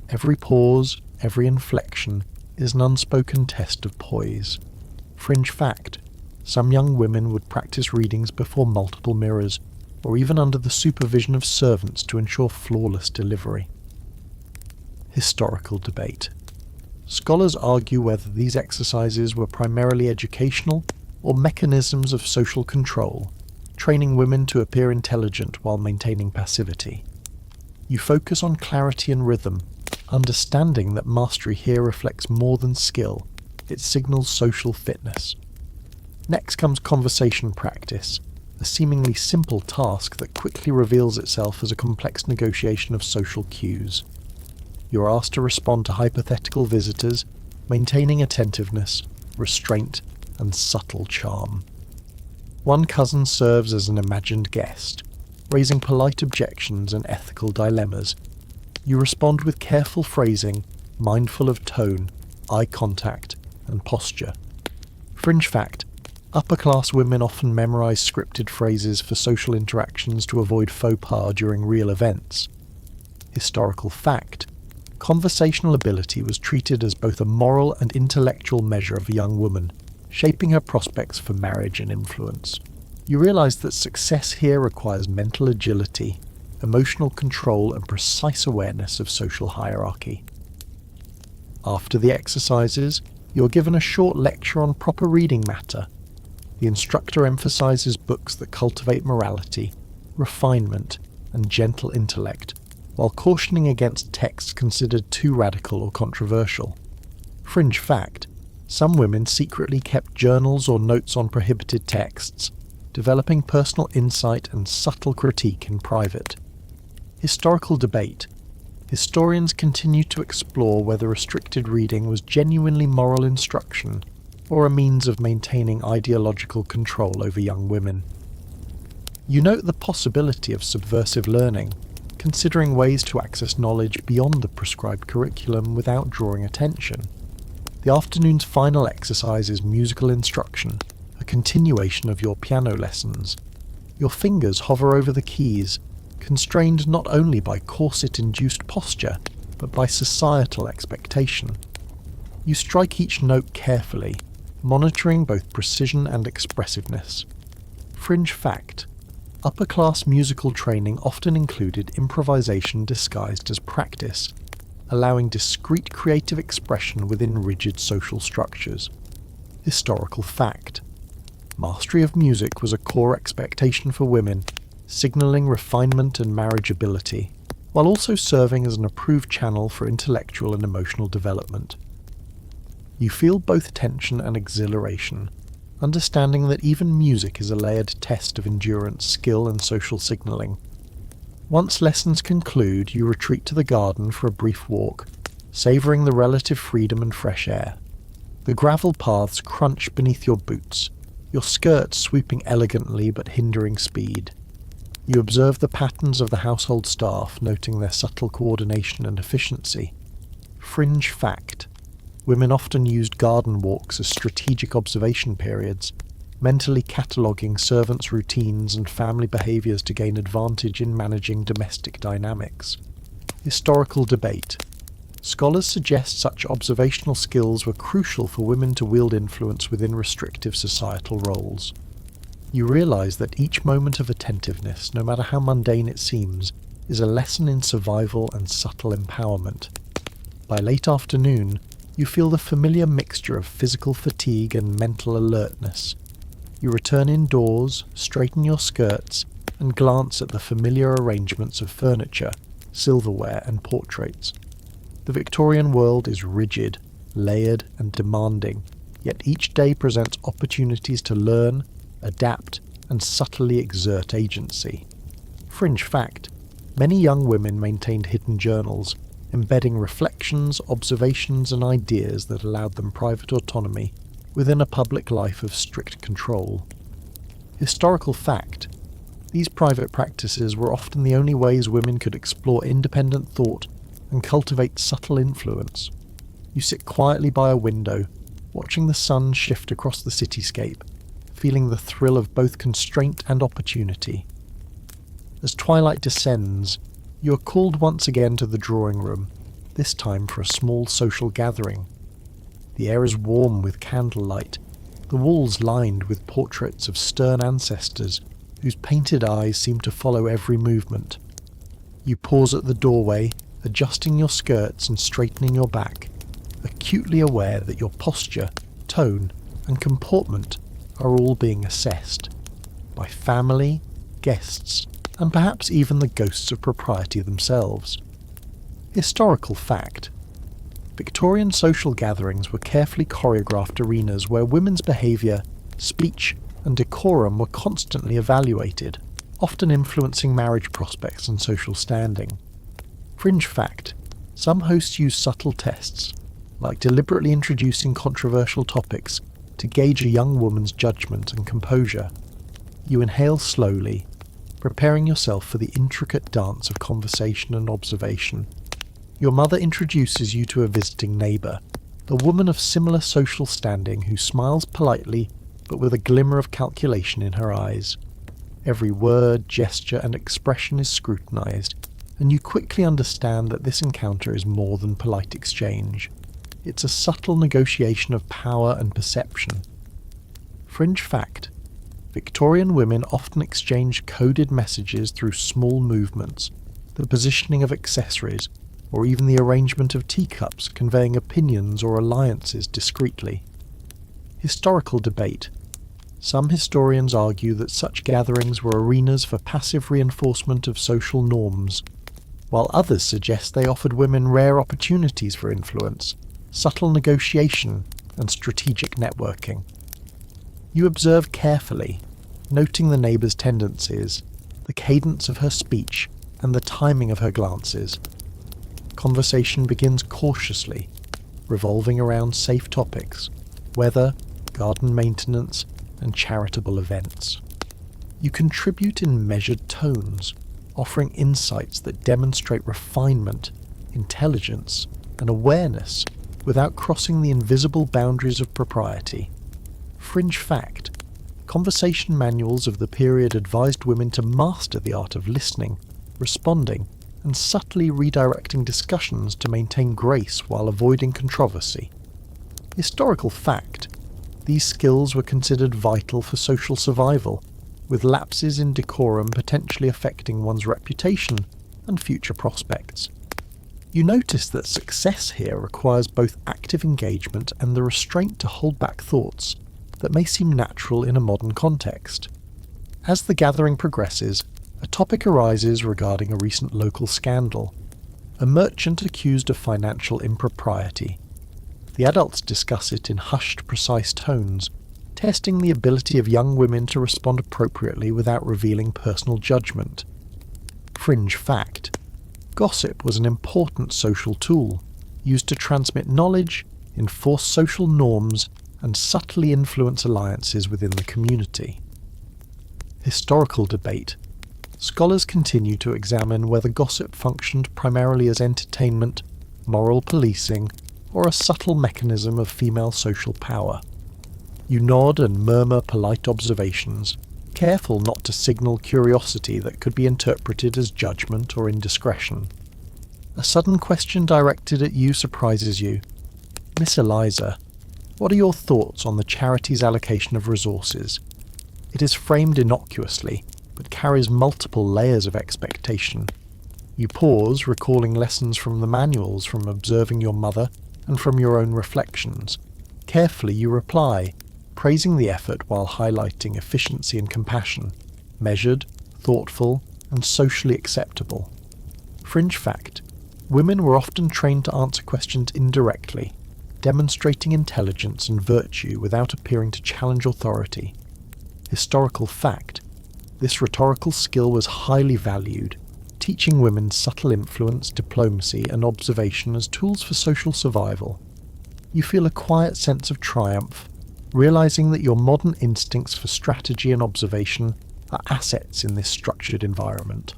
Every pause, every inflection is an unspoken test of poise. Fringe fact: some young women would practice readings before multiple mirrors, or even under the supervision of servants to ensure flawless delivery. Historical debate. Scholars argue whether these exercises were primarily educational or mechanisms of social control, training women to appear intelligent while maintaining passivity. You focus on clarity and rhythm, understanding that mastery here reflects more than skill, it signals social fitness. Next comes conversation practice, a seemingly simple task that quickly reveals itself as a complex negotiation of social cues. You are asked to respond to hypothetical visitors, maintaining attentiveness, restraint, and subtle charm. One cousin serves as an imagined guest, raising polite objections and ethical dilemmas. You respond with careful phrasing, mindful of tone, eye contact, and posture. Fringe fact: upper-class women often memorize scripted phrases for social interactions to avoid faux pas during real events. Historical fact: conversational ability was treated as both a moral and intellectual measure of a young woman, shaping her prospects for marriage and influence. You realize that success here requires mental agility, emotional control, and precise awareness of social hierarchy. After the exercises, you are given a short lecture on proper reading matter. The instructor emphasizes books that cultivate morality, refinement, and gentle intellect, while cautioning against texts considered too radical or controversial. Fringe fact: some women secretly kept journals or notes on prohibited texts, developing personal insight and subtle critique in private. Historical debate. Historians continue to explore whether restricted reading was genuinely moral instruction or a means of maintaining ideological control over young women. You note the possibility of subversive learning, considering ways to access knowledge beyond the prescribed curriculum without drawing attention. The afternoon's final exercise is musical instruction, a continuation of your piano lessons. Your fingers hover over the keys, constrained not only by corset-induced posture, but by societal expectation. You strike each note carefully, monitoring both precision and expressiveness. Fringe fact: upper-class musical training often included improvisation disguised as practice, allowing discrete creative expression within rigid social structures. Historical fact: mastery of music was a core expectation for women, signalling refinement and marriageability, while also serving as an approved channel for intellectual and emotional development. You feel both tension and exhilaration, understanding that even music is a layered test of endurance, skill, and social signalling. Once lessons conclude, you retreat to the garden for a brief walk, savouring the relative freedom and fresh air. The gravel paths crunch beneath your boots, your skirts sweeping elegantly but hindering speed. You observe the patterns of the household staff, noting their subtle coordination and efficiency. Fringe fact: women often used garden walks as strategic observation periods, mentally cataloguing servants' routines and family behaviours to gain advantage in managing domestic dynamics. Historical debate: scholars suggest such observational skills were crucial for women to wield influence within restrictive societal roles. You realise that each moment of attentiveness, no matter how mundane it seems, is a lesson in survival and subtle empowerment. By late afternoon, you feel the familiar mixture of physical fatigue and mental alertness. You return indoors, straighten your skirts, and glance at the familiar arrangements of furniture, silverware, and portraits. The Victorian world is rigid, layered, and demanding, yet each day presents opportunities to learn, adapt, and subtly exert agency. Fringe fact: many young women maintained hidden journals, embedding reflections, observations, and ideas that allowed them private autonomy within a public life of strict control. Historical fact: these private practices were often the only ways women could explore independent thought and cultivate subtle influence. You sit quietly by a window, watching the sun shift across the cityscape, feeling the thrill of both constraint and opportunity. As twilight descends, you are called once again to the drawing room, this time for a small social gathering. The air is warm with candlelight, the walls lined with portraits of stern ancestors whose painted eyes seem to follow every movement. You pause at the doorway, adjusting your skirts and straightening your back, acutely aware that your posture, tone, and comportment are all being assessed by family, guests, and perhaps even the ghosts of propriety themselves. Historical fact: Victorian social gatherings were carefully choreographed arenas where women's behaviour, speech, and decorum were constantly evaluated, often influencing marriage prospects and social standing. Fringe fact: some hosts use subtle tests, like deliberately introducing controversial topics to gauge a young woman's judgment and composure. You inhale slowly, preparing yourself for the intricate dance of conversation and observation. Your mother introduces you to a visiting neighbour, a woman of similar social standing who smiles politely but with a glimmer of calculation in her eyes. Every word, gesture, and expression is scrutinised, and you quickly understand that this encounter is more than polite exchange. It's a subtle negotiation of power and perception. Fringe fact: Victorian women often exchanged coded messages through small movements, the positioning of accessories, or even the arrangement of teacups conveying opinions or alliances discreetly. Historical debate: some historians argue that such gatherings were arenas for passive reinforcement of social norms, while others suggest they offered women rare opportunities for influence, subtle negotiation, and strategic networking. You observe carefully, noting the neighbour's tendencies, the cadence of her speech, and the timing of her glances. conversation begins cautiously, revolving around safe topics, weather, garden maintenance, and charitable events. You contribute in measured tones, offering insights that demonstrate refinement, intelligence, and awareness without crossing the invisible boundaries of propriety. Fringe fact: conversation manuals of the period advised women to master the art of listening, responding, and subtly redirecting discussions to maintain grace while avoiding controversy. Historical fact: these skills were considered vital for social survival, with lapses in decorum potentially affecting one's reputation and future prospects. You notice that success here requires both active engagement and the restraint to hold back thoughts that may seem natural in a modern context. As the gathering progresses, a topic arises regarding a recent local scandal. A merchant accused of financial impropriety. The adults discuss it in hushed, precise tones, testing the ability of young women to respond appropriately without revealing personal judgment. Fringe fact: gossip was an important social tool, used to transmit knowledge, enforce social norms, and subtly influence alliances within the community. Historical debate: scholars continue to examine whether gossip functioned primarily as entertainment, moral policing, or a subtle mechanism of female social power. You nod and murmur polite observations, careful not to signal curiosity that could be interpreted as judgment or indiscretion. A sudden question directed at you surprises you. Miss Eliza, what are your thoughts on the charity's allocation of resources? It is framed innocuously, but carries multiple layers of expectation. You pause, recalling lessons from the manuals, from observing your mother, and from your own reflections. Carefully you reply, praising the effort while highlighting efficiency and compassion, measured, thoughtful, and socially acceptable. Fringe fact: women were often trained to answer questions indirectly, demonstrating intelligence and virtue without appearing to challenge authority. Historical fact: this rhetorical skill was highly valued, teaching women subtle influence, diplomacy, and observation as tools for social survival. You feel a quiet sense of triumph, realizing that your modern instincts for strategy and observation are assets in this structured environment.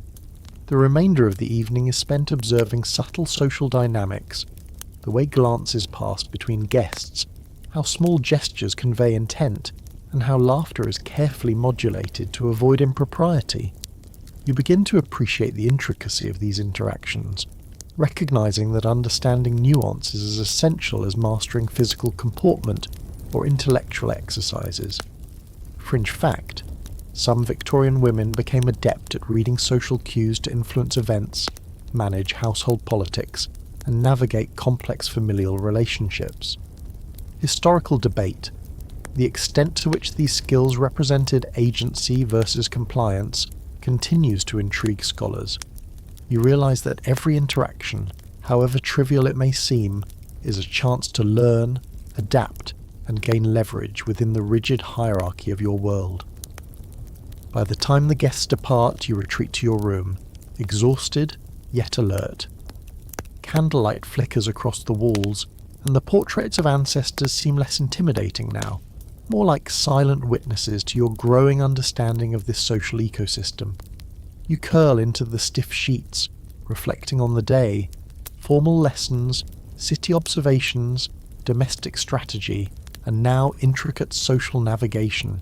The remainder of the evening is spent observing subtle social dynamics, the way glances pass between guests, how small gestures convey intent, and how laughter is carefully modulated to avoid impropriety. You begin to appreciate the intricacy of these interactions, recognizing that understanding nuance is as essential as mastering physical comportment or intellectual exercises. Fringe fact: some Victorian women became adept at reading social cues to influence events, manage household politics, and navigate complex familial relationships. Historical debate: the extent to which these skills represented agency versus compliance continues to intrigue scholars. You realize that every interaction, however trivial it may seem, is a chance to learn, adapt, and gain leverage within the rigid hierarchy of your world. By the time the guests depart, you retreat to your room, exhausted yet alert. Candlelight flickers across the walls, and the portraits of ancestors seem less intimidating now, more like silent witnesses to your growing understanding of this social ecosystem. You curl into the stiff sheets, reflecting on the day, formal lessons, city observations, domestic strategy, and now intricate social navigation.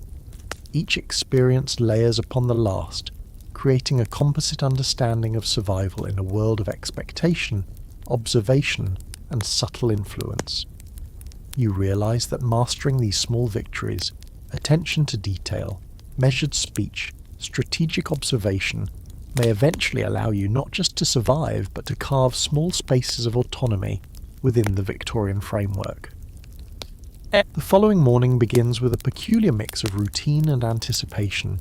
Each experience layers upon the last, creating a composite understanding of survival in a world of expectation, observation, and subtle influence. You realize that mastering these small victories, attention to detail, measured speech, strategic observation, may eventually allow you not just to survive, but to carve small spaces of autonomy within the Victorian framework. The following morning begins with a peculiar mix of routine and anticipation.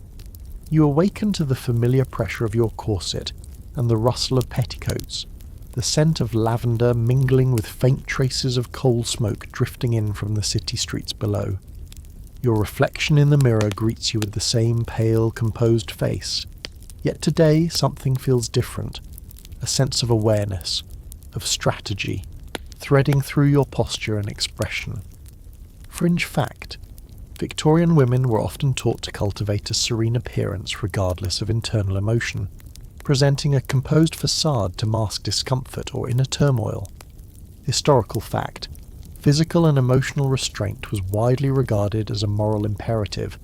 You awaken to the familiar pressure of your corset and the rustle of petticoats, the scent of lavender mingling with faint traces of coal smoke drifting in from the city streets below. Your reflection in the mirror greets you with the same pale, composed face. Yet today something feels different, a sense of awareness, of strategy, threading through your posture and expression. Fringe fact: Victorian women were often taught to cultivate a serene appearance regardless of internal emotion, presenting a composed facade to mask discomfort or inner turmoil. Historical fact: physical and emotional restraint was widely regarded as a moral imperative,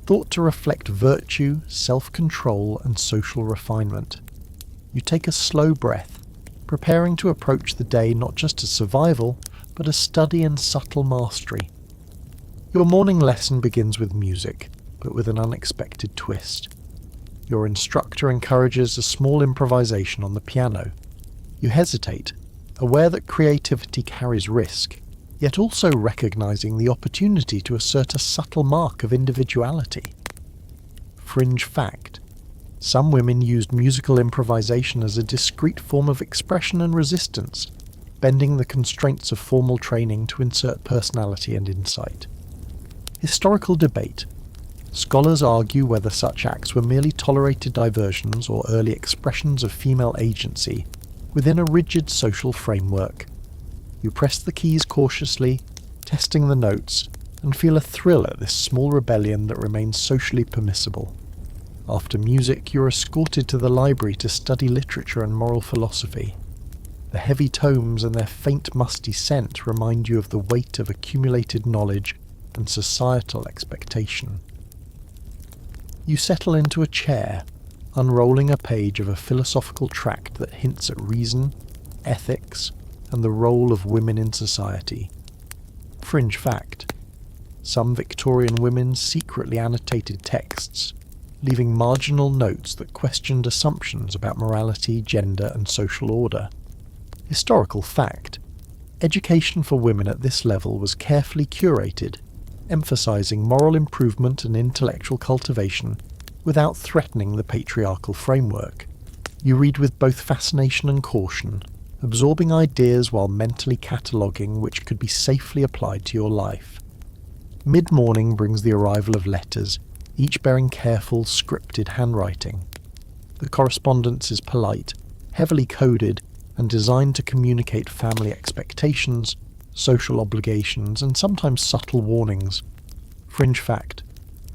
thought to reflect virtue, self-control, and social refinement. You take a slow breath, preparing to approach the day not just as survival, but as study and subtle mastery. Your morning lesson begins with music, but with an unexpected twist. Your instructor encourages a small improvisation on the piano. You hesitate, aware that creativity carries risk, yet also recognizing the opportunity to assert a subtle mark of individuality. Fringe fact: some women used musical improvisation as a discrete form of expression and resistance, bending the constraints of formal training to insert personality and insight. Historical debate. Scholars argue whether such acts were merely tolerated diversions or early expressions of female agency within a rigid social framework. You press the keys cautiously, testing the notes, and feel a thrill at this small rebellion that remains socially permissible. After music, you're escorted to the library to study literature and moral philosophy. The heavy tomes and their faint musty scent remind you of the weight of accumulated knowledge and societal expectation. You settle into a chair, unrolling a page of a philosophical tract that hints at reason, ethics, and the role of women in society. Fringe fact: some Victorian women secretly annotated texts, leaving marginal notes that questioned assumptions about morality, gender, and social order. Historical fact: education for women at this level was carefully curated, emphasizing moral improvement and intellectual cultivation without threatening the patriarchal framework. You read with both fascination and caution, absorbing ideas while mentally cataloguing which could be safely applied to your life. Mid-morning brings the arrival of letters, each bearing careful, scripted handwriting. The correspondence is polite, heavily coded, and designed to communicate family expectations, social obligations, and sometimes subtle warnings. Fringe fact: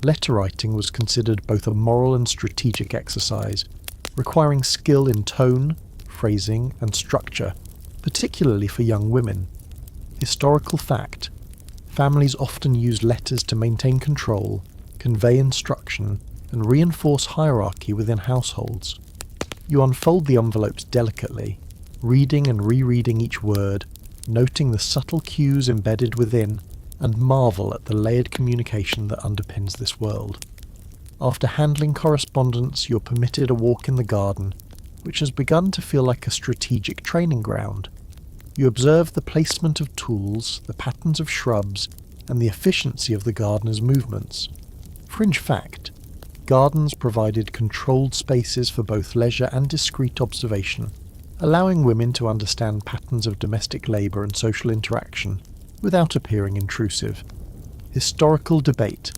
letter writing was considered both a moral and strategic exercise, requiring skill in tone, phrasing, and structure, particularly for young women. Historical fact: families often used letters to maintain control, convey instruction, and reinforce hierarchy within households. You unfold the envelopes delicately, reading and rereading each word, noting the subtle cues embedded within, and marvel at the layered communication that underpins this world. After handling correspondence, you're permitted a walk in the garden, which has begun to feel like a strategic training ground. You observe the placement of tools, the patterns of shrubs, and the efficiency of the gardener's movements. Fringe fact: gardens provided controlled spaces for both leisure and discreet observation, allowing women to understand patterns of domestic labour and social interaction without appearing intrusive. Historical debate.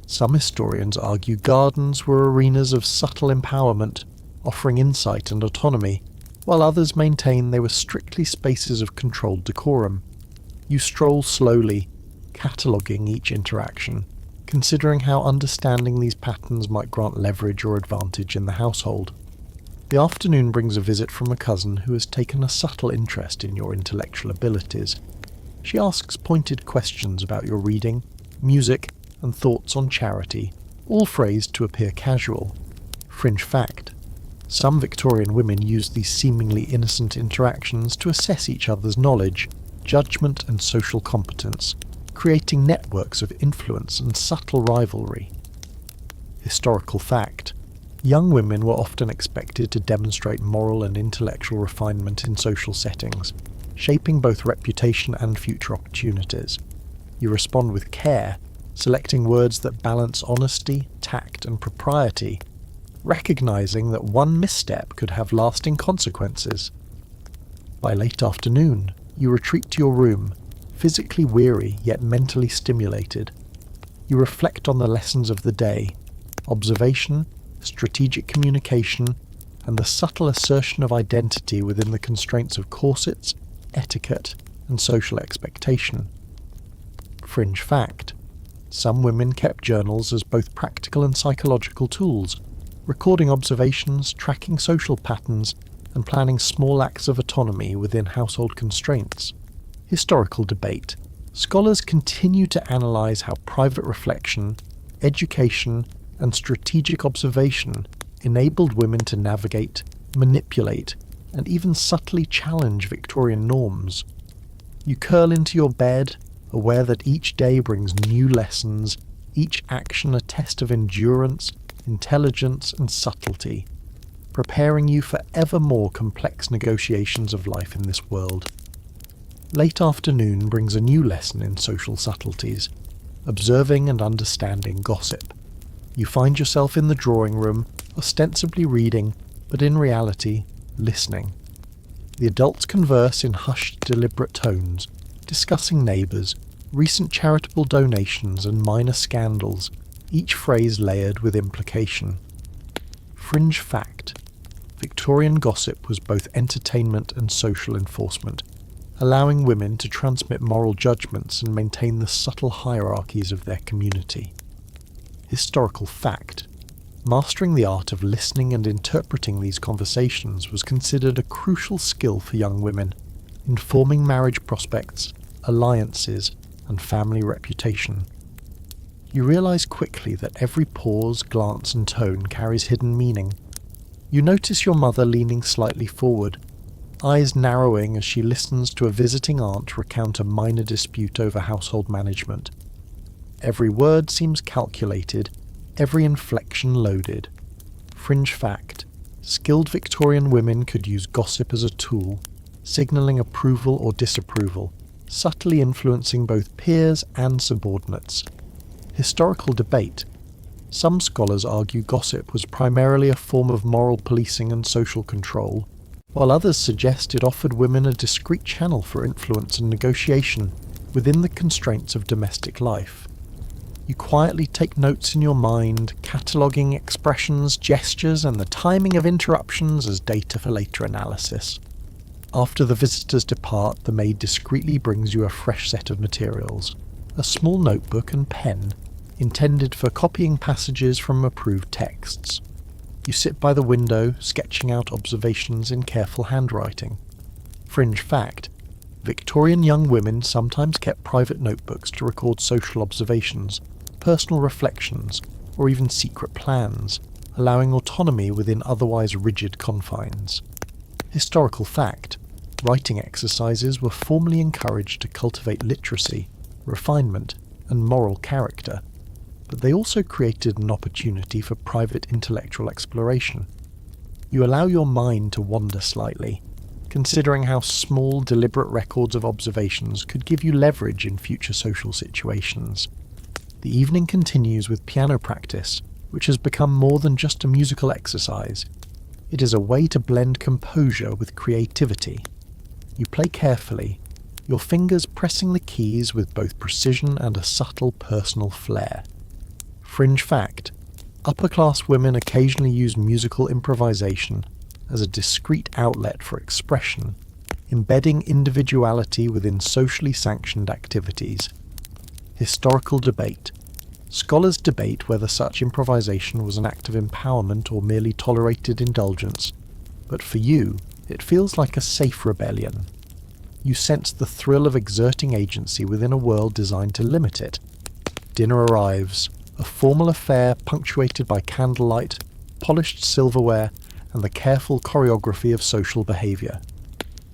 Some historians argue gardens were arenas of subtle empowerment, offering insight and autonomy, while others maintain they were strictly spaces of controlled decorum. You stroll slowly, cataloguing each interaction, considering how understanding these patterns might grant leverage or advantage in the household. The afternoon brings a visit from a cousin who has taken a subtle interest in your intellectual abilities. She asks pointed questions about your reading, music, and thoughts on charity, all phrased to appear casual. Fringe fact: some Victorian women used these seemingly innocent interactions to assess each other's knowledge, judgment, and social competence, creating networks of influence and subtle rivalry. Historical fact: young women were often expected to demonstrate moral and intellectual refinement in social settings, shaping both reputation and future opportunities. You respond with care, selecting words that balance honesty, tact, and propriety, recognizing that one misstep could have lasting consequences. By late afternoon, you retreat to your room, physically weary yet mentally stimulated. You reflect on the lessons of the day: observation, strategic communication, and the subtle assertion of identity within the constraints of corsets, etiquette, and social expectation. Fringe fact: some women kept journals as both practical and psychological tools, recording observations, tracking social patterns, and planning small acts of autonomy within household constraints. Historical debate. Scholars continue to analyse how private reflection, education, and strategic observation enabled women to navigate, manipulate, and even subtly challenge Victorian norms. You curl into your bed, aware that each day brings new lessons, each action a test of endurance, intelligence, and subtlety, preparing you for ever more complex negotiations of life in this world. Late afternoon brings a new lesson in social subtleties, observing and understanding gossip. You find yourself in the drawing room, ostensibly reading, but in reality, listening. The adults converse in hushed, deliberate tones, discussing neighbours, recent charitable donations and minor scandals, each phrase layered with implication. Fringe fact: Victorian gossip was both entertainment and social enforcement, allowing women to transmit moral judgments and maintain the subtle hierarchies of their community. Historical fact: mastering the art of listening and interpreting these conversations was considered a crucial skill for young women, informing marriage prospects, alliances, and family reputation. You realise quickly that every pause, glance, and tone carries hidden meaning. You notice your mother leaning slightly forward, eyes narrowing as she listens to a visiting aunt recount a minor dispute over household management. Every word seems calculated, every inflection loaded. Fringe fact: skilled Victorian women could use gossip as a tool, signalling approval or disapproval, subtly influencing both peers and subordinates. Historical debate. Some scholars argue gossip was primarily a form of moral policing and social control, while others suggest it offered women a discreet channel for influence and negotiation within the constraints of domestic life. You quietly take notes in your mind, cataloguing expressions, gestures, and the timing of interruptions as data for later analysis. After the visitors depart, the maid discreetly brings you a fresh set of materials, a small notebook and pen, intended for copying passages from approved texts. You sit by the window, sketching out observations in careful handwriting. Fringe fact: Victorian young women sometimes kept private notebooks to record social observations, personal reflections, or even secret plans, allowing autonomy within otherwise rigid confines. Historical fact: writing exercises were formally encouraged to cultivate literacy, refinement, and moral character, but they also created an opportunity for private intellectual exploration. You allow your mind to wander slightly, considering how small, deliberate records of observations could give you leverage in future social situations. The evening continues with piano practice, which has become more than just a musical exercise. It is a way to blend composure with creativity. You play carefully, your fingers pressing the keys with both precision and a subtle personal flair. Fringe fact: upper-class women occasionally use musical improvisation as a discreet outlet for expression, embedding individuality within socially sanctioned activities. Historical debate. Scholars debate whether such improvisation was an act of empowerment or merely tolerated indulgence, but for you, it feels like a safe rebellion. You sense the thrill of exerting agency within a world designed to limit it. Dinner arrives, a formal affair punctuated by candlelight, polished silverware, and the careful choreography of social behaviour.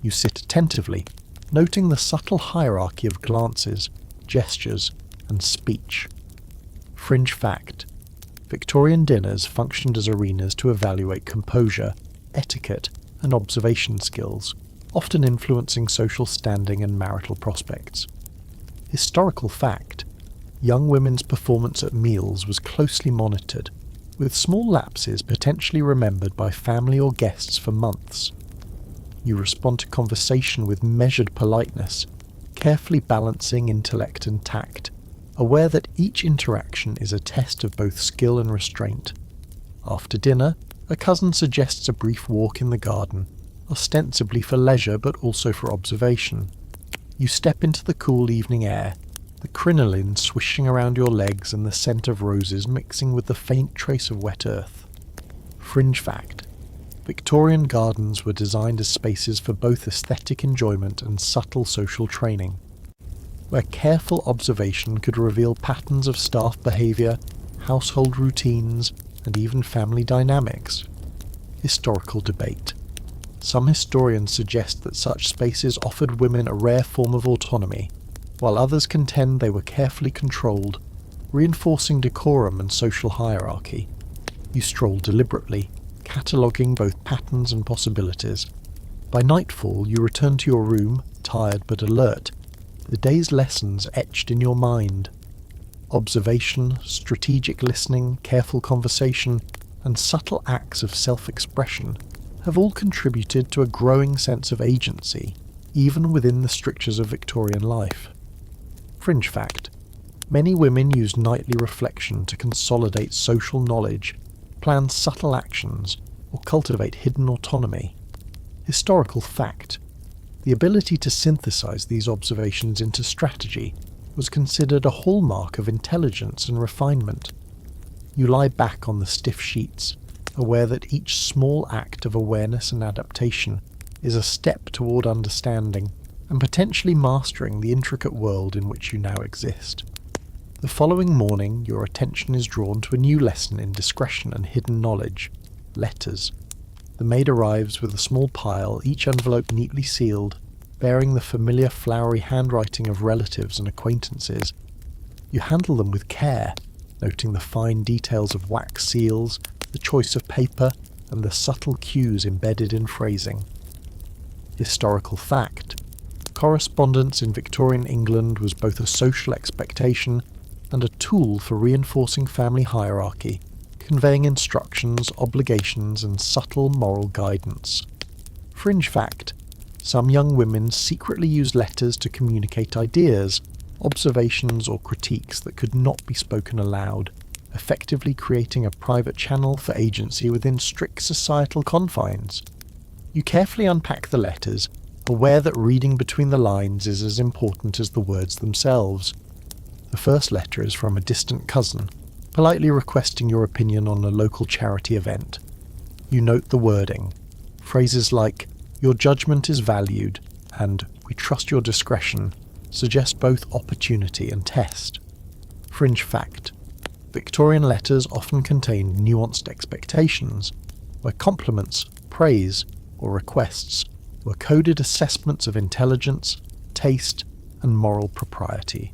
You sit attentively, noting the subtle hierarchy of glances, gestures, and speech. Fringe fact: Victorian dinners functioned as arenas to evaluate composure, etiquette, and observation skills, often influencing social standing and marital prospects. Historical fact: young women's performance at meals was closely monitored, with small lapses potentially remembered by family or guests for months. You respond to conversation with measured politeness, carefully balancing intellect and tact, aware that each interaction is a test of both skill and restraint. After dinner, A cousin suggests a brief walk in the garden, ostensibly for leisure but also for observation. You step into the cool evening air, the crinoline swishing around your legs and the scent of roses mixing with the faint trace of wet earth. Fringe fact: Victorian gardens were designed as spaces for both aesthetic enjoyment and subtle social training, where careful observation could reveal patterns of staff behaviour, household routines, and even family dynamics. Historical debate. Some historians suggest that such spaces offered women a rare form of autonomy, while others contend they were carefully controlled, reinforcing decorum and social hierarchy. You stroll deliberately, cataloguing both patterns and possibilities. By nightfall, you return to your room, tired but alert, the day's lessons etched in your mind. Observation, strategic listening, careful conversation, and subtle acts of self-expression have all contributed to a growing sense of agency, even within the strictures of Victorian life. Fringe fact: many women use nightly reflection to consolidate social knowledge, plan subtle actions, or cultivate hidden autonomy. Historical fact: the ability to synthesize these observations into strategy was considered a hallmark of intelligence and refinement. You lie back on the stiff sheets, aware that each small act of awareness and adaptation is a step toward understanding and potentially mastering the intricate world in which you now exist. The following morning, your attention is drawn to a new lesson in discretion and hidden knowledge: letters. The maid arrives with a small pile, each envelope neatly sealed, bearing the familiar flowery handwriting of relatives and acquaintances. You handle them with care, noting the fine details of wax seals, the choice of paper, and the subtle cues embedded in phrasing. Historical fact: correspondence in Victorian England was both a social expectation and a tool for reinforcing family hierarchy, conveying instructions, obligations, and subtle moral guidance. Fringe fact: some young women secretly used letters to communicate ideas, observations, or critiques that could not be spoken aloud, effectively creating a private channel for agency within strict societal confines. You carefully unpack the letters, aware that reading between the lines is as important as the words themselves. The first letter is from a distant cousin, politely requesting your opinion on a local charity event. You note the wording. Phrases like, "Your judgment is valued," and "We trust your discretion," suggest both opportunity and test. Fringe fact: Victorian letters often contained nuanced expectations, where compliments, praise, or requests were coded assessments of intelligence, taste, and moral propriety.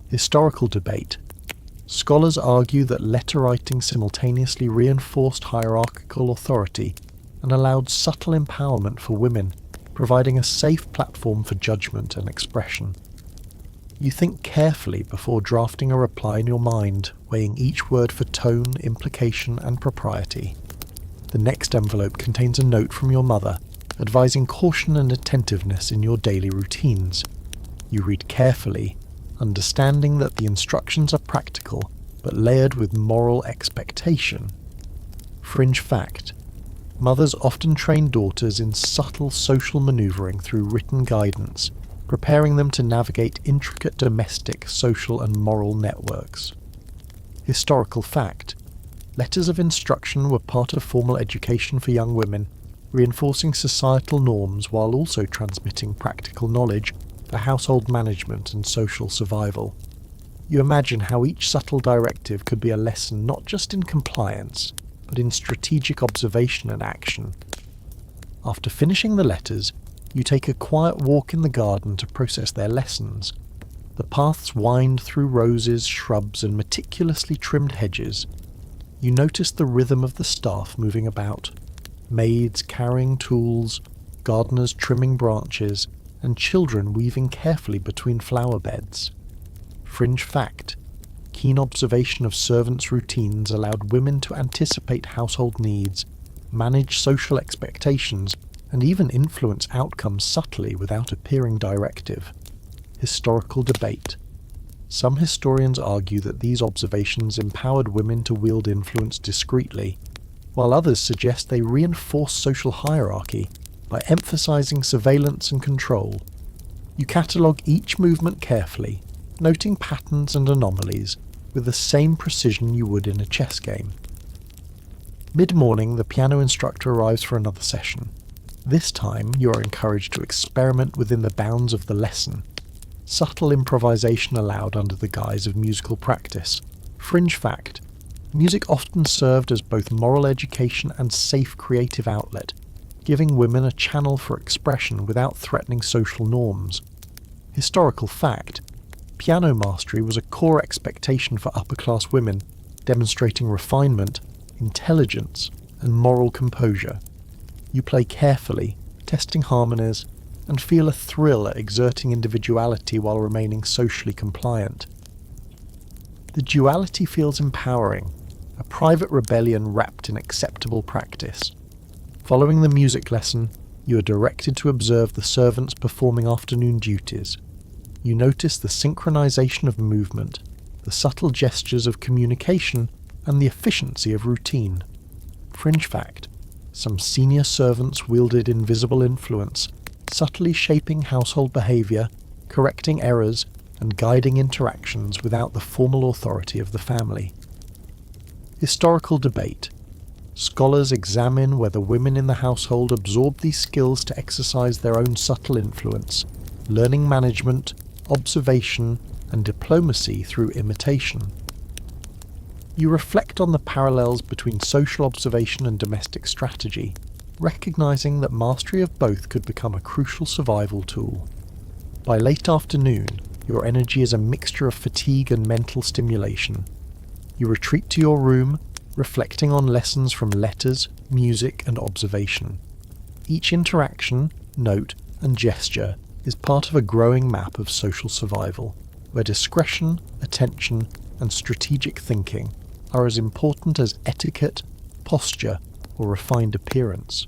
Historical debate. Scholars argue that letter writing simultaneously reinforced hierarchical authority and allowed subtle empowerment for women, providing a safe platform for judgment and expression. You think carefully before drafting a reply in your mind, weighing each word for tone, implication, and propriety. The next envelope contains a note from your mother, advising caution and attentiveness in your daily routines. You read carefully, understanding that the instructions are practical, but layered with moral expectation. Fringe fact: mothers often train daughters in subtle social maneuvering through written guidance, preparing them to navigate intricate domestic, social, and moral networks. Historical fact: letters of instruction were part of formal education for young women, reinforcing societal norms while also transmitting practical knowledge for household management and social survival. You imagine how each subtle directive could be a lesson not just in compliance, but in strategic observation and action. After finishing the letters, you take a quiet walk in the garden to process their lessons. The paths wind through roses, shrubs, and meticulously trimmed hedges. You notice the rhythm of the staff moving about, maids carrying tools, gardeners trimming branches, and children weaving carefully between flower beds. Fringe fact: keen observation of servants' routines allowed women to anticipate household needs, manage social expectations, and even influence outcomes subtly without appearing directive. Historical debate. Some historians argue that these observations empowered women to wield influence discreetly, while others suggest they reinforce social hierarchy by emphasizing surveillance and control. You catalogue each movement carefully, noting patterns and anomalies with the same precision you would in a chess game. Mid-morning, the piano instructor arrives for another session. This time, you are encouraged to experiment within the bounds of the lesson. Subtle improvisation allowed under the guise of musical practice. Fringe fact: music often served as both moral education and safe creative outlet, giving women a channel for expression without threatening social norms. Historical fact: piano mastery was a core expectation for upper-class women, demonstrating refinement, intelligence, and moral composure. You play carefully, testing harmonies, and feel a thrill at exerting individuality while remaining socially compliant. The duality feels empowering, a private rebellion wrapped in acceptable practice. Following the music lesson, you are directed to observe the servants performing afternoon duties. You notice the synchronization of movement, the subtle gestures of communication, and the efficiency of routine. Fringe fact: some senior servants wielded invisible influence, subtly shaping household behavior, correcting errors, and guiding interactions without the formal authority of the family. Historical debate. Scholars examine whether women in the household absorb these skills to exercise their own subtle influence, learning management, observation, and diplomacy through imitation. You reflect on the parallels between social observation and domestic strategy, recognizing that mastery of both could become a crucial survival tool. By late afternoon, your energy is a mixture of fatigue and mental stimulation. You retreat to your room, reflecting on lessons from letters, music, and observation. Each interaction, note, and gesture is part of a growing map of social survival, where discretion, attention, and strategic thinking are as important as etiquette, posture, or refined appearance.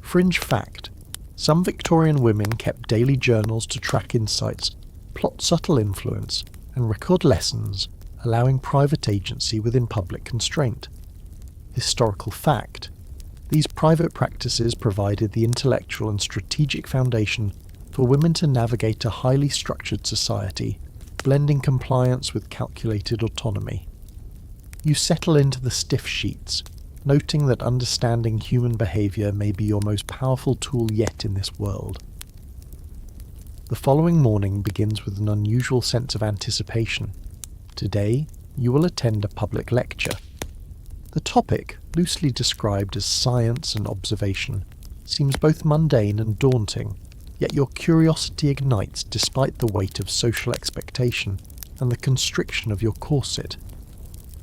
Fringe fact: some Victorian women kept daily journals to track insights, plot subtle influence, and record lessons, allowing private agency within public constraint. Historical fact: these private practices provided the intellectual and strategic foundation for women to navigate a highly structured society, blending compliance with calculated autonomy. You settle into the stiff sheets, noting that understanding human behavior may be your most powerful tool yet in this world. The following morning begins with an unusual sense of anticipation. Today, you will attend a public lecture. The topic, loosely described as science and observation, seems both mundane and daunting, yet your curiosity ignites despite the weight of social expectation and the constriction of your corset.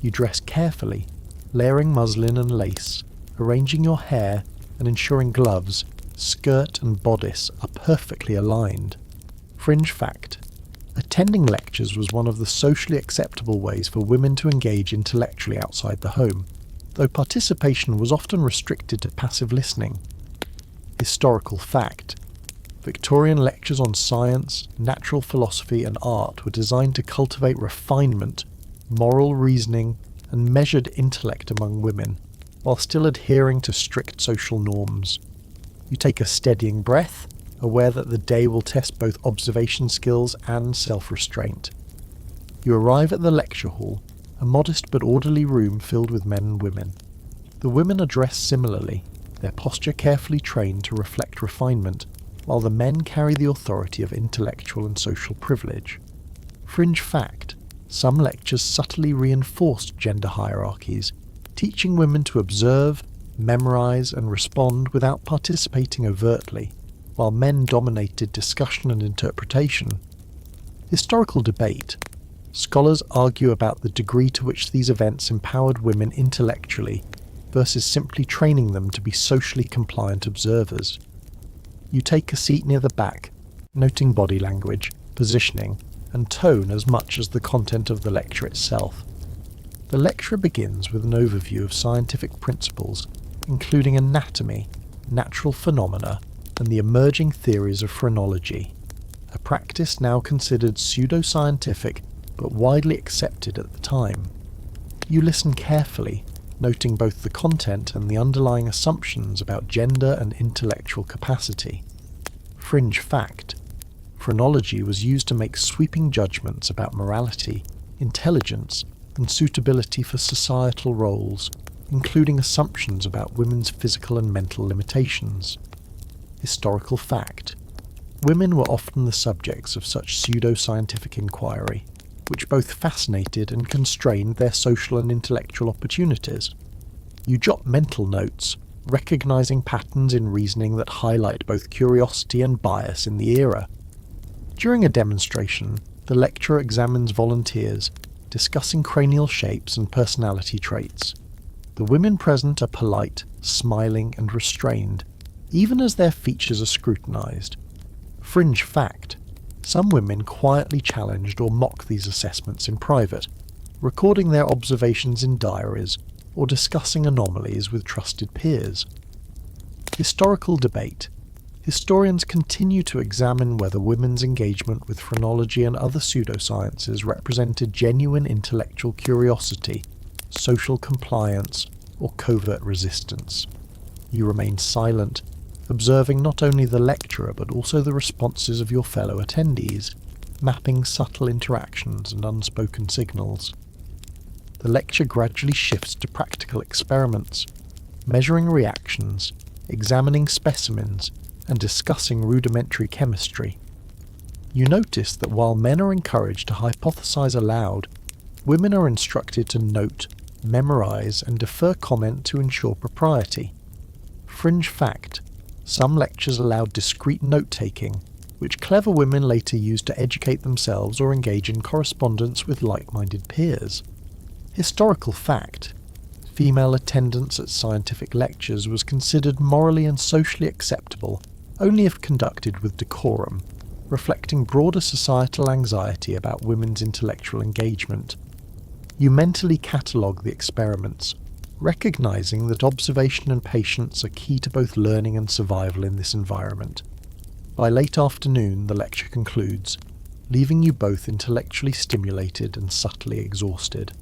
You dress carefully, layering muslin and lace, arranging your hair, and ensuring gloves, skirt and bodice are perfectly aligned. Fringe fact: attending lectures was one of the socially acceptable ways for women to engage intellectually outside the home, though participation was often restricted to passive listening. Historical fact: Victorian lectures on science, natural philosophy, and art were designed to cultivate refinement, moral reasoning, and measured intellect among women, while still adhering to strict social norms. You take a steadying breath, aware that the day will test both observation skills and self-restraint. You arrive at the lecture hall, a modest but orderly room filled with men and women. The women are dressed similarly, their posture carefully trained to reflect refinement, while the men carry the authority of intellectual and social privilege. Fringe fact: some lectures subtly reinforced gender hierarchies, teaching women to observe, memorize, and respond without participating overtly, while men dominated discussion and interpretation. Historical debate. Scholars argue about the degree to which these events empowered women intellectually versus simply training them to be socially compliant observers. You take a seat near the back, noting body language, positioning, and tone as much as the content of the lecture itself. The lecture begins with an overview of scientific principles, including anatomy, natural phenomena, and the emerging theories of phrenology, a practice now considered pseudo-scientific but widely accepted at the time. You listen carefully, noting both the content and the underlying assumptions about gender and intellectual capacity. Fringe fact: phrenology was used to make sweeping judgments about morality, intelligence, and suitability for societal roles, including assumptions about women's physical and mental limitations. Historical fact: women were often the subjects of such pseudo-scientific inquiry, which both fascinated and constrained their social and intellectual opportunities. You jot mental notes, recognizing patterns in reasoning that highlight both curiosity and bias in the era. During a demonstration, the lecturer examines volunteers, discussing cranial shapes and personality traits. The women present are polite, smiling, and restrained, even as their features are scrutinized. Fringe fact: some women quietly challenged or mocked these assessments in private, recording their observations in diaries or discussing anomalies with trusted peers. Historical debate: historians continue to examine whether women's engagement with phrenology and other pseudosciences represented genuine intellectual curiosity, social compliance, or covert resistance. You remain silent, observing not only the lecturer but also the responses of your fellow attendees, mapping subtle interactions and unspoken signals. The lecture gradually shifts to practical experiments, measuring reactions, examining specimens, and discussing rudimentary chemistry. You notice that while men are encouraged to hypothesize aloud, women are instructed to note, memorize, and defer comment to ensure propriety. Fringe fact: some lectures allowed discreet note-taking, which clever women later used to educate themselves or engage in correspondence with like-minded peers. Historical fact: female attendance at scientific lectures was considered morally and socially acceptable only if conducted with decorum, reflecting broader societal anxiety about women's intellectual engagement. You mentally catalogue the experiments, recognizing that observation and patience are key to both learning and survival in this environment. By late afternoon, the lecture concludes, leaving you both intellectually stimulated and subtly exhausted.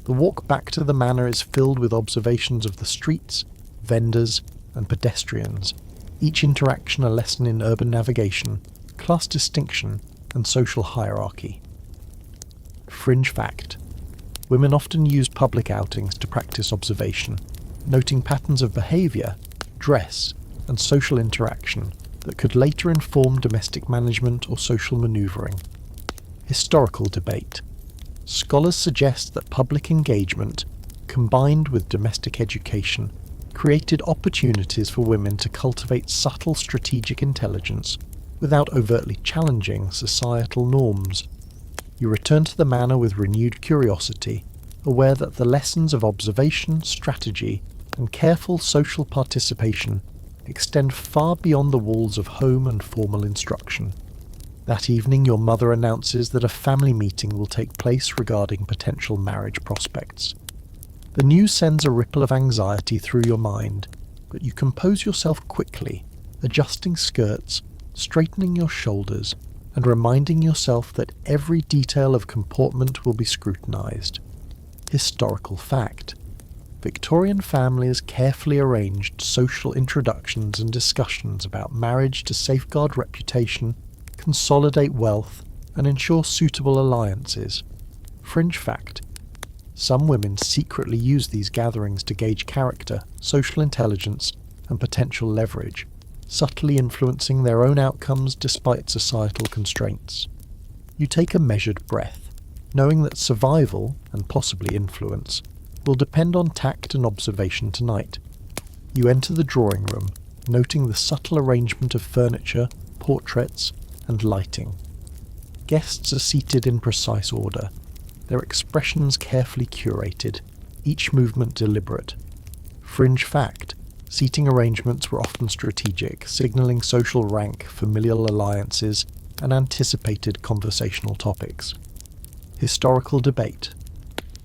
The walk back to the manor is filled with observations of the streets, vendors, and pedestrians, each interaction a lesson in urban navigation, class distinction, and social hierarchy. Fringe fact: women often use public outings to practice observation, noting patterns of behaviour, dress, and social interaction that could later inform domestic management or social manoeuvring. Historical debate: scholars suggest that public engagement, combined with domestic education, created opportunities for women to cultivate subtle strategic intelligence without overtly challenging societal norms. You return to the manor with renewed curiosity, aware that the lessons of observation, strategy, and careful social participation extend far beyond the walls of home and formal instruction. That evening, your mother announces that a family meeting will take place regarding potential marriage prospects. The news sends a ripple of anxiety through your mind, but you compose yourself quickly, adjusting skirts, straightening your shoulders, and reminding yourself that every detail of comportment will be scrutinized. Historical fact: Victorian families carefully arranged social introductions and discussions about marriage to safeguard reputation, consolidate wealth, and ensure suitable alliances. Fringe fact: some women secretly use these gatherings to gauge character, social intelligence, and potential leverage, subtly influencing their own outcomes despite societal constraints. You take a measured breath, knowing that survival, and possibly influence, will depend on tact and observation tonight. You enter the drawing room, noting the subtle arrangement of furniture, portraits, and lighting. Guests are seated in precise order, their expressions carefully curated, each movement deliberate. Fringe fact: seating arrangements were often strategic, signalling social rank, familial alliances, and anticipated conversational topics. Historical debate: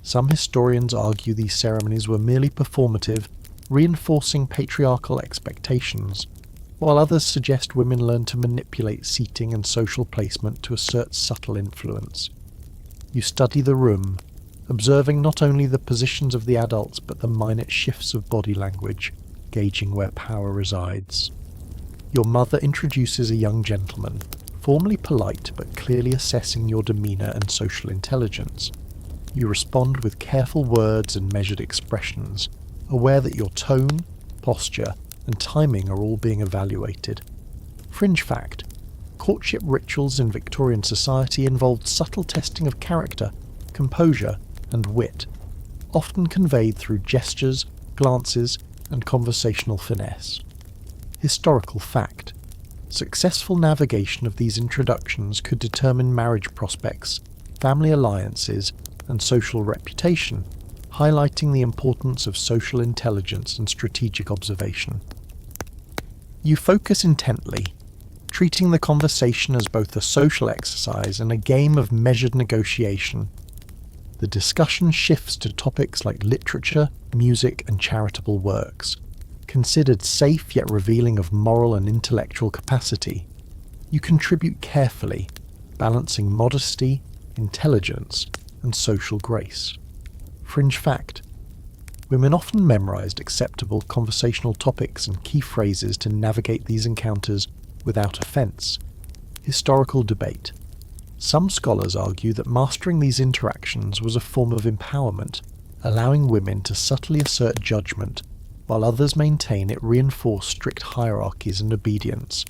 some historians argue these ceremonies were merely performative, reinforcing patriarchal expectations, while others suggest women learned to manipulate seating and social placement to assert subtle influence. You study the room, observing not only the positions of the adults but the minute shifts of body language, gauging where power resides. Your mother introduces a young gentleman, formally polite but clearly assessing your demeanour and social intelligence. You respond with careful words and measured expressions, aware that your tone, posture, and timing are all being evaluated. Fringe fact: courtship rituals in Victorian society involved subtle testing of character, composure, and wit, often conveyed through gestures, glances, and conversational finesse. Historical fact: successful navigation of these introductions could determine marriage prospects, family alliances, and social reputation, highlighting the importance of social intelligence and strategic observation. You focus intently, treating the conversation as both a social exercise and a game of measured negotiation. The discussion shifts to topics like literature, music, and charitable works, considered safe yet revealing of moral and intellectual capacity. You contribute carefully, balancing modesty, intelligence, and social grace. Fringe fact: women often memorized acceptable conversational topics and key phrases to navigate these encounters without offense. Historical debate: some scholars argue that mastering these interactions was a form of empowerment, allowing women to subtly assert judgment, while others maintain it reinforced strict hierarchies and obedience.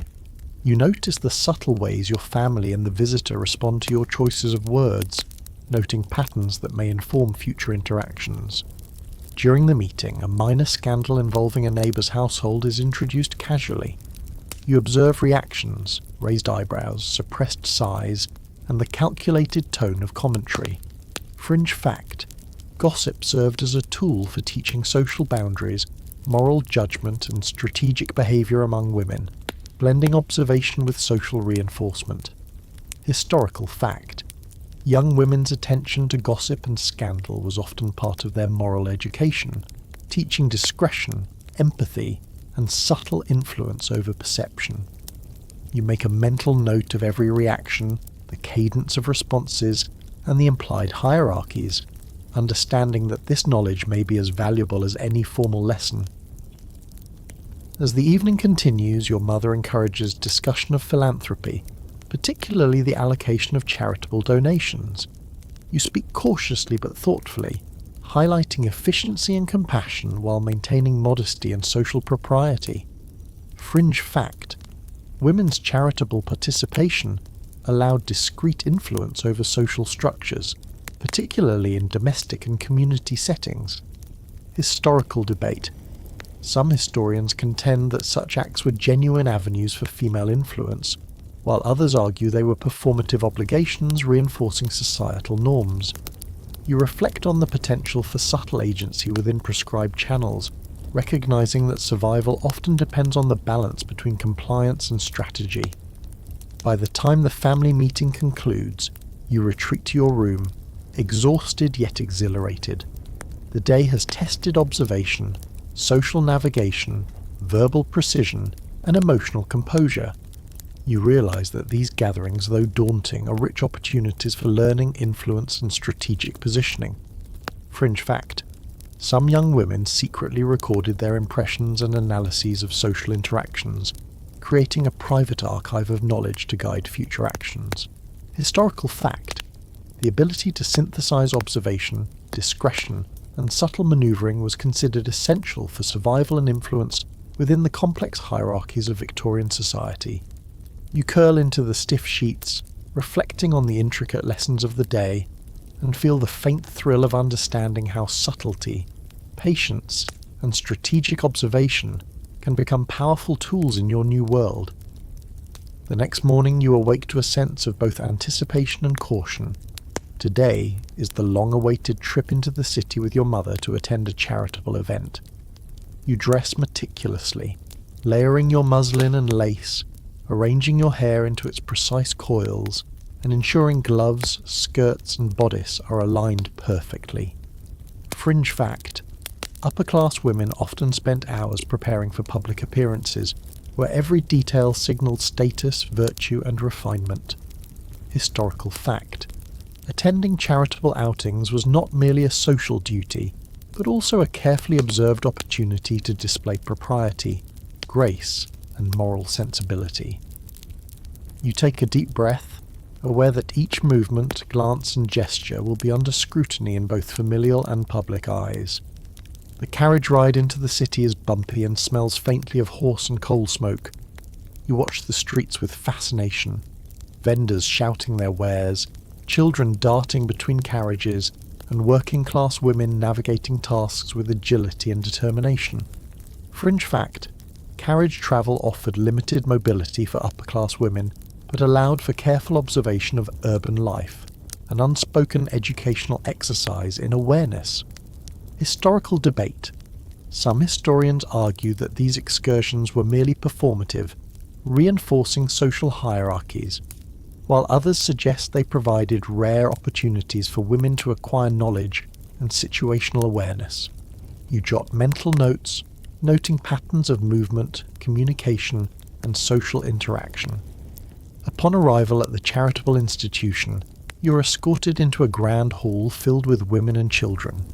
You notice the subtle ways your family and the visitor respond to your choices of words, noting patterns that may inform future interactions. During the meeting, a minor scandal involving a neighbour's household is introduced casually. You observe reactions, raised eyebrows, suppressed sighs, and the calculated tone of commentary. Fringe fact: gossip served as a tool for teaching social boundaries, moral judgment, and strategic behaviour among women, blending observation with social reinforcement. Historical fact: young women's attention to gossip and scandal was often part of their moral education, teaching discretion, empathy, and subtle influence over perception. You make a mental note of every reaction, the cadence of responses, and the implied hierarchies, understanding that this knowledge may be as valuable as any formal lesson. As the evening continues, your mother encourages discussion of philanthropy, particularly the allocation of charitable donations. You speak cautiously but thoughtfully, highlighting efficiency and compassion while maintaining modesty and social propriety. Fringe fact: women's charitable participation allowed discreet influence over social structures, particularly in domestic and community settings. Historical debate: some historians contend that such acts were genuine avenues for female influence, while others argue they were performative obligations reinforcing societal norms. You reflect on the potential for subtle agency within prescribed channels, recognizing that survival often depends on the balance between compliance and strategy. By the time the family meeting concludes, you retreat to your room, exhausted yet exhilarated. The day has tested observation, social navigation, verbal precision, and emotional composure. You realize that these gatherings, though daunting, are rich opportunities for learning, influence, and strategic positioning. Fringe fact: some young women secretly recorded their impressions and analyses of social interactions, creating a private archive of knowledge to guide future actions. Historical fact: the ability to synthesize observation, discretion, and subtle manoeuvring was considered essential for survival and influence within the complex hierarchies of Victorian society. You curl into the stiff sheets, reflecting on the intricate lessons of the day, and feel the faint thrill of understanding how subtlety, patience, and strategic observation can become powerful tools in your new world. The next morning you awake to a sense of both anticipation and caution. Today is the long-awaited trip into the city with your mother to attend a charitable event. You dress meticulously, layering your muslin and lace, arranging your hair into its precise coils, and ensuring gloves, skirts, and bodice are aligned perfectly. Fringe fact: upper-class women often spent hours preparing for public appearances, where every detail signalled status, virtue, and refinement. Historical fact: Attending charitable outings was not merely a social duty, but also a carefully observed opportunity to display propriety, grace, and moral sensibility. You take a deep breath, aware that each movement, glance, and gesture will be under scrutiny in both familial and public eyes. The carriage ride into the city is bumpy and smells faintly of horse and coal smoke. You watch the streets with fascination, vendors shouting their wares, children darting between carriages, and working-class women navigating tasks with agility and determination. Fringe fact: carriage travel offered limited mobility for upper-class women, but allowed for careful observation of urban life, an unspoken educational exercise in awareness. Historical debate. Some historians argue that these excursions were merely performative, reinforcing social hierarchies, while others suggest they provided rare opportunities for women to acquire knowledge and situational awareness. You jot mental notes, noting patterns of movement, communication, and social interaction. Upon arrival at the charitable institution, you are escorted into a grand hall filled with women and children.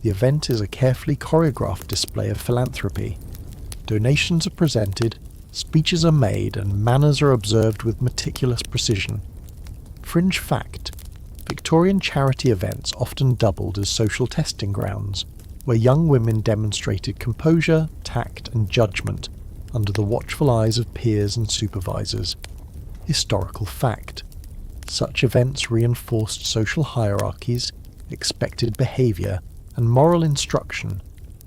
The event is a carefully choreographed display of philanthropy. Donations are presented, speeches are made, and manners are observed with meticulous precision. Fringe fact: Victorian charity events often doubled as social testing grounds, where young women demonstrated composure, tact, and judgment under the watchful eyes of peers and supervisors. Historical fact: such events reinforced social hierarchies, expected behaviour, and moral instruction,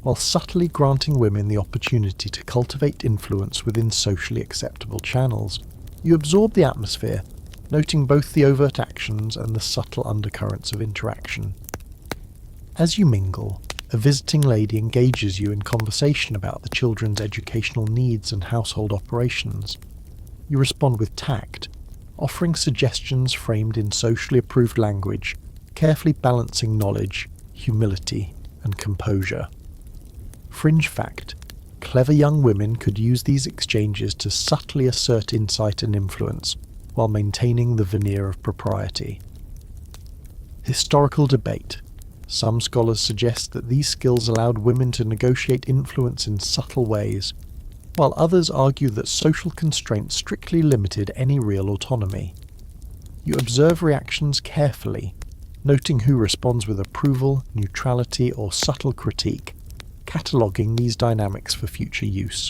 while subtly granting women the opportunity to cultivate influence within socially acceptable channels. You absorb the atmosphere, noting both the overt actions and the subtle undercurrents of interaction. As you mingle, a visiting lady engages you in conversation about the children's educational needs and household operations. You respond with tact, offering suggestions framed in socially approved language, carefully balancing knowledge, humility, and composure. Fringe fact: clever young women could use these exchanges to subtly assert insight and influence, while maintaining the veneer of propriety. Historical debate. Some scholars suggest that these skills allowed women to negotiate influence in subtle ways, while others argue that social constraints strictly limited any real autonomy. You observe reactions carefully, noting who responds with approval, neutrality, or subtle critique, cataloguing these dynamics for future use.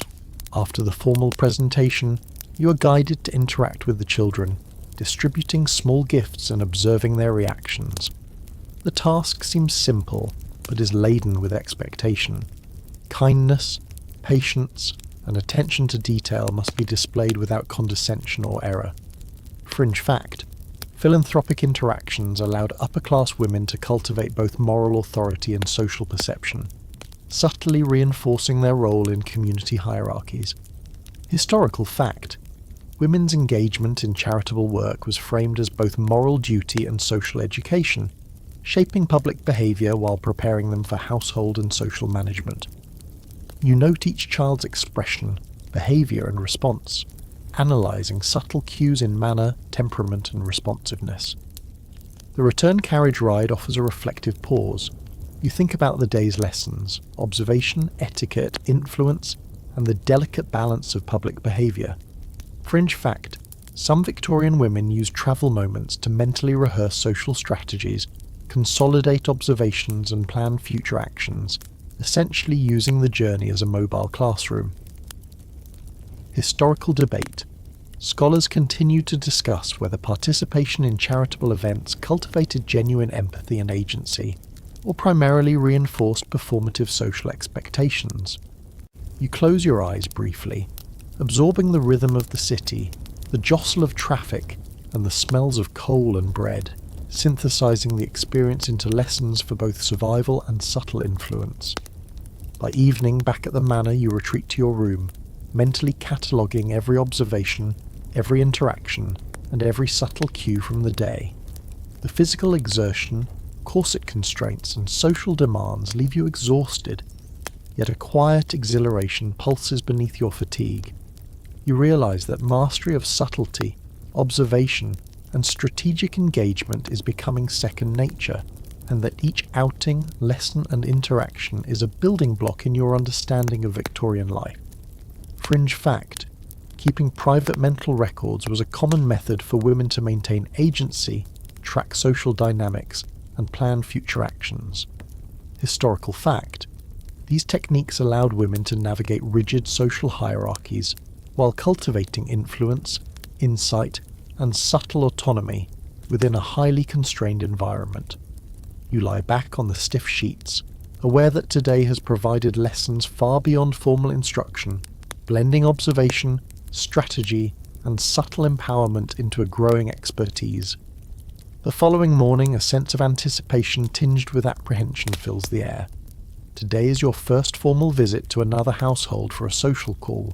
After the formal presentation, you are guided to interact with the children, distributing small gifts and observing their reactions. The task seems simple, but is laden with expectation. Kindness, patience, and attention to detail must be displayed without condescension or error. Fringe fact: philanthropic interactions allowed upper-class women to cultivate both moral authority and social perception, subtly reinforcing their role in community hierarchies. Historical fact: women's engagement in charitable work was framed as both moral duty and social education, shaping public behaviour while preparing them for household and social management. You note each child's expression, behaviour, and response, analysing subtle cues in manner, temperament, and responsiveness. The return carriage ride offers a reflective pause. You think about the day's lessons, observation, etiquette, influence, and the delicate balance of public behaviour. Fringe fact: some Victorian women used travel moments to mentally rehearse social strategies, consolidate observations, and plan future actions, essentially using the journey as a mobile classroom. Historical debate. Scholars continue to discuss whether participation in charitable events cultivated genuine empathy and agency, or primarily reinforced performative social expectations. You close your eyes briefly, absorbing the rhythm of the city, the jostle of traffic, and the smells of coal and bread, synthesizing the experience into lessons for both survival and subtle influence. By evening, back at the manor, you retreat to your room, mentally cataloguing every observation, every interaction, and every subtle cue from the day. The physical exertion, corset constraints, and social demands leave you exhausted, yet a quiet exhilaration pulses beneath your fatigue. You realize that mastery of subtlety, observation, and strategic engagement is becoming second nature, and that each outing, lesson and interaction is a building block in your understanding of Victorian life. Fringe fact: keeping private mental records was a common method for women to maintain agency, track social dynamics, and plan future actions. Historical fact: these techniques allowed women to navigate rigid social hierarchies while cultivating influence, insight, and subtle autonomy within a highly constrained environment. You lie back on the stiff sheets, aware that today has provided lessons far beyond formal instruction, blending observation, strategy, and subtle empowerment into a growing expertise. The following morning, a sense of anticipation tinged with apprehension fills the air. Today is your first formal visit to another household for a social call.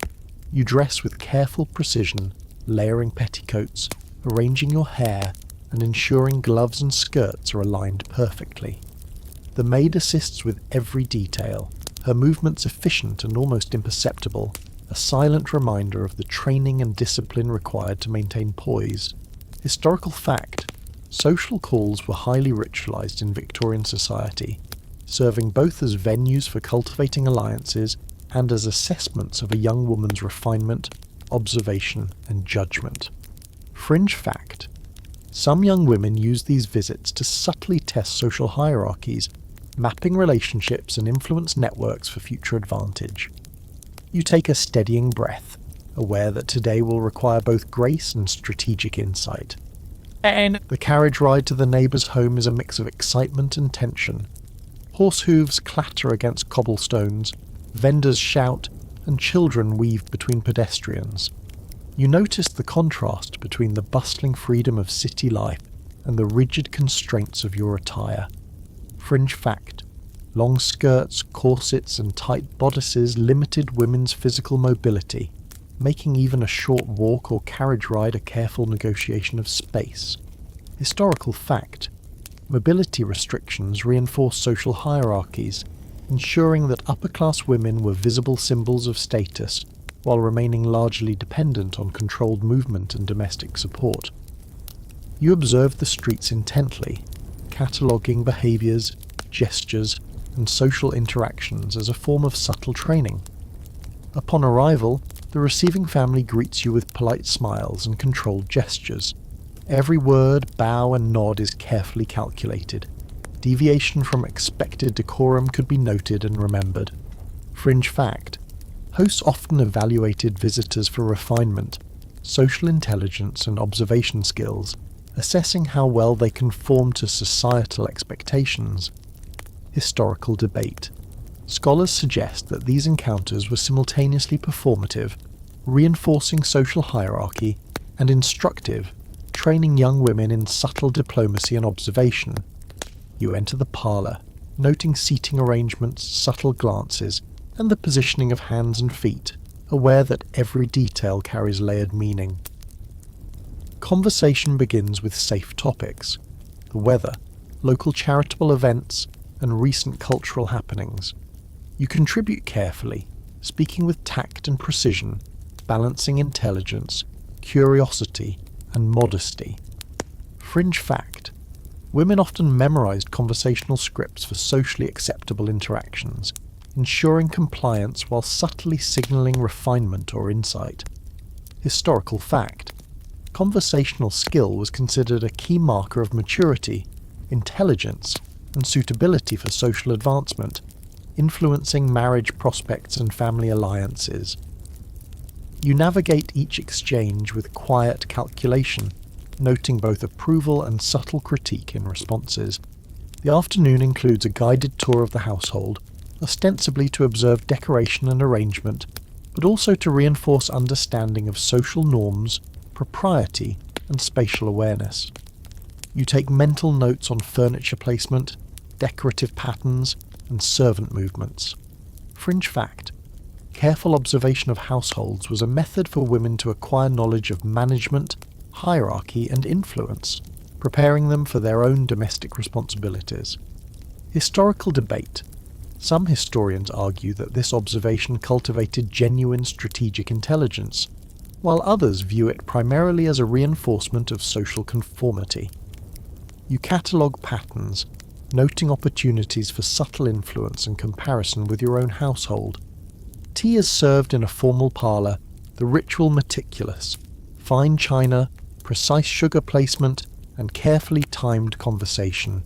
You dress with careful precision, layering petticoats, arranging your hair, and ensuring gloves and skirts are aligned perfectly. The maid assists with every detail, her movements efficient and almost imperceptible, a silent reminder of the training and discipline required to maintain poise. Historical fact: social calls were highly ritualized in Victorian society, serving both as venues for cultivating alliances and as assessments of a young woman's refinement, observation, and judgment. Fringe fact: some young women use these visits to subtly test social hierarchies, mapping relationships and influence networks for future advantage. You take a steadying breath, aware that today will require both grace and strategic insight. And the carriage ride to the neighbour's home is a mix of excitement and tension. Horse hooves clatter against cobblestones, vendors shout, and children weave between pedestrians. You notice the contrast between the bustling freedom of city life and the rigid constraints of your attire. Fringe fact: long skirts, corsets, and tight bodices limited women's physical mobility, making even a short walk or carriage ride a careful negotiation of space. Historical fact: mobility restrictions reinforced social hierarchies, ensuring that upper-class women were visible symbols of status, while remaining largely dependent on controlled movement and domestic support. You observe the streets intently, cataloguing behaviours, gestures, and social interactions as a form of subtle training. Upon arrival, the receiving family greets you with polite smiles and controlled gestures. Every word, bow, and nod is carefully calculated. Deviation from expected decorum could be noted and remembered. Fringe fact: hosts often evaluated visitors for refinement, social intelligence, and observation skills, assessing how well they conform to societal expectations. Historical debate: scholars suggest that these encounters were simultaneously performative, reinforcing social hierarchy, and instructive, training young women in subtle diplomacy and observation. You enter the parlour, noting seating arrangements, subtle glances, and the positioning of hands and feet, aware that every detail carries layered meaning. Conversation begins with safe topics: the weather, local charitable events, and recent cultural happenings. You contribute carefully, speaking with tact and precision, balancing intelligence, curiosity, and modesty. Fringe fact: women often memorized conversational scripts for socially acceptable interactions, ensuring compliance while subtly signaling refinement or insight. Historical fact: conversational skill was considered a key marker of maturity, intelligence, and suitability for social advancement, influencing marriage prospects and family alliances. You navigate each exchange with quiet calculation, noting both approval and subtle critique in responses. The afternoon includes a guided tour of the household, ostensibly to observe decoration and arrangement, but also to reinforce understanding of social norms, propriety, and spatial awareness. You take mental notes on furniture placement, decorative patterns, and servant movements. Fringe fact: careful observation of households was a method for women to acquire knowledge of management, hierarchy, and influence, preparing them for their own domestic responsibilities. Historical debate: some historians argue that this observation cultivated genuine strategic intelligence, while others view it primarily as a reinforcement of social conformity. You catalogue patterns, noting opportunities for subtle influence and comparison with your own household. Tea is served in a formal parlour, the ritual meticulous, fine china, precise sugar placement, and carefully timed conversation.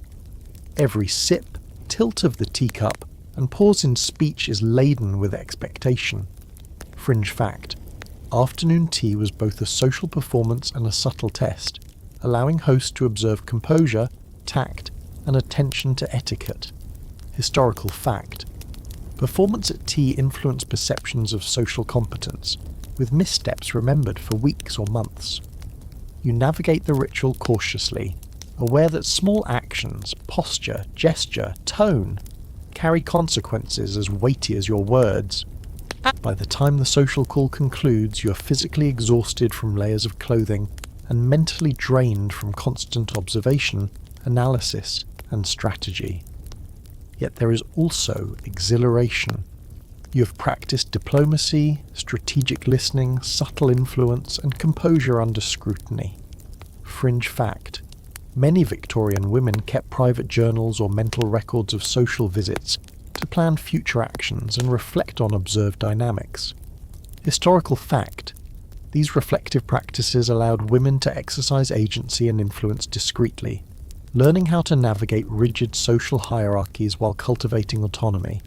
Every sip, tilt of the teacup, and pause in speech is laden with expectation. Fringe fact: afternoon tea was both a social performance and a subtle test, allowing hosts to observe composure, tact, and attention to etiquette. Historical fact: performance at tea influenced perceptions of social competence, with missteps remembered for weeks or months. You navigate the ritual cautiously, aware that small actions, posture, gesture, tone, carry consequences as weighty as your words. By the time the social call concludes, you are physically exhausted from layers of clothing and mentally drained from constant observation, analysis, and strategy. Yet there is also exhilaration. You have practiced diplomacy, strategic listening, subtle influence, and composure under scrutiny. Fringe fact: many Victorian women kept private journals or mental records of social visits to plan future actions and reflect on observed dynamics. Historical fact: these reflective practices allowed women to exercise agency and influence discreetly, learning how to navigate rigid social hierarchies while cultivating autonomy.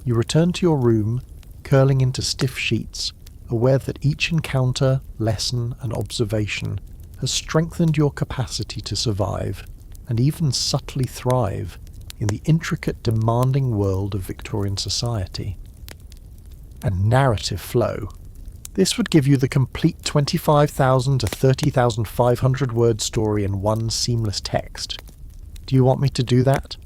You return to your room, curling into stiff sheets, aware that each encounter, lesson, and observation has strengthened your capacity to survive, and even subtly thrive, in the intricate, demanding world of Victorian society. And narrative flow. This would give you the complete 25,000 to 30,500 word story in one seamless text. Do you want me to do that?